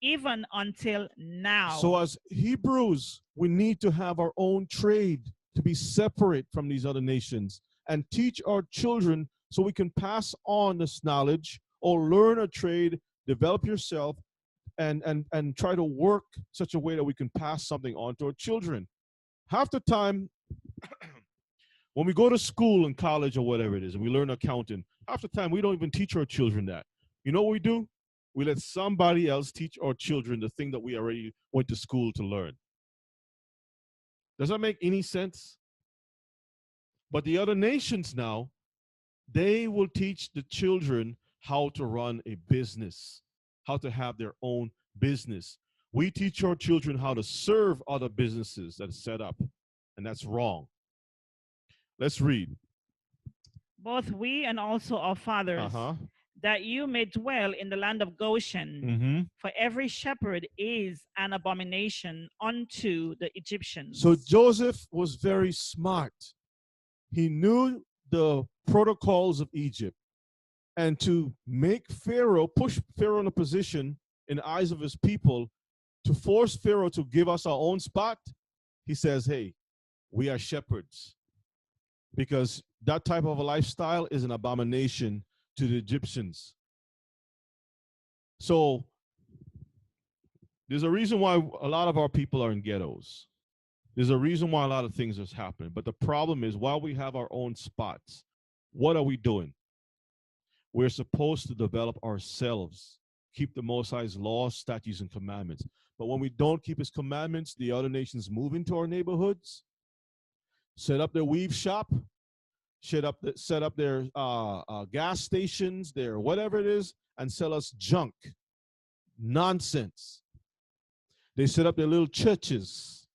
even until now. So as Hebrews, we need to have our own trade to be separate from these other nations and teach our children so we can pass on this knowledge or learn a trade, develop yourself, and try to work such a way that we can pass something on to our children. Half the time, when we go to school and college or whatever it is, and we learn accounting, half the time we don't even teach our children that. You know what we do? We let somebody else teach our children the thing that we already went to school to learn. Does that make any sense? But the other nations now, they will teach the children how to run a business, how to have their own business. We teach our children how to serve other businesses that are set up, and that's wrong. Let's read. Both we and also our fathers, that you may dwell in the land of Goshen. For every shepherd is an abomination unto the Egyptians. So Joseph was very smart. He knew the protocols of Egypt. And to make Pharaoh, push Pharaoh in a position in the eyes of his people, to force Pharaoh to give us our own spot, he says, hey, we are shepherds. Because that type of a lifestyle is an abomination to the Egyptians. So there's a reason why a lot of our people are in ghettos. There's a reason why a lot of things is happening. But the problem is, while we have our own spots, what are we doing? We're supposed to develop ourselves, keep the Most High's laws, statutes, and commandments. But when we don't keep his commandments, the other nations move into our neighborhoods, set up their weave shop, set up their gas stations, their whatever it is, and sell us junk. Nonsense. They set up their little churches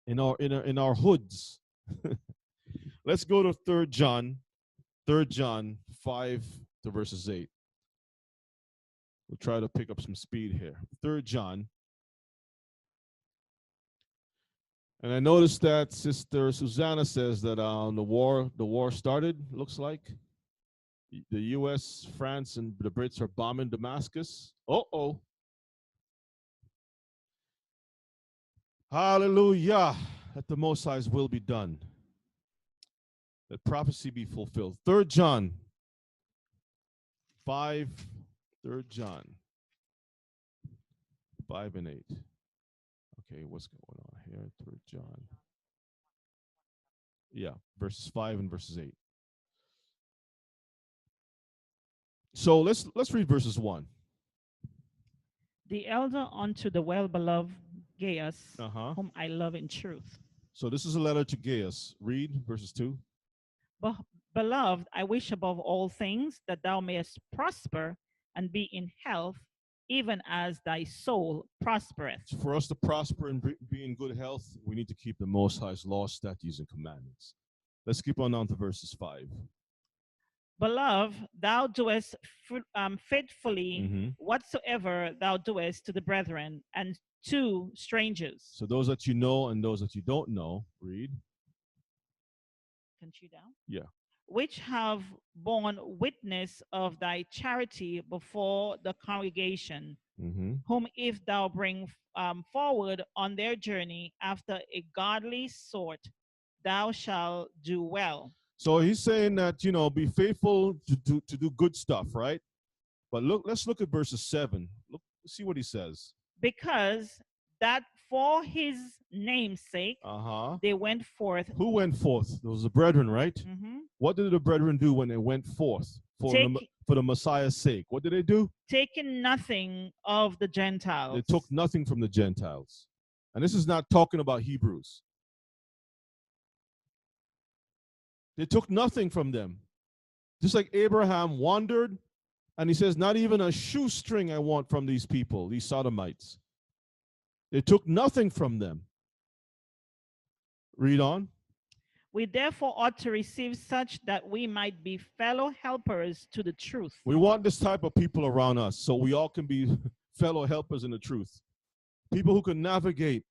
in our hoods. Let's go to 3 John 5 to verses 8. We'll try to pick up some speed here. 3 John. And I noticed that Sister Susanna says that the war started, looks like. The U.S., France, and the Brits are bombing Damascus. Uh-oh. Hallelujah. That the Most High's will be done. That prophecy be fulfilled. 3 John 5, 3 John 5 and 8. Okay, what's going on here? 3 John. Yeah, verses 5 and verses 8. So let's read verses 1. The elder unto the well-beloved Gaius, whom I love in truth. So this is a letter to Gaius. Read verses 2. Beloved, I wish above all things that thou mayest prosper and be in health, even as thy soul prospereth. For us to prosper and be in good health, we need to keep the Most High's laws, statutes, and commandments. Let's keep on down to verses 5. Beloved, thou doest faithfully whatsoever thou doest to the brethren and to strangers. So those that you know and those that you don't know, read. Continue down. Yeah. Which have borne witness of thy charity before the congregation, whom if thou bring forward on their journey after a godly sort, thou shalt do well. So he's saying that, be faithful to do good stuff, right? But let's look at verses 7. See what he says. Because that for his name's sake, they went forth. Who went forth? Those are the brethren, right? What did the brethren do when they went forth for the Messiah's sake? What did they do? Taking nothing of the Gentiles. They took nothing from the Gentiles. And this is not talking about Hebrews. They took nothing from them. Just like Abraham wandered, and he says, not even a shoestring I want from these people, these Sodomites. They took nothing from them. Read on. We therefore ought to receive such that we might be fellow helpers to the truth. We want this type of people around us so we all can be fellow helpers in the truth. People who can navigate,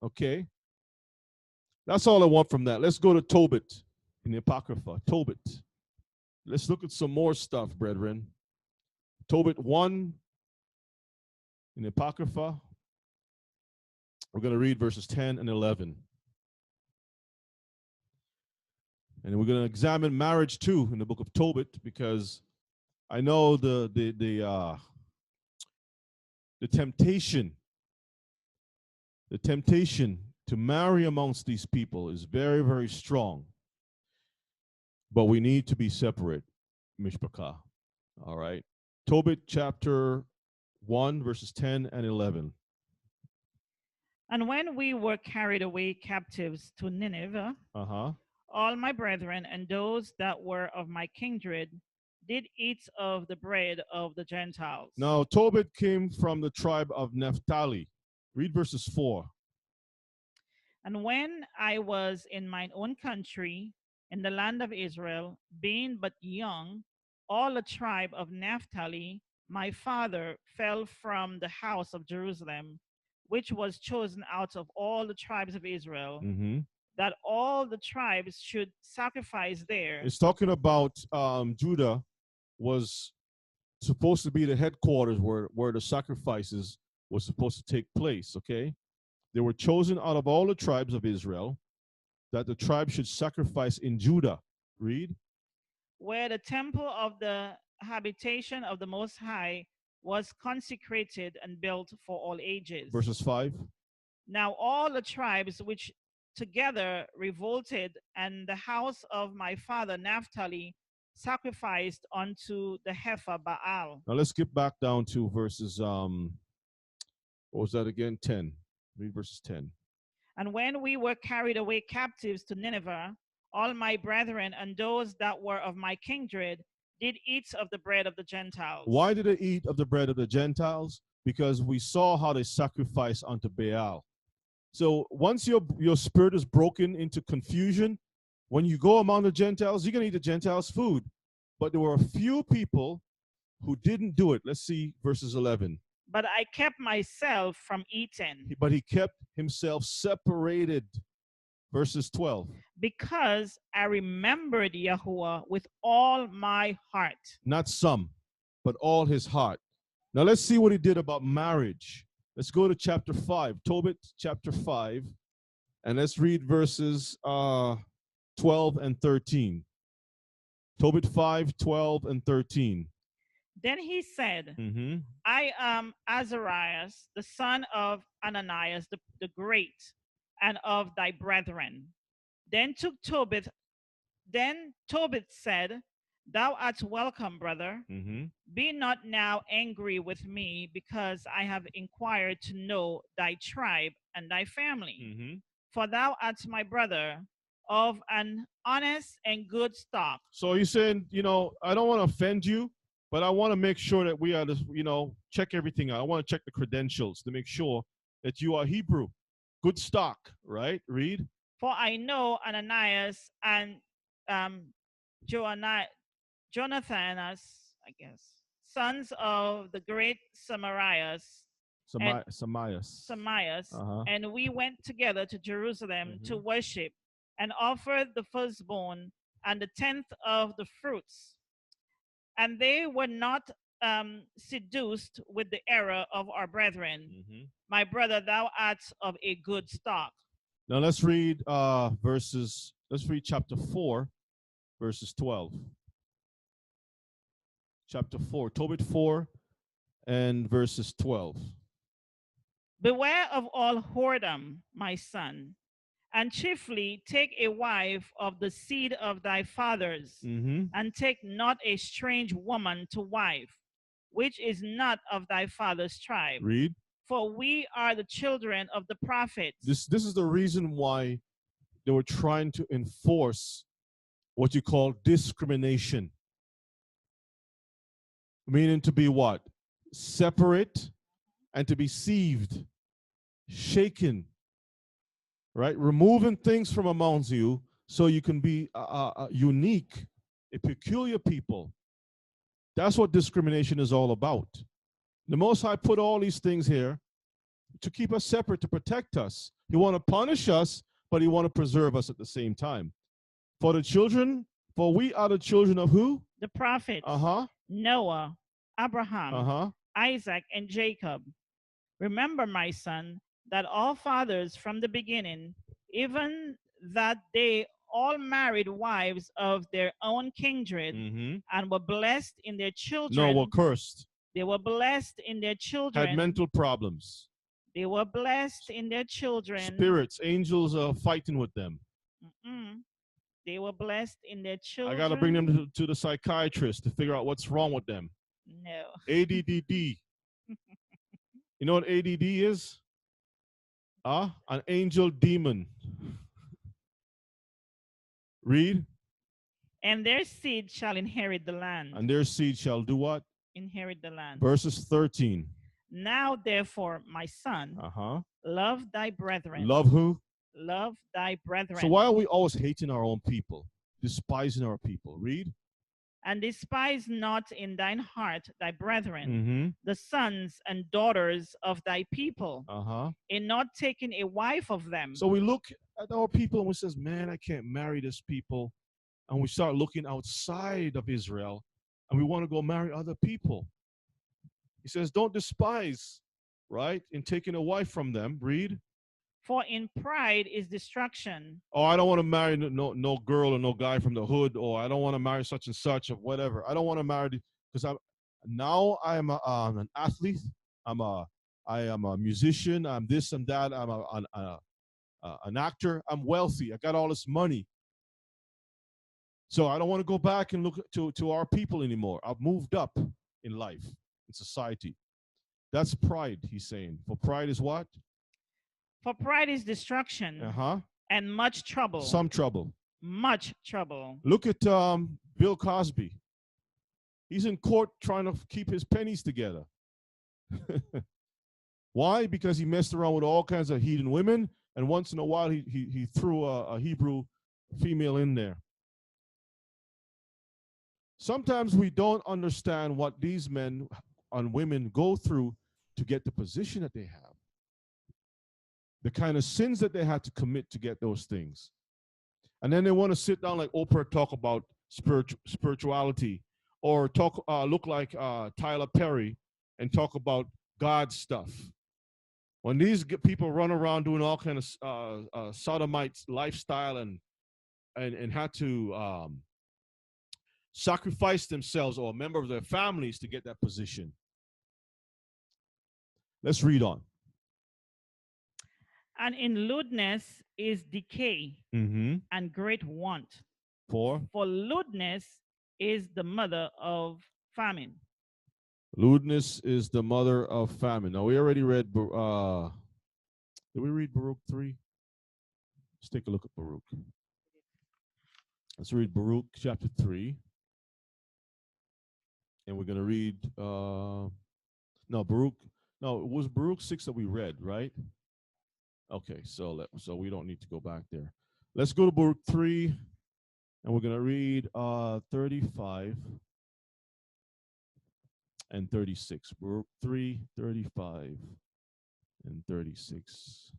okay? That's all I want from that. Let's go to Tobit in the Apocrypha. Tobit. Let's look at some more stuff, brethren. Tobit 1 in the Apocrypha. We're going to read verses 10 and 11. And we're going to examine marriage too in the book of Tobit, because I know the temptation to marry amongst these people is very, very strong. But we need to be separate, Mishpachah. All right. Tobit chapter 1, verses 10 and 11. And when we were carried away captives to Nineveh, all my brethren and those that were of my kindred did eat of the bread of the Gentiles. Now, Tobit came from the tribe of Naphtali. Read verses 4. And when I was in mine own country, in the land of Israel, being but young, all the tribe of Naphtali, my father, fell from the house of Jerusalem, which was chosen out of all the tribes of Israel, that all the tribes should sacrifice there. It's talking about Judah was supposed to be the headquarters where the sacrifices were supposed to take place, okay? They were chosen out of all the tribes of Israel that the tribe should sacrifice in Judah. Read. Where the temple of the habitation of the Most High was consecrated and built for all ages. Verses 5. Now all the tribes which together revolted, and the house of my father Naphtali sacrificed unto the heifer Baal. Now let's get back down to verses, what was that again? 10. Read verses 10. And when we were carried away captives to Nineveh, all my brethren and those that were of my kindred did eat of the bread of the Gentiles. Why did they eat of the bread of the Gentiles? Because we saw how they sacrifice unto Baal. So once your spirit is broken into confusion, when you go among the Gentiles, you're going to eat the Gentiles' food. But there were a few people who didn't do it. Let's see verses 11. But I kept myself from eating. But he kept himself separated. Verses 12. Because I remembered Yahuwah with all my heart. Not some, but all his heart. Now let's see what he did about marriage. Let's go to chapter 5, Tobit chapter 5, and let's read verses 12 and 13. Tobit 5, 12 and 13. Then he said, I am Azarias, the son of Ananias the great, and of thy brethren. Then Tobit said, Thou art welcome, brother. Be not now angry with me, because I have inquired to know thy tribe and thy family. For thou art my brother, of an honest and good stock. So he's saying, I don't want to offend you, but I want to make sure that we are, check everything out. I want to check the credentials to make sure that you are Hebrew. Good stock, right? Read. For I know Ananias and Jonathanas, I guess, sons of the great Samarias, and we went together to Jerusalem to worship and offered the firstborn and the 10th of the fruits. And they were not seduced with the error of our brethren. My brother, thou art of a good stock. Now let's read let's read chapter 4, verses 12. Chapter 4, Tobit 4 and verses 12. Beware of all whoredom, my son, and chiefly take a wife of the seed of thy fathers, and take not a strange woman to wife, which is not of thy father's tribe. Read. For we are the children of the prophets. This is the reason why they were trying to enforce what you call discrimination. Meaning to be what? Separate and to be sieved, shaken, right? Removing things from amongst you so you can be unique, a peculiar people. That's what discrimination is all about. The Most High put all these things here to keep us separate, to protect us. He want to punish us, but he want to preserve us at the same time. For we are the children of who? The prophets. Noah, Abraham, Isaac, and Jacob. Remember, my son, that all fathers from the beginning, even that they all married wives of their own kindred, and were blessed in their children. No, were cursed. They were blessed in their children. Had mental problems. They were blessed in their children. Spirits, angels are fighting with them. They were blessed in their children. I got to bring them to the psychiatrist to figure out what's wrong with them. No. ADD. You know what ADD is? An angel demon. Read. And their seed shall inherit the land. And their seed shall do what? Inherit the land. Verses 13. Now, therefore, my son, love thy brethren. Love who? Love thy brethren. So why are we always hating our own people, despising our people? Read. And despise not in thine heart thy brethren, the sons and daughters of thy people, in not taking a wife of them. So we look at our people and we says, man, I can't marry this people. And we start looking outside of Israel and we want to go marry other people. He says, don't despise, right, in taking a wife from them. Read. For in pride is destruction. Oh, I don't want to marry no girl or no guy from the hood, or I don't want to marry such and such, or whatever. I don't want to marry because I am an athlete. I am a musician. I'm this and that. I'm an actor. I'm wealthy. I got all this money. So I don't want to go back and look to our people anymore. I've moved up in life, in society. That's pride, he's saying. For pride is what? For pride is destruction and much trouble. Some trouble. Much trouble. Look at Bill Cosby. He's in court trying to keep his pennies together. Why? Because he messed around with all kinds of heathen women, and once in a while he threw a Hebrew female in there. Sometimes we don't understand what these men and women go through to get the position that they have. The kind of sins that they had to commit to get those things. And then they want to sit down like Oprah, talk about spirituality, or look like Tyler Perry and talk about God stuff. When these people run around doing all kind of sodomite lifestyle and had to sacrifice themselves or a member of their families to get that position. Let's read on. And in lewdness is decay and great want. For lewdness is the mother of famine. Lewdness is the mother of famine. Now we already read, did we read Baruch 3? Let's take a look at Baruch. Let's read Baruch chapter 3. And we're going to read, it was Baruch 6 that we read, right? Okay, so we don't need to go back there. Let's go to Baruch 3, and we're going to read 35 and 36. Baruch 3, 35 and 36.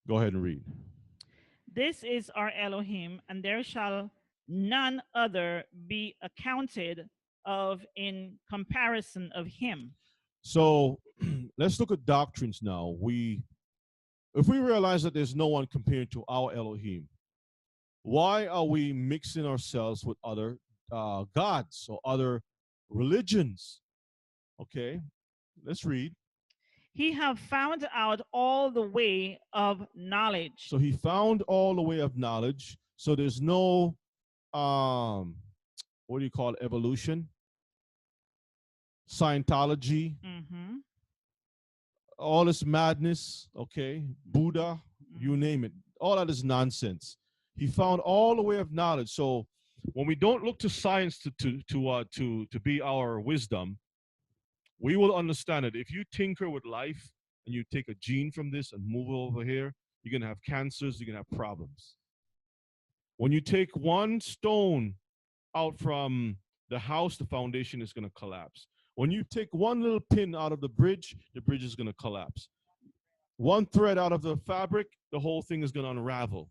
Go ahead and read. This is our Elohim, and there shall none other be accounted of in comparison of him. So let's look at doctrines now. If we realize that there's no one compared to our Elohim, why are we mixing ourselves with other gods or other religions? Okay, let's read. He have found out all the way of knowledge. So he found all the way of knowledge. So there's no, what do you call it, evolution? Scientology, all this madness, okay, Buddha, you name it, all that is nonsense. He found all the way of knowledge. So when we don't look to science to be our wisdom, we will understand it. If you tinker with life and you take a gene from this and move it over here, you're gonna have cancers, you're gonna have problems. When you take one stone out from the house, the foundation is gonna collapse. When you take one little pin out of the bridge is going to collapse. One thread out of the fabric, the whole thing is going to unravel.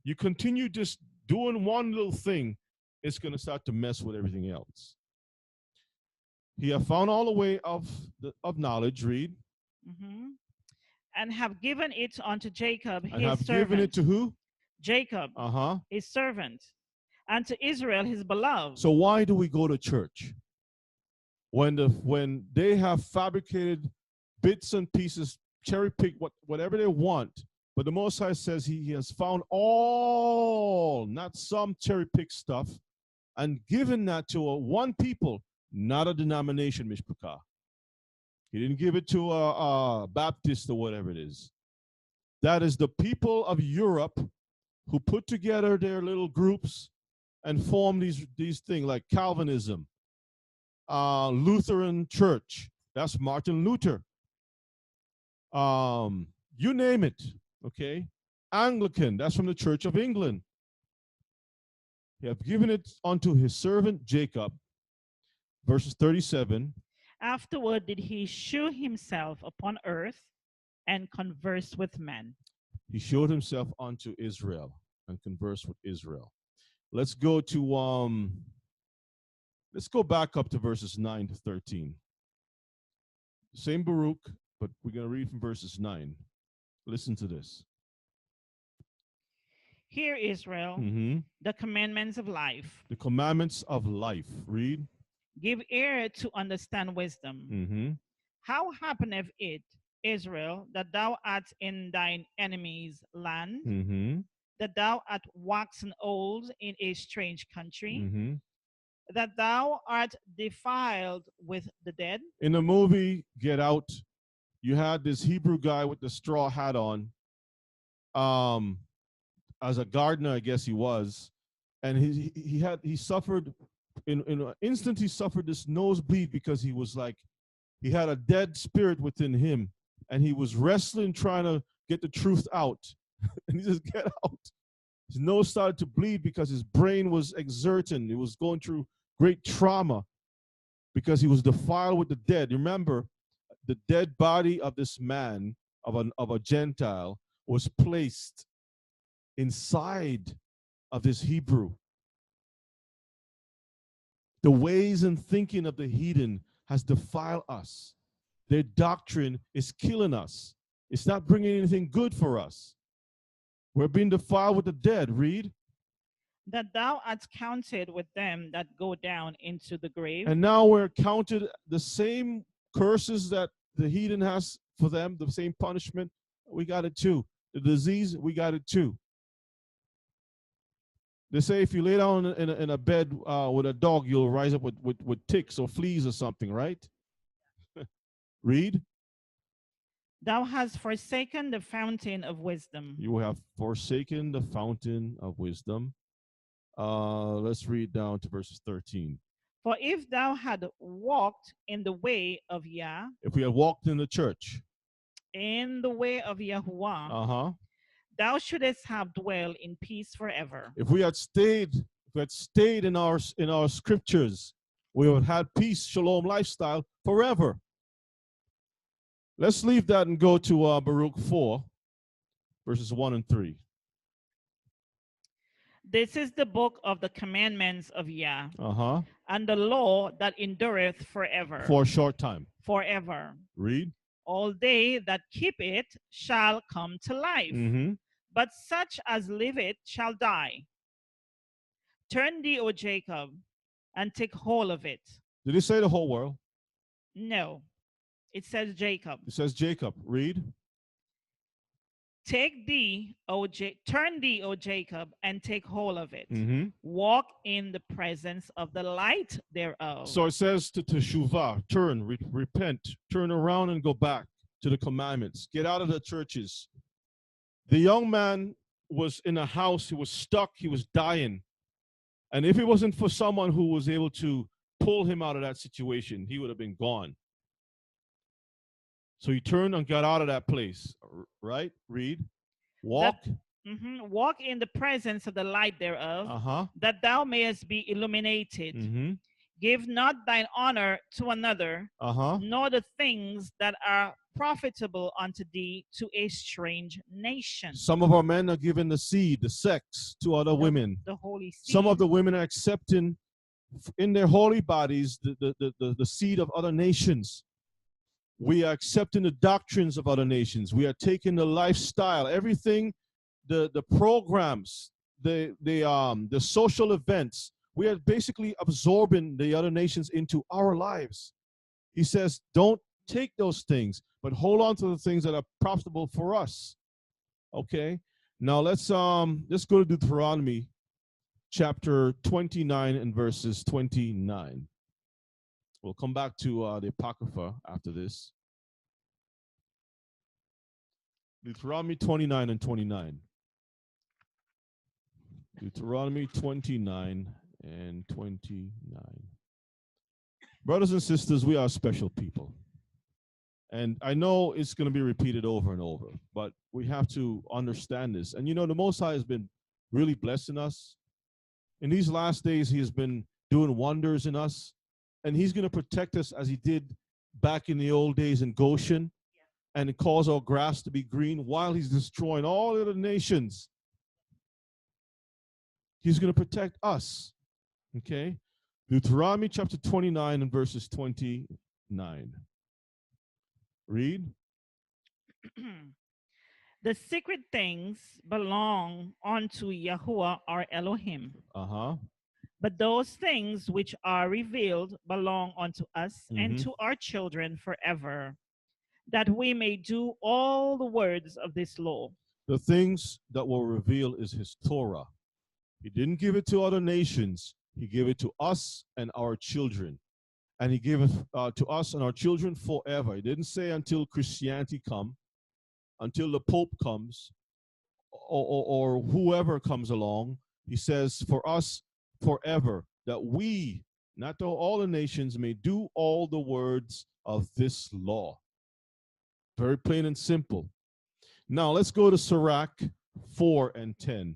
You continue just doing one little thing, it's going to start to mess with everything else. He have found all the way of knowledge, read. And have given it unto Jacob, and his have servant. given it to who? Jacob, his servant, and to Israel, his beloved. So why do we go to church? When they have fabricated bits and pieces, cherry pick whatever they want, but the Most High says he has found all, not some cherry pick stuff, and given that to one people, not a denomination, Mishpachah. He didn't give it to a Baptist or whatever it is. That is the people of Europe who put together their little groups and formed these things like Calvinism, Lutheran Church. That's Martin Luther. You name it, okay? Anglican, that's from the Church of England. He have given it unto his servant Jacob, verses 37. Afterward did he shew himself upon earth and converse with men. He showed himself unto Israel and conversed with Israel. Let's go back up to verses 9 to 13. Same Baruch, but we're going to read from verses 9. Listen to this. Hear, Israel, the commandments of life. The commandments of life. Read. Give ear to understand wisdom. How happeneth it, Israel, that thou art in thine enemy's land, that thou art waxen old in a strange country, that thou art defiled with the dead? In the movie Get Out, you had this Hebrew guy with the straw hat on. As a gardener, I guess he was, and he suffered in an instant. He suffered this nosebleed because he was like, he had a dead spirit within him, and he was wrestling trying to get the truth out, and he just get out. His nose started to bleed because his brain was exerting. He was going through great trauma because he was defiled with the dead. Remember, the dead body of this man, of a Gentile, was placed inside of this Hebrew. The ways and thinking of the heathen has defiled us. Their doctrine is killing us. It's not bringing anything good for us. We're being defiled with the dead. Read. That thou art counted with them that go down into the grave. And now we're counted the same curses that the heathen has for them, the same punishment. We got it too. The disease, we got it too. They say if you lay down in a bed with a dog, you'll rise up with ticks or fleas or something, right? Read. Thou hast forsaken the fountain of wisdom. You have forsaken the fountain of wisdom. Let's read down to verses 13. For if thou had walked in the way of Yah, if we had walked in the church, in the way of Yahuwah, thou shouldest have dwelled in peace forever. If we had stayed in our scriptures, we would have had peace, shalom lifestyle forever. Let's leave that and go to Baruch 4, verses 1 and 3. This is the book of the commandments of Yah, and the law that endureth forever. For a short time. Forever. Read. All they that keep it shall come to life, but such as live it shall die. Turn thee, O Jacob, and take hold of it. Did he say the whole world? No. It says Jacob. It says Jacob. Read. Turn thee, O Jacob, and take hold of it. Walk in the presence of the light thereof. So it says to teshuvah, turn, repent, turn around and go back to the commandments. Get out of the churches. The young man was in a house. He was stuck. He was dying. And if it wasn't for someone who was able to pull him out of that situation, he would have been gone. So he turned and got out of that place, right? Read. Walk. Walk in the presence of the light thereof, that thou mayest be illuminated. Give not thine honor to another, nor the things that are profitable unto thee to a strange nation. Some of our men are giving the seed, the sex, to other women. The holy seed. Some of the women are accepting in their holy bodies the seed of other nations. We are accepting the doctrines of other nations. We are taking the lifestyle, everything, the programs, the social events. We are basically absorbing the other nations into our lives. He says, don't take those things, but hold on to the things that are profitable for us. Okay. Now let's go to Deuteronomy chapter 29 and verses 29. We'll come back to the Apocrypha after this. Deuteronomy 29 and 29. Deuteronomy 29 and 29. Brothers and sisters, we are special people. And I know it's going to be repeated over and over, but we have to understand this. And you know, the Most High has been really blessing us. In these last days, He has been doing wonders in us. And He's going to protect us as He did back in the old days in Goshen and cause our grass to be green while He's destroying all the other nations. He's going to protect us. Okay? Deuteronomy chapter 29 and verses 29. Read. The secret things belong unto Yahuwah our Elohim. But those things which are revealed belong unto us and to our children forever, that we may do all the words of this law. The things that will reveal is His Torah. He didn't give it to other nations. He gave it to us and our children. And He gave it to us and our children forever. He didn't say until Christianity come, until the Pope comes, or whoever comes along. He says for us forever, that we, not all the nations, may do all the words of this law. Very plain and simple. Now let's go to Sirach 4 and 10.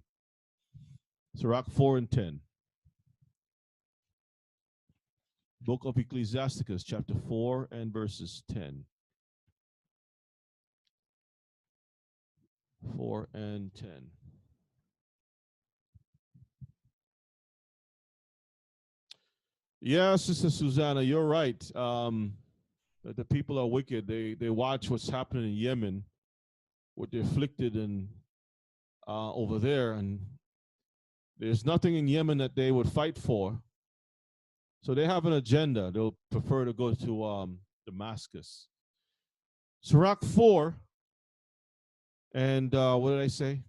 Sirach 4 and 10. Book of Ecclesiasticus, chapter 4 and verses 10. 4 and 10. Yeah, Sister Susanna, you're right. That the people are wicked. They watch what's happening in Yemen, what the afflicted and over there, and there's nothing in Yemen that they would fight for. So they have an agenda. They'll prefer to go to Damascus. Sirach 4, and what did I say?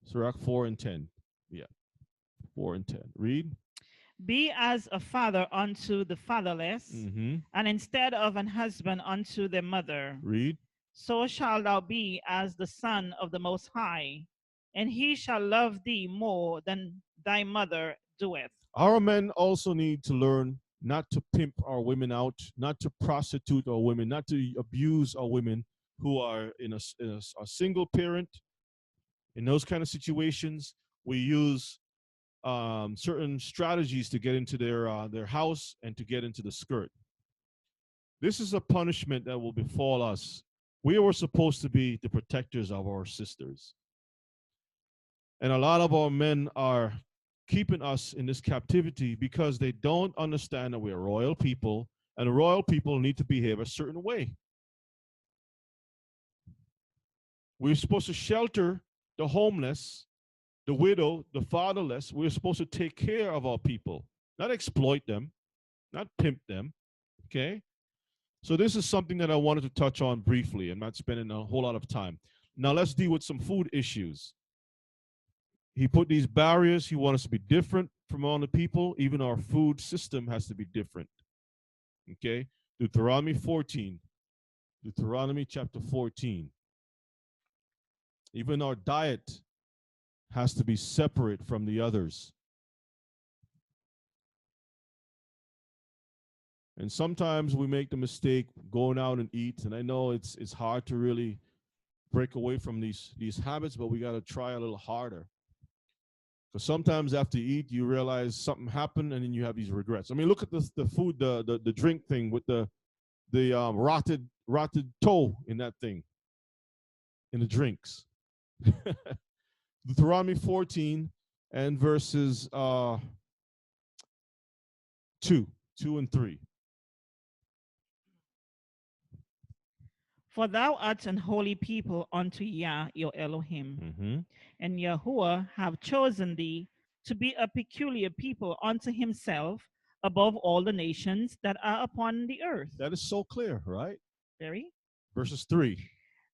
Sirach 4 and 10. Yeah, 4 and 10. Read. Be as a father unto the fatherless, and instead of an husband unto their mother. Read. So shalt thou be as the Son of the Most High, and He shall love thee more than thy mother doeth. Our men also need to learn not to pimp our women out, not to prostitute our women, not to abuse our women who are in a single parent. In those kind of situations, we use certain strategies to get into their house and to get into the skirt. This is a punishment that will befall us. We were supposed to be the protectors of our sisters. And a lot of our men are keeping us in this captivity because they don't understand that we're royal people, and royal people need to behave a certain way. We're supposed to shelter the homeless, the widow, the fatherless. We're supposed to take care of our people, not exploit them, not pimp them, okay? So this is something that I wanted to touch on briefly. I'm not spending a whole lot of time. Now let's deal with some food issues. He put these barriers. He wants us to be different from all the people. Even our food system has to be different, okay? Deuteronomy 14. Deuteronomy chapter 14. Even our diet has to be separate from the others. And sometimes we make the mistake going out and eat, and I know it's hard to really break away from these habits, but we got to try a little harder. Because sometimes after you eat, you realize something happened, and then you have these regrets. I mean, look at the food, the drink thing with the rotted toe in that thing, in the drinks. Deuteronomy 14 and verses 2 and 3. For thou art an holy people unto Yah your Elohim, and Yahuwah have chosen thee to be a peculiar people unto Himself above all the nations that are upon the earth. That is so clear, right? Very. Verses 3.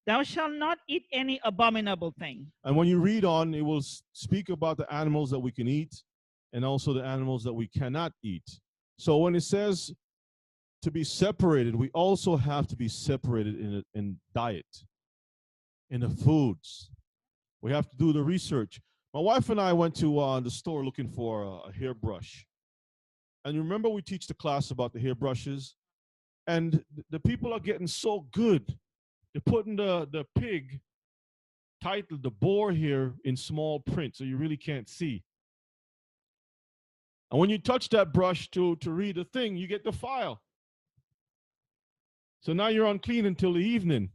Thou shalt not eat any abominable thing. And when you read on, it will speak about the animals that we can eat and also the animals that we cannot eat. So when it says to be separated, we also have to be separated in diet. in the foods. We have to do the research. My wife and I went to the store looking for a hairbrush. And remember we teach the class about the hairbrushes? And the people are getting so good. They're putting the pig title, the boar here, in small print, so you really can't see. And when you touch that brush to read the thing, you get the file. So now you're unclean until the evening,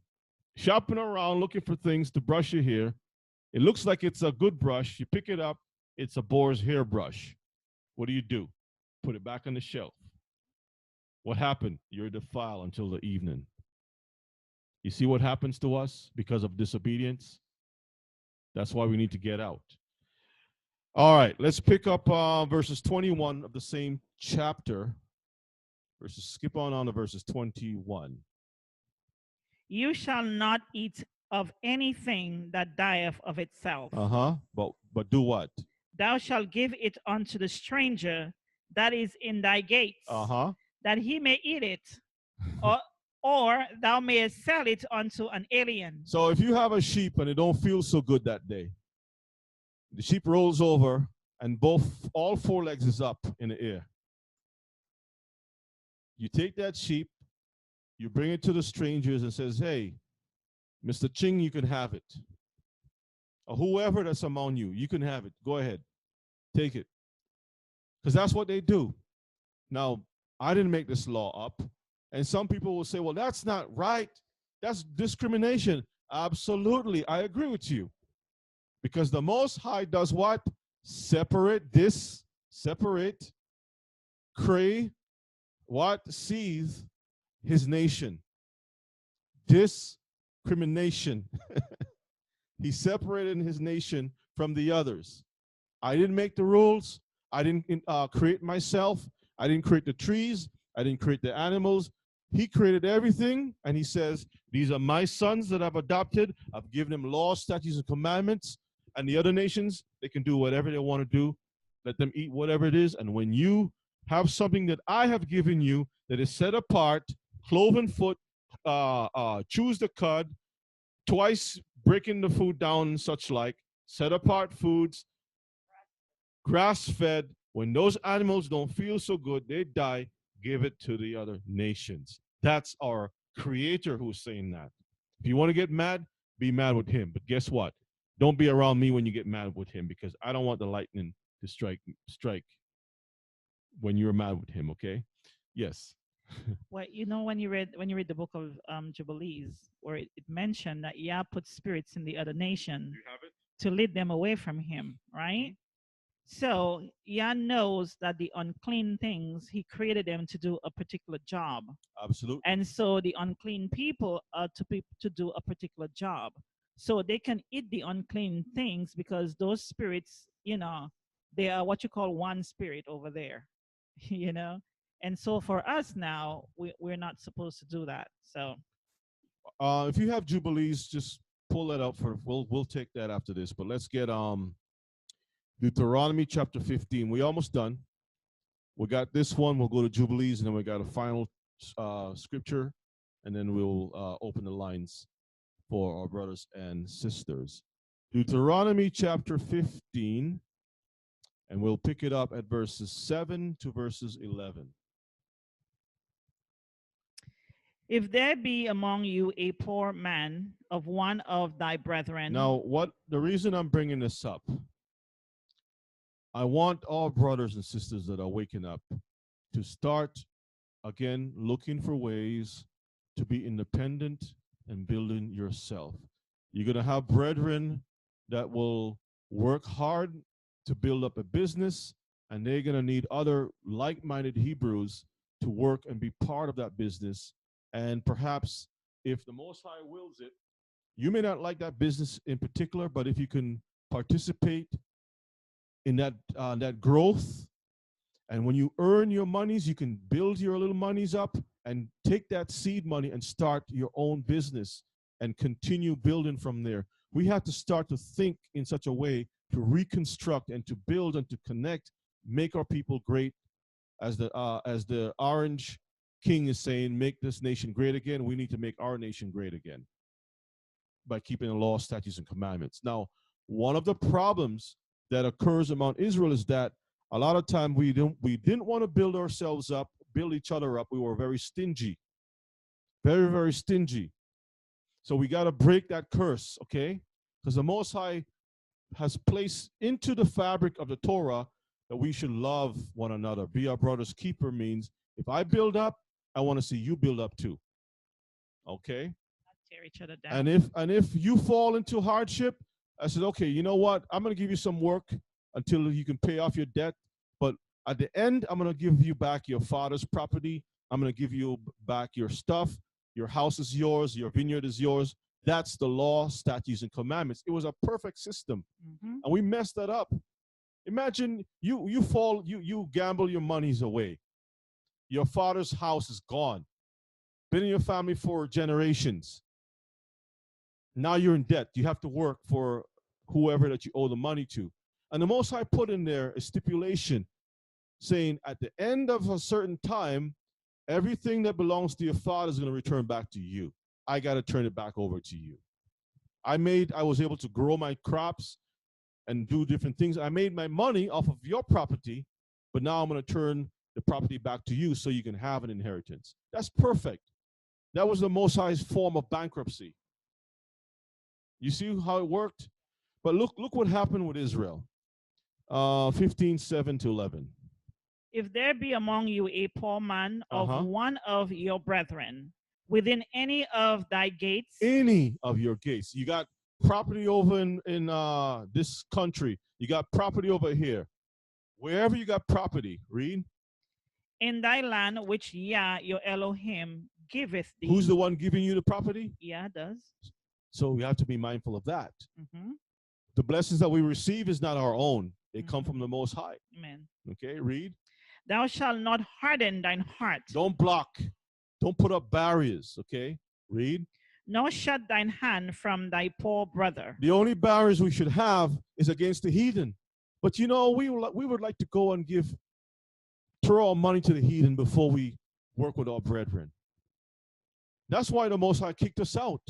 shopping around looking for things to brush your hair. It looks like it's a good brush. You pick it up, it's a boar's hairbrush. What do? Put it back on the shelf. What happened? You're defiled until the evening. You see what happens to us because of disobedience? That's why we need to get out. All right, let's pick up verses 21 of the same chapter. Skip on to verses 21. You shall not eat of anything that dieth of itself. But do what? Thou shalt give it unto the stranger that is in thy gates, that he may eat it, or thou mayest sell it unto an alien. So if you have a sheep and it don't feel so good that day, the sheep rolls over and all four legs is up in the air. You take that sheep, you bring it to the strangers and says, hey, Mr. Ching, you can have it. Or whoever that's among you, you can have it. Go ahead. Take it. Because that's what they do. Now, I didn't make this law up. And some people will say, well, that's not right. That's discrimination. Absolutely. I agree with you. Because the Most High does what? Separate, sees his nation. Discrimination. He separated his nation from the others. I didn't make the rules. I didn't create myself. I didn't create the trees. I didn't create the animals. He created everything, and he says, these are my sons that I've adopted. I've given them laws, statutes, and commandments. And the other nations, they can do whatever they want to do. Let them eat whatever it is. And when you have something that I have given you that is set apart, cloven foot, choose the cud, twice breaking the food down and such like, set apart foods, grass-fed. When those animals don't feel so good, they die, give it to the other nations. That's our Creator who's saying that. If you want to get mad, be mad with him. But guess what? Don't be around me when you get mad with him, because I don't want the lightning to strike when you're mad with him, okay? Yes. Well, you know, when you read the book of Jubilees, where it mentioned that Yah put spirits in the other nation to lead them away from him, right? So Yah knows that the unclean things, he created them to do a particular job. Absolutely. And so the unclean people are to do a particular job. So they can eat the unclean things because those spirits, you know, they are what you call one spirit over there, you know? And so for us now, we're not supposed to do that. So if you have Jubilees, just pull that up we'll take that after this. But let's get Deuteronomy chapter 15. We almost done. We got this one. We'll go to Jubilees, and then we got a final scripture, and then we'll open the lines for our brothers and sisters. Deuteronomy chapter 15, and we'll pick it up at verses 7 to verses 11. If there be among you a poor man of one of thy brethren. Now, the reason I'm bringing this up, I want all brothers and sisters that are waking up to start again looking for ways to be independent and building yourself. You're going to have brethren that will work hard to build up a business, and they're going to need other like-minded Hebrews to work and be part of that business. And perhaps if the Most High wills it, you may not like that business in particular, but if you can participate in that growth, and when you earn your monies, you can build your little monies up and take that seed money and start your own business and continue building from there. We have to start to think in such a way to reconstruct and to build and to connect, make our people great, as the Orange King is saying, make this nation great again. We need to make our nation great again. by keeping the law, statutes, and commandments. Now, one of the problems that occurs among Israel is that a lot of time we didn't want to build ourselves up, build each other up. We were very stingy, very, very stingy. So we got to break that curse, okay? Because the Most High has placed into the fabric of the Torah that we should love one another. Be our brother's keeper means if I build up, I want to see you build up too. Okay? Tear each other down. And if you fall into hardship, I said, okay, you know what? I'm going to give you some work until you can pay off your debt. But at the end, I'm going to give you back your father's property. I'm going to give you back your stuff. Your house is yours. Your vineyard is yours. That's the law, statutes, and commandments. It was a perfect system. And we messed that up. Imagine you gamble your monies away. Your father's house is gone. Been in your family for generations. Now you're in debt. You have to work for whoever that you owe the money to. And the Most High put in there a stipulation saying at the end of a certain time, everything that belongs to your father is going to return back to you. I got to turn it back over to you. I was able to grow my crops and do different things. I made my money off of your property, but now I'm going to turn the property back to you so you can have an inheritance. That's perfect. That was the Most High's form of bankruptcy. You see how it worked? But look what happened with Israel. 15:7-11. If there be among you a poor man of one of your brethren within any of thy gates. Any of your gates. You got property over in this country. You got property over here. Wherever you got property, read. In thy land which Yah, your Elohim, giveth thee. Who's the one giving you the property? Yah does. So we have to be mindful of that. The blessings that we receive is not our own. They come from the Most High. Amen. Okay, read. Thou shalt not harden thine heart. Don't block. Don't put up barriers, okay? Read. Nor shut thine hand from thy poor brother. The only barriers we should have is against the heathen. But you know, we would like to go and throw our money to the heathen before we work with our brethren. That's why the Most High kicked us out.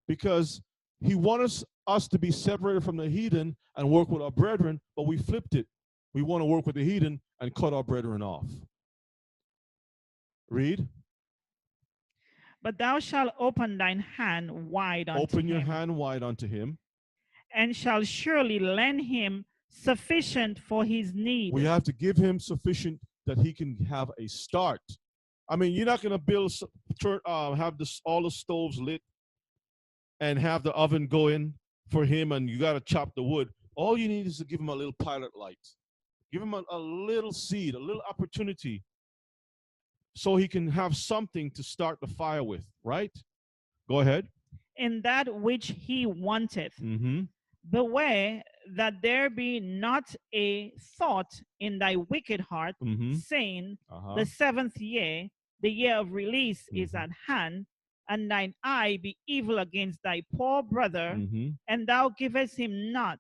Because he wants us to be separated from the heathen and work with our brethren, but we flipped it. We want to work with the heathen and cut our brethren off. Read. But thou shalt open thine hand wide unto him. Open your hand wide unto him. And shall surely lend him sufficient for his need. We have to give him sufficient that he can have a start. I mean, you're not going to have all the stoves lit and have the oven going for him, and you got to chop the wood. All you need is to give him a little pilot light. Give him a little seed, a little opportunity, so he can have something to start the fire with, right? Go ahead. In that which he wanteth. Beware that there be not a thought in thy wicked heart, saying, the seventh year, the year of release is at hand, and thine eye be evil against thy poor brother, and thou givest him not,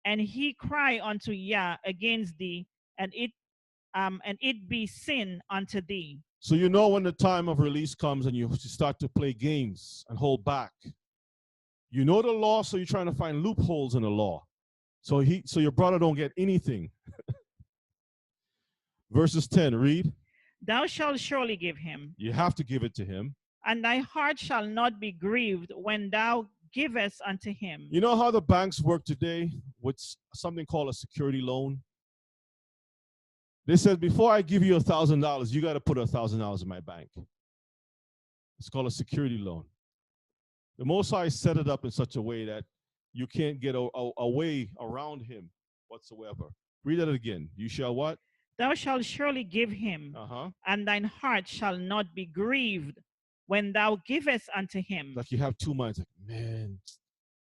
and he cry unto Yah against thee, and it be sin unto thee. So you know when the time of release comes and you start to play games and hold back. You know the law, so you're trying to find loopholes in the law. So your brother don't get anything. Verses 10, read. Thou shalt surely give him. You have to give it to him. And thy heart shall not be grieved when thou givest unto him. You know how the banks work today with something called a security loan? They said, before I give you $1,000, you got to put $1,000 in my bank. It's called a security loan. The Most High set it up in such a way that you can't get a way around him whatsoever. Read that again. You shall what? Thou shalt surely give him, and thine heart shall not be grieved when thou givest unto him. Like you have two minds, like, man,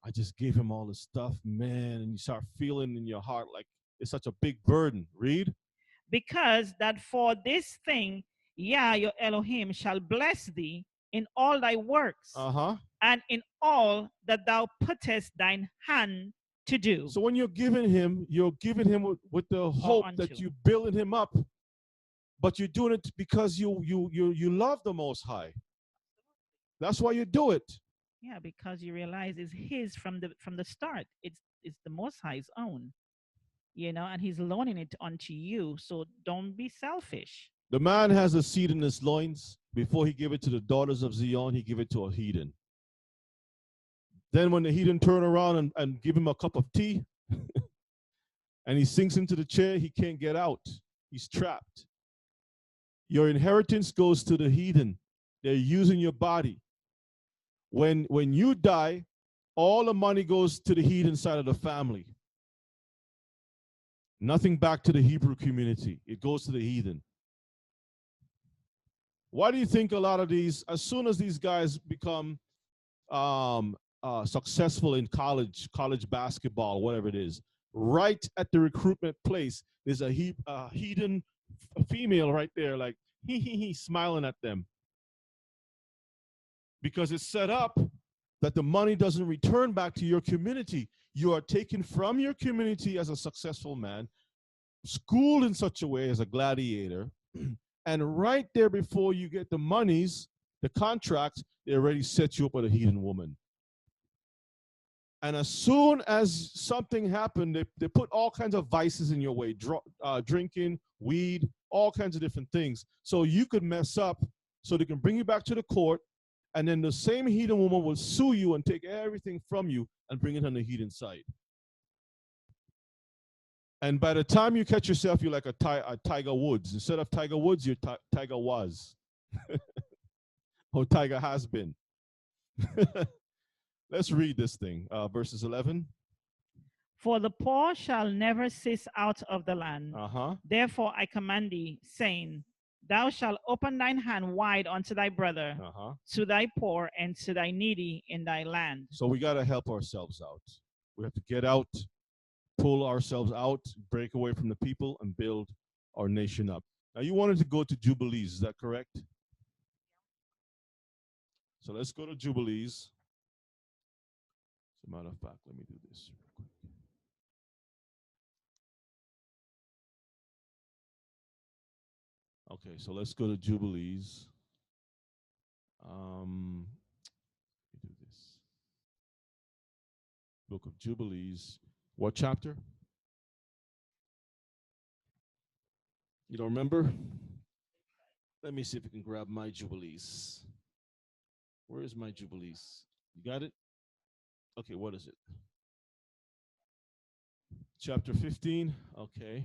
I just gave him all this stuff, man. And you start feeling in your heart like it's such a big burden. Read. Because that for this thing, Yah, your Elohim, shall bless thee in all thy works, and in all that thou puttest thine hand to do. So when you're giving him with the hope that you're building him up, but you're doing it because you love the Most High. That's why you do it. Yeah, because you realize it's his from the start. It's the Most High's own, and he's loaning it unto you. So don't be selfish. The man has a seed in his loins. Before he gave it to the daughters of Zion, he gave it to a heathen. Then when the heathen turn around and give him a cup of tea, and he sinks into the chair, he can't get out. He's trapped. Your inheritance goes to the heathen. They're using your body. When you die, all the money goes to the heathen side of the family. Nothing back to the Hebrew community. It goes to the heathen. Why do you think a lot of these, as soon as these guys become successful in college basketball, whatever it is, right at the recruitment place, there's a heathen female right there, like he smiling at them, because it's set up that the money doesn't return back to your community. You are taken from your community as a successful man, schooled in such a way as a gladiator, and right there before you get the monies, the contracts, they already set you up with a heathen woman. And as soon as something happened, they put all kinds of vices in your way, drinking, weed, all kinds of different things. So you could mess up, so they can bring you back to the court, and then the same heathen woman will sue you and take everything from you and bring it on the heathen side. And by the time you catch yourself, you're like a Tiger Woods. Instead of Tiger Woods, you're Tiger was. Or Tiger has been. Let's read this thing. Verses 11. For the poor shall never cease out of the land. Therefore I command thee, saying, Thou shalt open thine hand wide unto thy brother, to thy poor and to thy needy in thy land. So we got to help ourselves out. We have to get out, pull ourselves out, break away from the people, and build our nation up. Now, you wanted to go to Jubilees, is that correct? So let's go to Jubilees. As a matter of fact, let me do this real quick. Okay, so let's go to Jubilees. Let me do this. Book of Jubilees. What chapter? You don't remember? Let me see if I can grab my Jubilees. Where is my Jubilees? You got it? Okay, what is it? Chapter 15. Okay.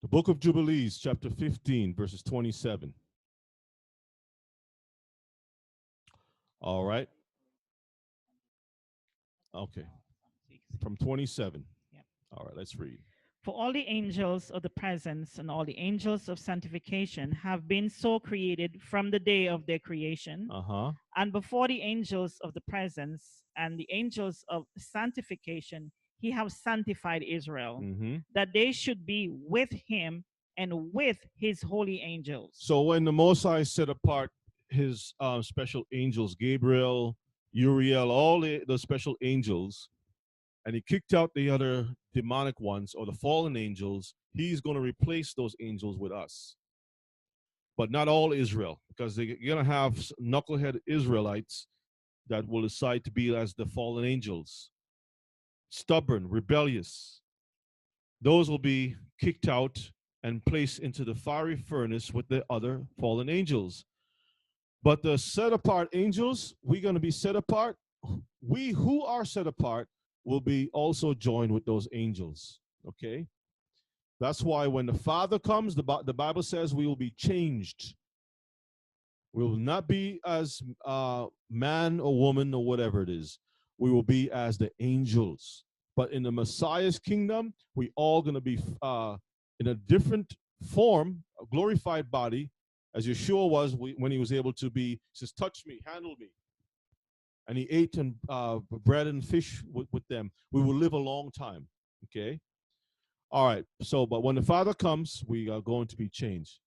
The book of Jubilees, chapter 15, verses 27. All right. Okay. From 27. Yep. All right, let's read. For all the angels of the presence and all the angels of sanctification have been so created from the day of their creation. And before the angels of the presence and the angels of sanctification, he have sanctified Israel, that they should be with him and with his holy angels. So when the Most High set apart his special angels, Gabriel, Uriel, all the special angels, and he kicked out the other demonic ones or the fallen angels, he's going to replace those angels with us. But not all Israel, because they're going to have knucklehead Israelites that will decide to be as the fallen angels. Stubborn, rebellious. Those will be kicked out and placed into the fiery furnace with the other fallen angels. But the set apart angels, we're going to be set apart. We who are set apart will be also joined with those angels. Okay? That's why when the Father comes, the Bible says we will be changed. We will not be as man or woman or whatever it is. We will be as the angels. But in the Messiah's kingdom, we all going to be in a different form, a glorified body, as Yeshua was when he was able to be. He says, touch me, handle me. And he ate bread and fish with them. We will live a long time. Okay? All right. So, but when the Father comes, we are going to be changed.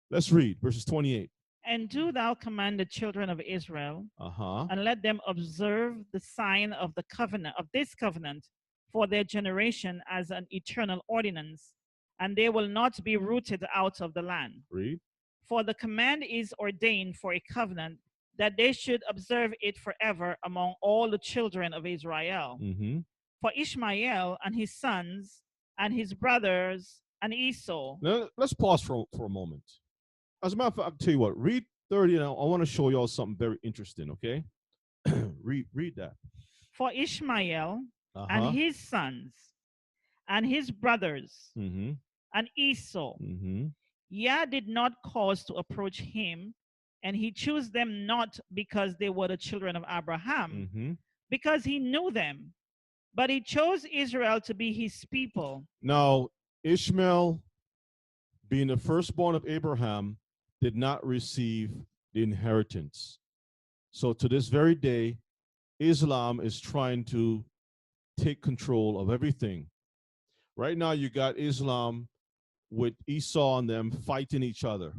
Let's read verses 28. And do thou command the children of Israel, and let them observe the sign of the covenant, of this covenant, for their generation as an eternal ordinance, and they will not be rooted out of the land. Read. For the command is ordained for a covenant, that they should observe it forever among all the children of Israel. Mm-hmm. For Ishmael and his sons and his brothers and Esau. Now, let's pause for a moment. As a matter of fact, I'll tell you what, read 30 now. I want to show y'all something very interesting, okay? read that. For Ishmael and his sons and his brothers and Esau, Yah did not cause to approach him, and he chose them not because they were the children of Abraham, because he knew them, but he chose Israel to be his people. Now, Ishmael, being the firstborn of Abraham, did not receive the inheritance. So to this very day, Islam is trying to take control of everything. Right now, you got Islam with Esau and them fighting each other.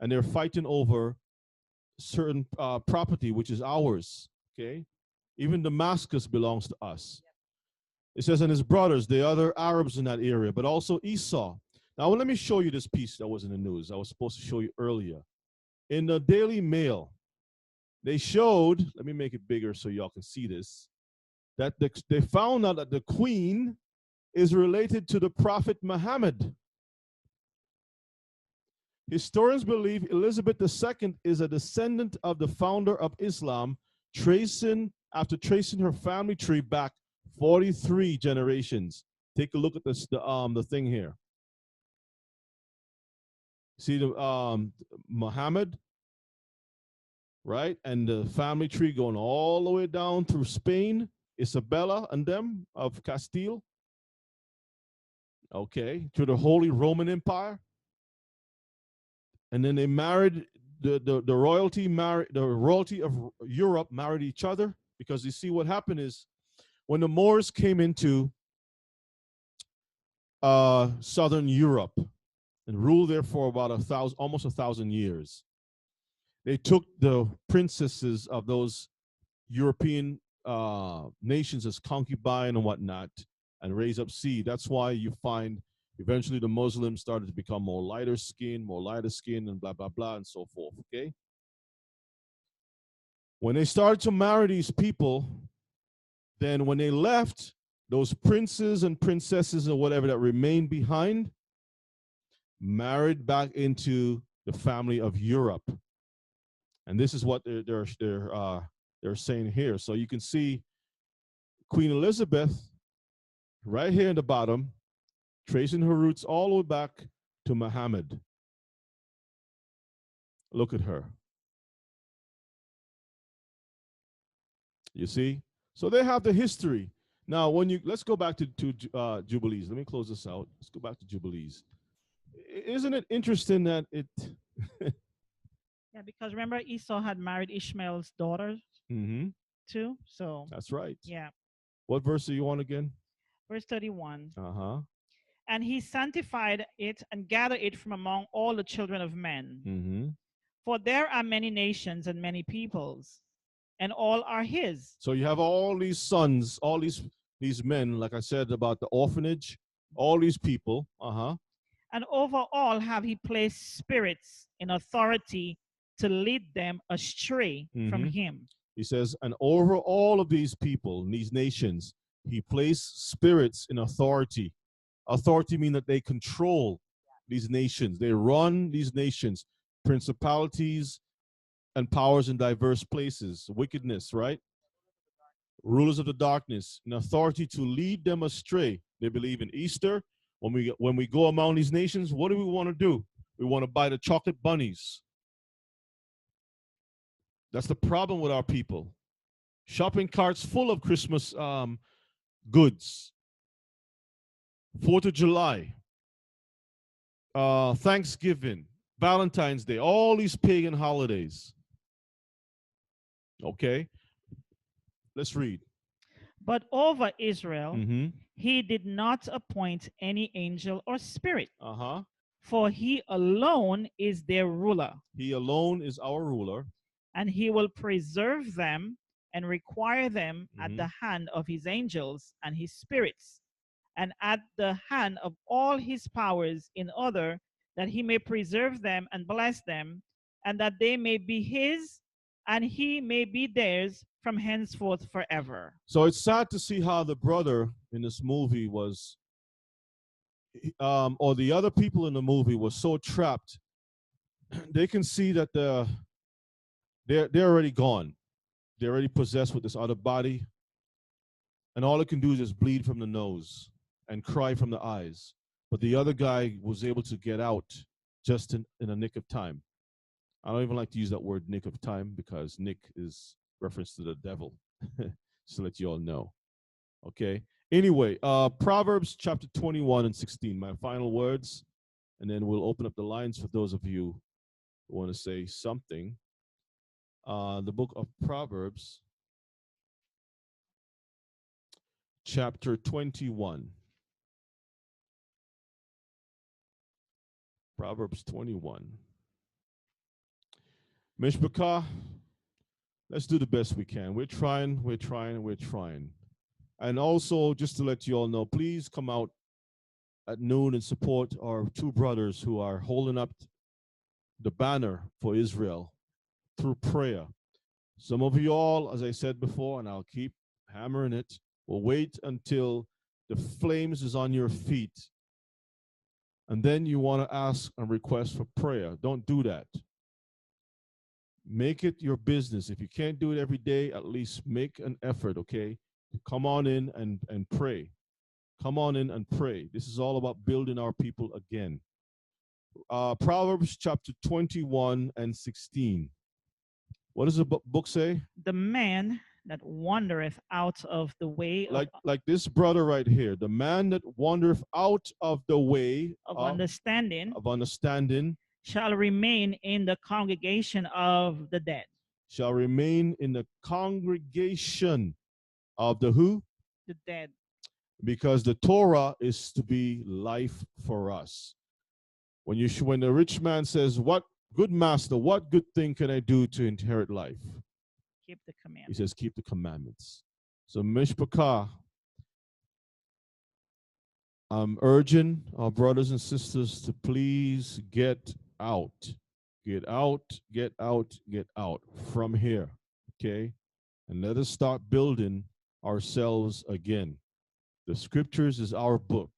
And they're fighting over certain property, which is ours, okay? Even Damascus belongs to us. It says, and his brothers, the other Arabs in that area, but also Esau. Now, let me show you this piece that was in the news. I was supposed to show you earlier. In the Daily Mail, they showed, let me make it bigger so y'all can see this, that they found out that the queen is related to the Prophet Muhammad. Historians believe Elizabeth II is a descendant of the founder of Islam, after tracing her family tree back 43 generations. Take a look at this, the thing here. See the Muhammad, right? And the family tree going all the way down through Spain, Isabella and them of Castile. Okay, to the Holy Roman Empire. And then they married, the royalty of Europe married each other, because you see what happened is when the Moors came into southern Europe and ruled there for about almost 1,000 years, they took the princesses of those European nations as concubine and whatnot and raised up seed. That's why you find eventually the Muslims started to become more lighter skinned, and blah, blah, blah, and so forth, okay? When they started to marry these people, then when they left, those princes and princesses or whatever that remained behind married back into the family of Europe. And this is what they're saying here. So you can see Queen Elizabeth right here in the bottom, tracing her roots all the way back to Muhammad. Look at her. You see? So they have the history. Now, let's go back to Jubilees. Let me close this out. Let's go back to Jubilees. Isn't it interesting that it... Yeah, because remember Esau had married Ishmael's daughter too. So that's right. Yeah. What verse are you on again? Verse 31. Uh-huh. And he sanctified it and gathered it from among all the children of men. For there are many nations and many peoples, and all are his. So you have all these sons, all these men, like I said about the orphanage, all these people. And over all have he placed spirits in authority to lead them astray from him. He says, and over all of these people, these nations, he placed spirits in authority. Authority means that they control these nations. They run these nations, principalities and powers in diverse places, wickedness, right? Rulers of the darkness, an authority to lead them astray. They believe in Easter. When we go among these nations, what do we want to do? We want to buy the chocolate bunnies. That's the problem with our people. Shopping carts full of Christmas goods. 4th of July, Thanksgiving, Valentine's Day, all these pagan holidays. Okay, let's read. But over Israel, he did not appoint any angel or spirit. For he alone is their ruler. He alone is our ruler. And he will preserve them and require them at the hand of his angels and his spirits, and at the hand of all his powers in order that he may preserve them and bless them, and that they may be his, and he may be theirs from henceforth forever. So it's sad to see how the brother in this movie was, or the other people in the movie was so trapped. They can see that they're already gone. They're already possessed with this other body. And all it can do is just bleed from the nose and cry from the eyes. But the other guy was able to get out just in a nick of time. I don't even like to use that word nick of time because nick is reference to the devil. Just to let you all know. Okay. Anyway, Proverbs chapter 21 and 16, my final words. And then we'll open up the lines for those of you who want to say something. The book of Proverbs, chapter 21. Proverbs 21. Mishpachah, let's do the best we can. We're trying. And also, just to let you all know, please come out at noon and support our two brothers who are holding up the banner for Israel through prayer. Some of you all, as I said before, and I'll keep hammering it, will wait until the flames is on your feet. And then you want to ask and request for prayer. Don't do that. Make it your business. If you can't do it every day, at least make an effort, okay? Come on in and pray. Come on in and pray. This is all about building our people again. Proverbs chapter 21 and 16. What does the book say? The man that wandereth out of the way like this brother right here, the man that wandereth out of the way of understanding shall remain in the congregation of the dead. Shall remain in the congregation of the who? The dead. Because the Torah is to be life for us. When the rich man says, "What good master, what good thing can I do to inherit life?" Keep the commandments. He says, keep the commandments. So Mishpachah, I'm urging our brothers and sisters to please get out. Get out, get out, get out from here, okay? And let us start building ourselves again. The scriptures is our book.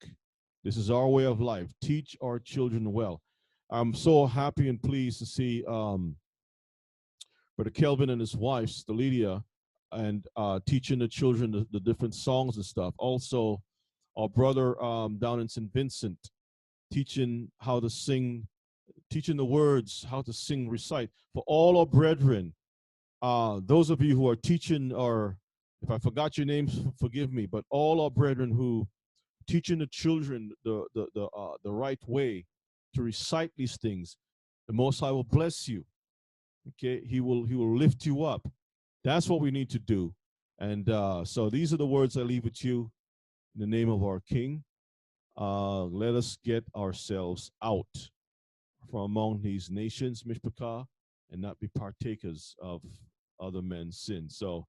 This is our way of life. Teach our children well. I'm so happy and pleased to see Brother Kelvin and his wife, Stelidia, and teaching the children the different songs and stuff. Also, our brother down in St. Vincent, teaching how to sing, teaching the words, how to sing, recite. For all our brethren, those of you who are teaching, or if I forgot your names, forgive me, but all our brethren who teaching the children the right way to recite these things, the Most High will bless you. Okay, he will lift you up. That's what we need to do. And so these are the words I leave with you in the name of our King. Let us get ourselves out from among these nations, Mishpachah, and not be partakers of other men's sins. So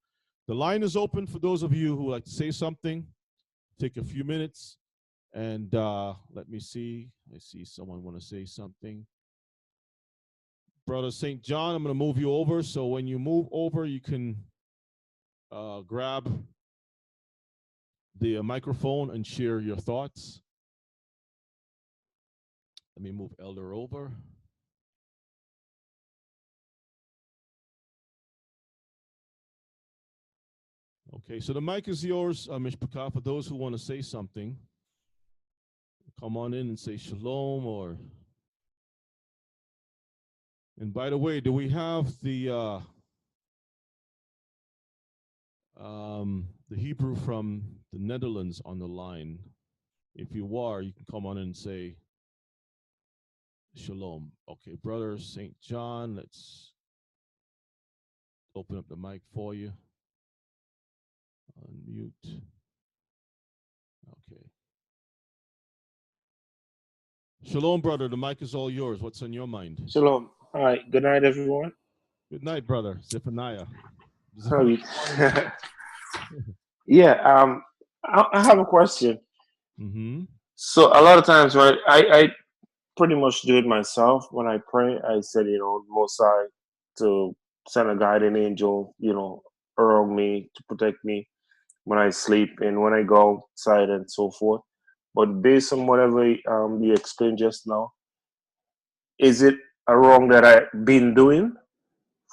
the line is open for those of you who would like to say something. Take a few minutes and let me see. I see someone want to say something. Brother St. John, I'm going to move you over. So when you move over, you can grab the microphone and share your thoughts. Let me move Elder over. Okay, so the mic is yours, Mishpachah, for those who want to say something. Come on in and say shalom or... And by the way, do we have the Hebrew from the Netherlands on the line? If you are, you can come on and say shalom. Okay, brother St. John, let's open up the mic for you. Unmute. Okay. Shalom, brother. The mic is all yours. What's on your mind? Shalom. All right. Good night, everyone. Good night, brother. Zephaniah. Yeah. I have a question. Mm-hmm. So a lot of times, right, I pretty much do it myself when I pray. I said, Most High to send a guardian angel, around me to protect me when I sleep and when I go outside and so forth. But based on whatever you explained just now, is it a wrong that I've been doing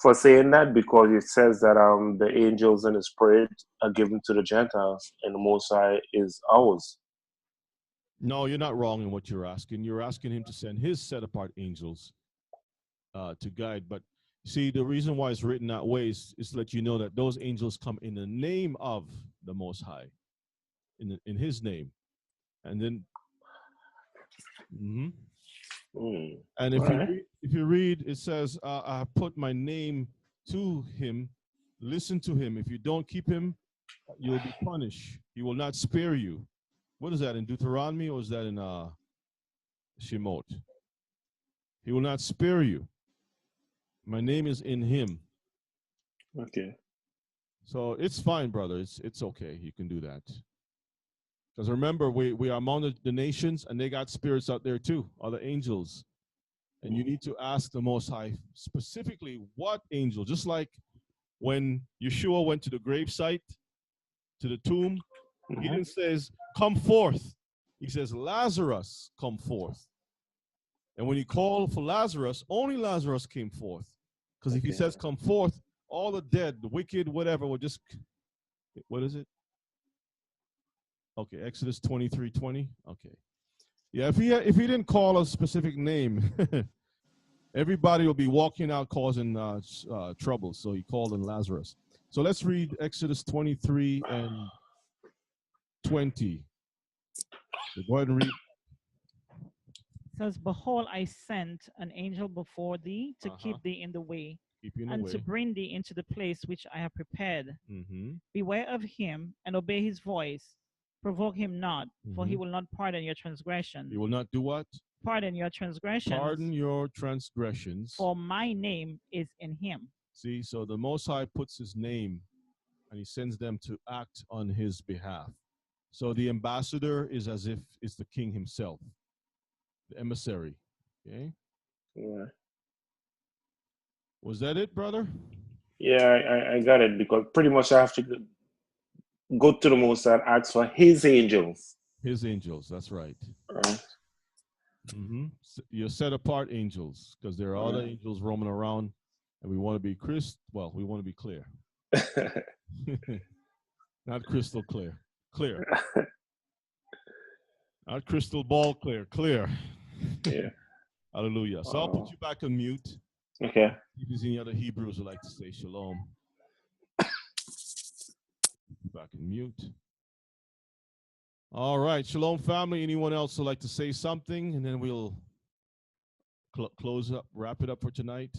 for saying that? Because it says that the angels and his prayer are given to the Gentiles and the Most High is ours. No, you're not wrong in what you're asking. You're asking him to send his set apart angels to guide. But see, the reason why it's written that way is to let you know that those angels come in the name of the Most High, in his name. And then, and if you read, it says, I put my name to him. Listen to him. If you don't keep him, you'll be punished. He will not spare you. What is that in Deuteronomy, or is that in Shemot? He will not spare you. My name is in him. Okay. So it's fine, brother. It's okay. You can do that. Because remember, we are among the nations, and they got spirits out there too, other angels. And you need to ask the Most High specifically what angel. Just like when Yeshua went to the gravesite, to the tomb, he didn't say, come forth. He says, Lazarus, come forth. And when he called for Lazarus, only Lazarus came forth. Because if he says, come forth, all the dead, the wicked, whatever, will just, what is it? Okay, Exodus 23:20. Okay. Yeah, if he didn't call a specific name, everybody will be walking out causing trouble. So he called in Lazarus. So let's read Exodus 23 and 20. So go ahead and read. It says, behold, I sent an angel before thee to keep thee in the way, to bring thee into the place which I have prepared. Beware of him and obey his voice. Provoke him not, for he will not pardon your transgression. He will not do what? Pardon your transgressions. Pardon your transgressions. For my name is in him. See, so the Most High puts his name and he sends them to act on his behalf. So the ambassador is as if it's the king himself, the emissary. Okay? Yeah. Was that it, brother? Yeah, I got it, because pretty much I have to go to the Most High and ask for his angels. His angels, that's right. Right. You're set apart angels, because there are other angels roaming around, and we want to be we want to be clear. Not crystal clear. Clear. Not crystal ball clear. Clear. Yeah. Hallelujah. So I'll put you back on mute. Okay. If there's any other Hebrews who like to say shalom. Back in mute. All right. Shalom, family. Anyone else would like to say something? And then we'll close up, wrap it up for tonight.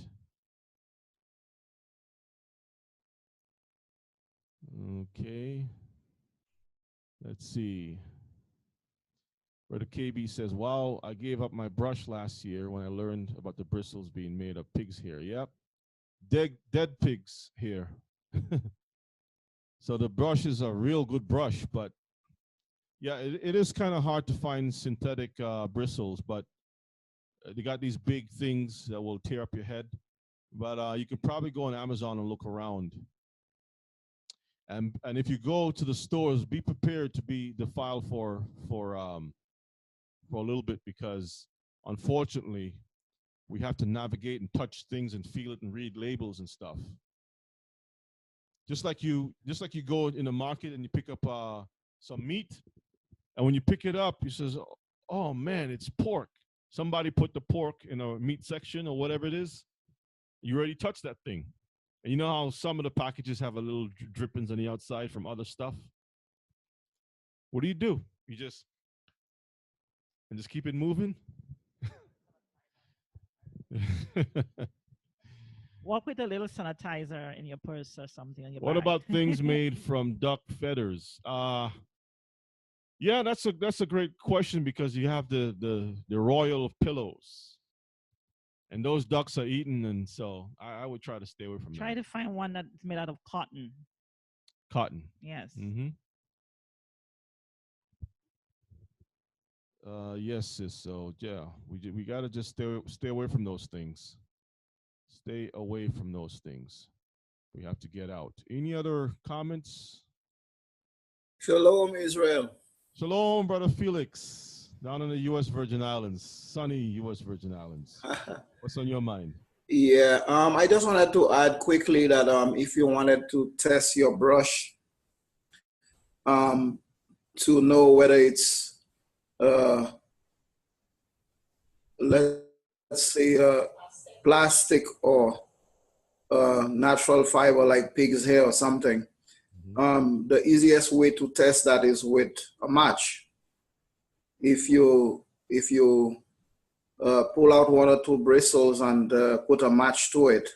Okay. Let's see. Brother KB says, wow, I gave up my brush last year when I learned about the bristles being made of pig's hair. Yep. Dead pigs hair. So the brush is a real good brush, but yeah, it is kind of hard to find synthetic bristles, but they got these big things that will tear up your head. But you could probably go on Amazon and look around. And if you go to the stores, be prepared to be defiled for a little bit, because unfortunately we have to navigate and touch things and feel it and read labels and stuff. Just like you go in the market and you pick up some meat, and when you pick it up, you says, "Oh man, it's pork." Somebody put the pork in a meat section or whatever it is. You already touched that thing, and you know how some of the packages have a little drippings on the outside from other stuff. What do? You just keep it moving. Walk with a little sanitizer in your purse or something on your What bag. about things made from duck feathers? Yeah, that's a great question, because you have the royal pillows, and those ducks are eaten, and so I would try to stay away from Try that. to find one that's made out of cotton. Cotton. Yes. Mm-hmm. Yes, sis. So yeah, we gotta just stay away from those things. Stay away from those things. We have to get out. Any other comments? Shalom, Israel. Shalom, brother Felix, down in the U.S. Virgin Islands, sunny U.S. Virgin Islands. What's on your mind? Yeah, I just wanted to add quickly that if you wanted to test your brush, to know whether it's let's say plastic or natural fiber like pig's hair or something. The easiest way to test that is with a match. If you pull out one or two bristles and put a match to it,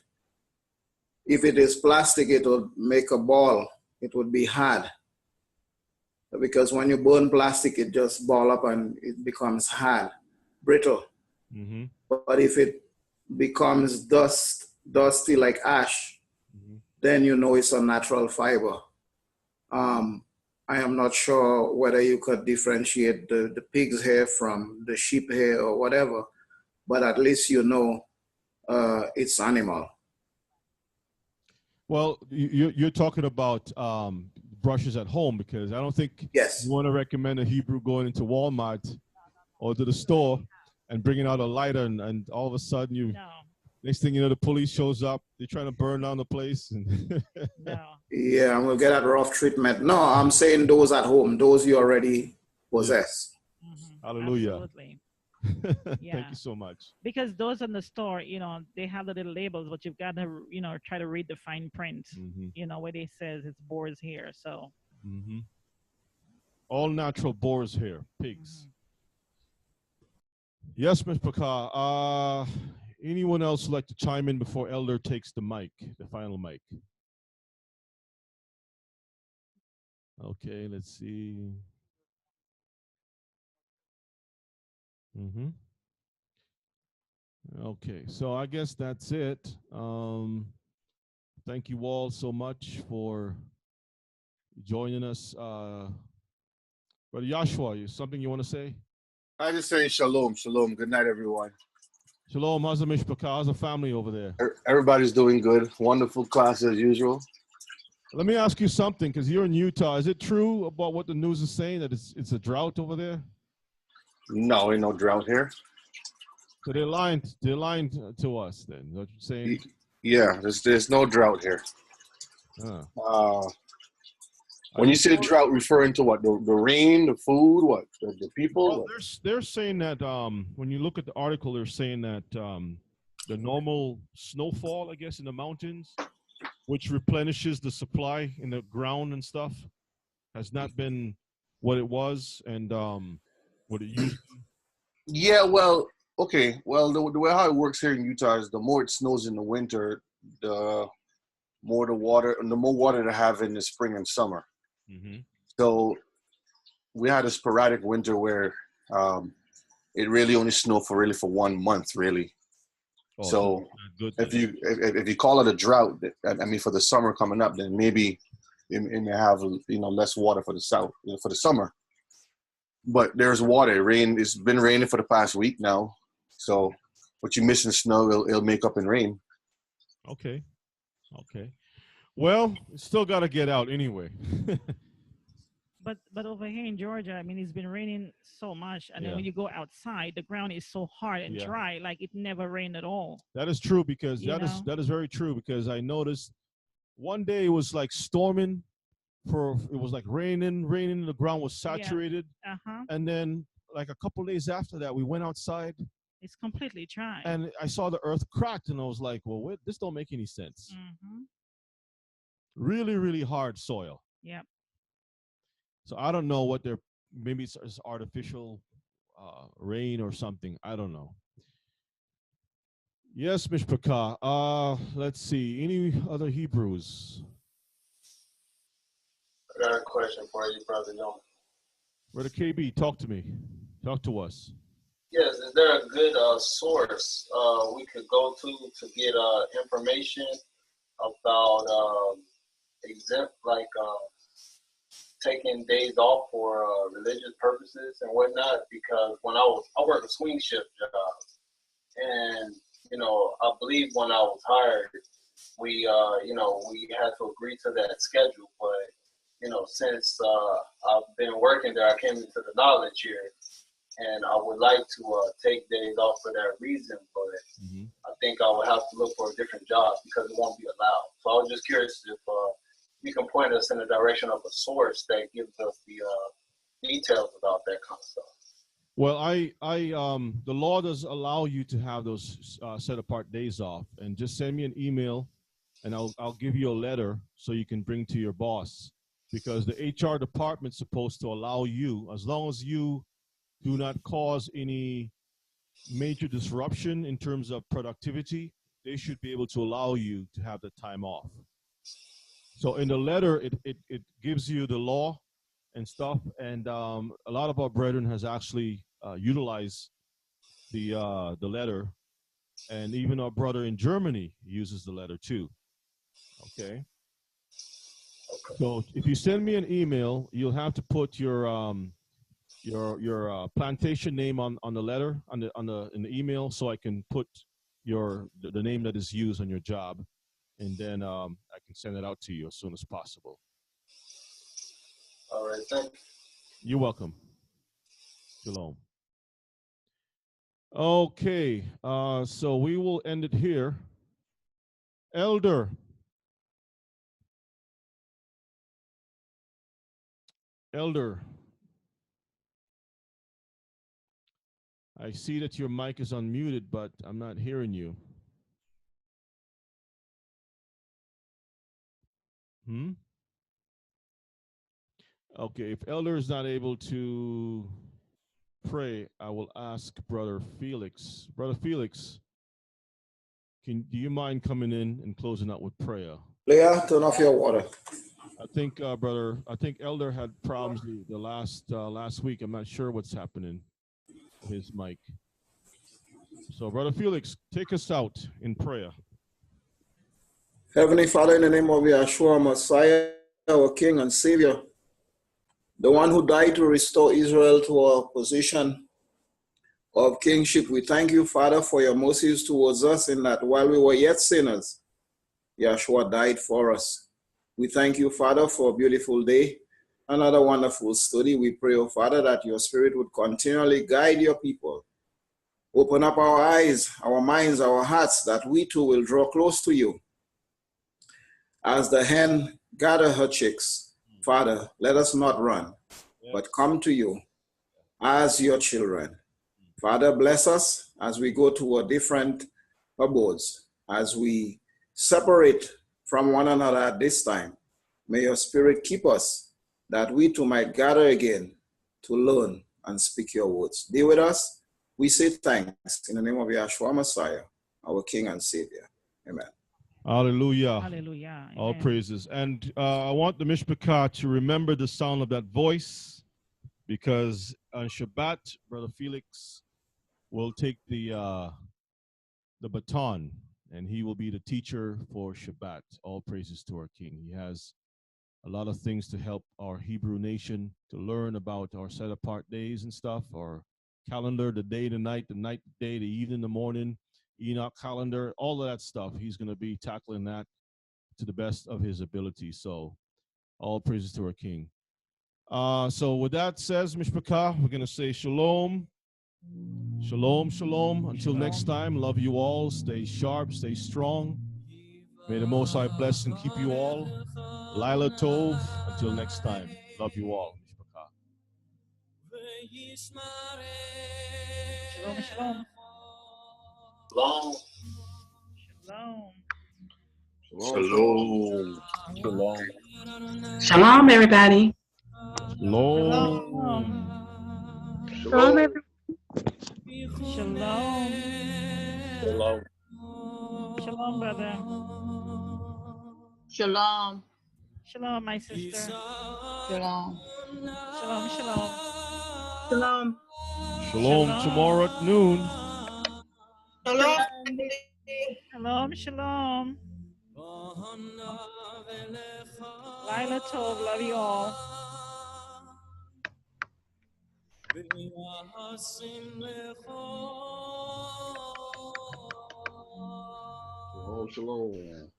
if it is plastic, it will make a ball. It would be hard. Because when you burn plastic, it just ball up and it becomes hard, brittle. Mm-hmm. But if it becomes dusty like ash, then you know it's a natural fiber. I am not sure whether you could differentiate the pig's hair from the sheep hair or whatever, but at least you know it's animal. Well, you're talking about brushes at home, because I don't think you want to recommend a Hebrew going into Walmart or to the store and bringing out a lighter and all of a sudden next thing you know, the police shows up. They're trying to burn down the place. And Yeah, and we'll get that rough treatment. No, I'm saying those at home, those you already possess. Hallelujah. Absolutely. Thank you so much. Because those in the store, they have the little labels, but you've got to, try to read the fine print, where it says it's boar's hair. So all natural boar's hair, pigs. Yes, Ms. Pakar. Anyone else like to chime in before Elder takes the mic, the final mic? Okay, let's see. Okay, so I guess that's it. Thank you all so much for joining us. Brother Joshua, something you want to say? I just say shalom, shalom. Good night, everyone. Shalom, how's the mishpachah? How's the family over there? Everybody's doing good. Wonderful class as usual. Let me ask you something, because you're in Utah. Is it true about what the news is saying, that it's a drought over there? No, ain't no drought here. So they're lying to us then, is what you're saying? Yeah, there's no drought here. When you say drought, referring to what? The rain, the food, what? The people? Well, they're saying that when you look at the article, they're saying that the normal snowfall, I guess, in the mountains, which replenishes the supply in the ground and stuff, has not been what it was and what it used to. Yeah, well, okay. Well, the way how it works here in Utah is the more it snows in the winter, the more water they have in the spring and summer. So we had a sporadic winter where it really only snowed for 1 month, really. So if you call it a drought, I mean, for the summer coming up, then maybe it may have less water for the summer. But there's water. It's been raining for the past week now. So what you miss in snow, it'll make up in rain. Okay. Well, it's still got to get out anyway. But over here in Georgia, I mean, it's been raining so much, and then when you go outside, the ground is so hard and dry, like it never rained at all. That is true, because that is very true, because I noticed one day it was like storming, it was like raining, the ground was saturated, and then like a couple days after that, we went outside. It's completely dry. And I saw the earth cracked, and I was like, well, this don't make any sense. Really, really hard soil. Yep. So I don't know what maybe it's artificial rain or something. I don't know. Yes, Mishpachah. Let's see. Any other Hebrews? I got a question for you, Brother Young. Brother KB, talk to me. Talk to us. Yes, is there a good source we could go to get information about taking days off for religious purposes and whatnot, because when I worked a swing shift job, and I believe when I was hired, we we had to agree to that schedule. But since I've been working there, I came into the knowledge here, and I would like to take days off for that reason. But I think I would have to look for a different job because it won't be allowed. So I was just curious if you can point us in the direction of a source that gives us the details about that kind of stuff. Well, the law does allow you to have those set apart days off, and just send me an email, and I'll give you a letter so you can bring to your boss, because the HR department's supposed to allow you, as long as you do not cause any major disruption in terms of productivity, they should be able to allow you to have the time off. So in the letter, it gives you the law and stuff, and a lot of our brethren has actually utilized the letter, and even our brother in Germany uses the letter too. Okay. So if you send me an email, you'll have to put your plantation name on the letter in the email, so I can put the name that is used on your job, and then I can send it out to you as soon as possible. All right, thank you. You're welcome. Shalom. Okay, so we will end it here. Elder. I see that your mic is unmuted, but I'm not hearing you. Okay, if Elder is not able to pray, I will ask Brother Felix. Brother Felix, do you mind coming in and closing out with prayer? Leah, turn off your water. I think, I think Elder had problems the last week. I'm not sure what's happening with his mic. So, Brother Felix, take us out in prayer. Heavenly Father, in the name of Yeshua, Messiah, our King and Savior, the one who died to restore Israel to our position of kingship, we thank you, Father, for your mercies towards us, in that while we were yet sinners, Yeshua died for us. We thank you, Father, for a beautiful day, another wonderful study. We pray, oh Father, that your Spirit would continually guide your people. Open up our eyes, our minds, our hearts, that we too will draw close to you. As the hen gathers her chicks, Father, let us not run, but come to you as your children. Father, bless us as we go to our different abodes, as we separate from one another at this time. May your Spirit keep us, that we too might gather again to learn and speak your words. Be with us. We say thanks in the name of Yeshua Messiah, our King and Savior. Amen. Hallelujah. Hallelujah. All Amen. praises. And I want the Mishpachah to remember the sound of that voice, because on Shabbat, Brother Felix will take the baton, and he will be the teacher for Shabbat. All praises to our King. He has a lot of things to help our Hebrew nation to learn about our set-apart days and stuff, our calendar, the day, the night, the day, the evening, the morning, Enoch calendar, all of that stuff. He's going to be tackling that to the best of his ability. So all praises to our King. So with that says, Mishpachah, we're going to say shalom. Shalom, shalom. Until next time, love you all. Stay sharp, stay strong. May the Most High bless and keep you all. Lila Tov. Until next time, love you all. Mishpachah. Shalom, shalom. Long. Shalom. Shalom. Shalom. Shalom, everybody. Shalom. Shalom, everybody. Shalom. Shalom. Shalom, brother. Shalom. Shalom, my sister. Shalom. Shalom, shalom. Shalom. Shalom tomorrow at noon. Shalom. Shalom, shalom. Lila Tov, love you all. Shalom, shalom.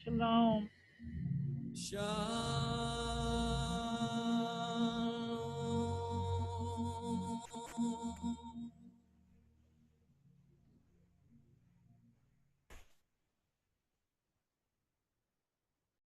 Shalom.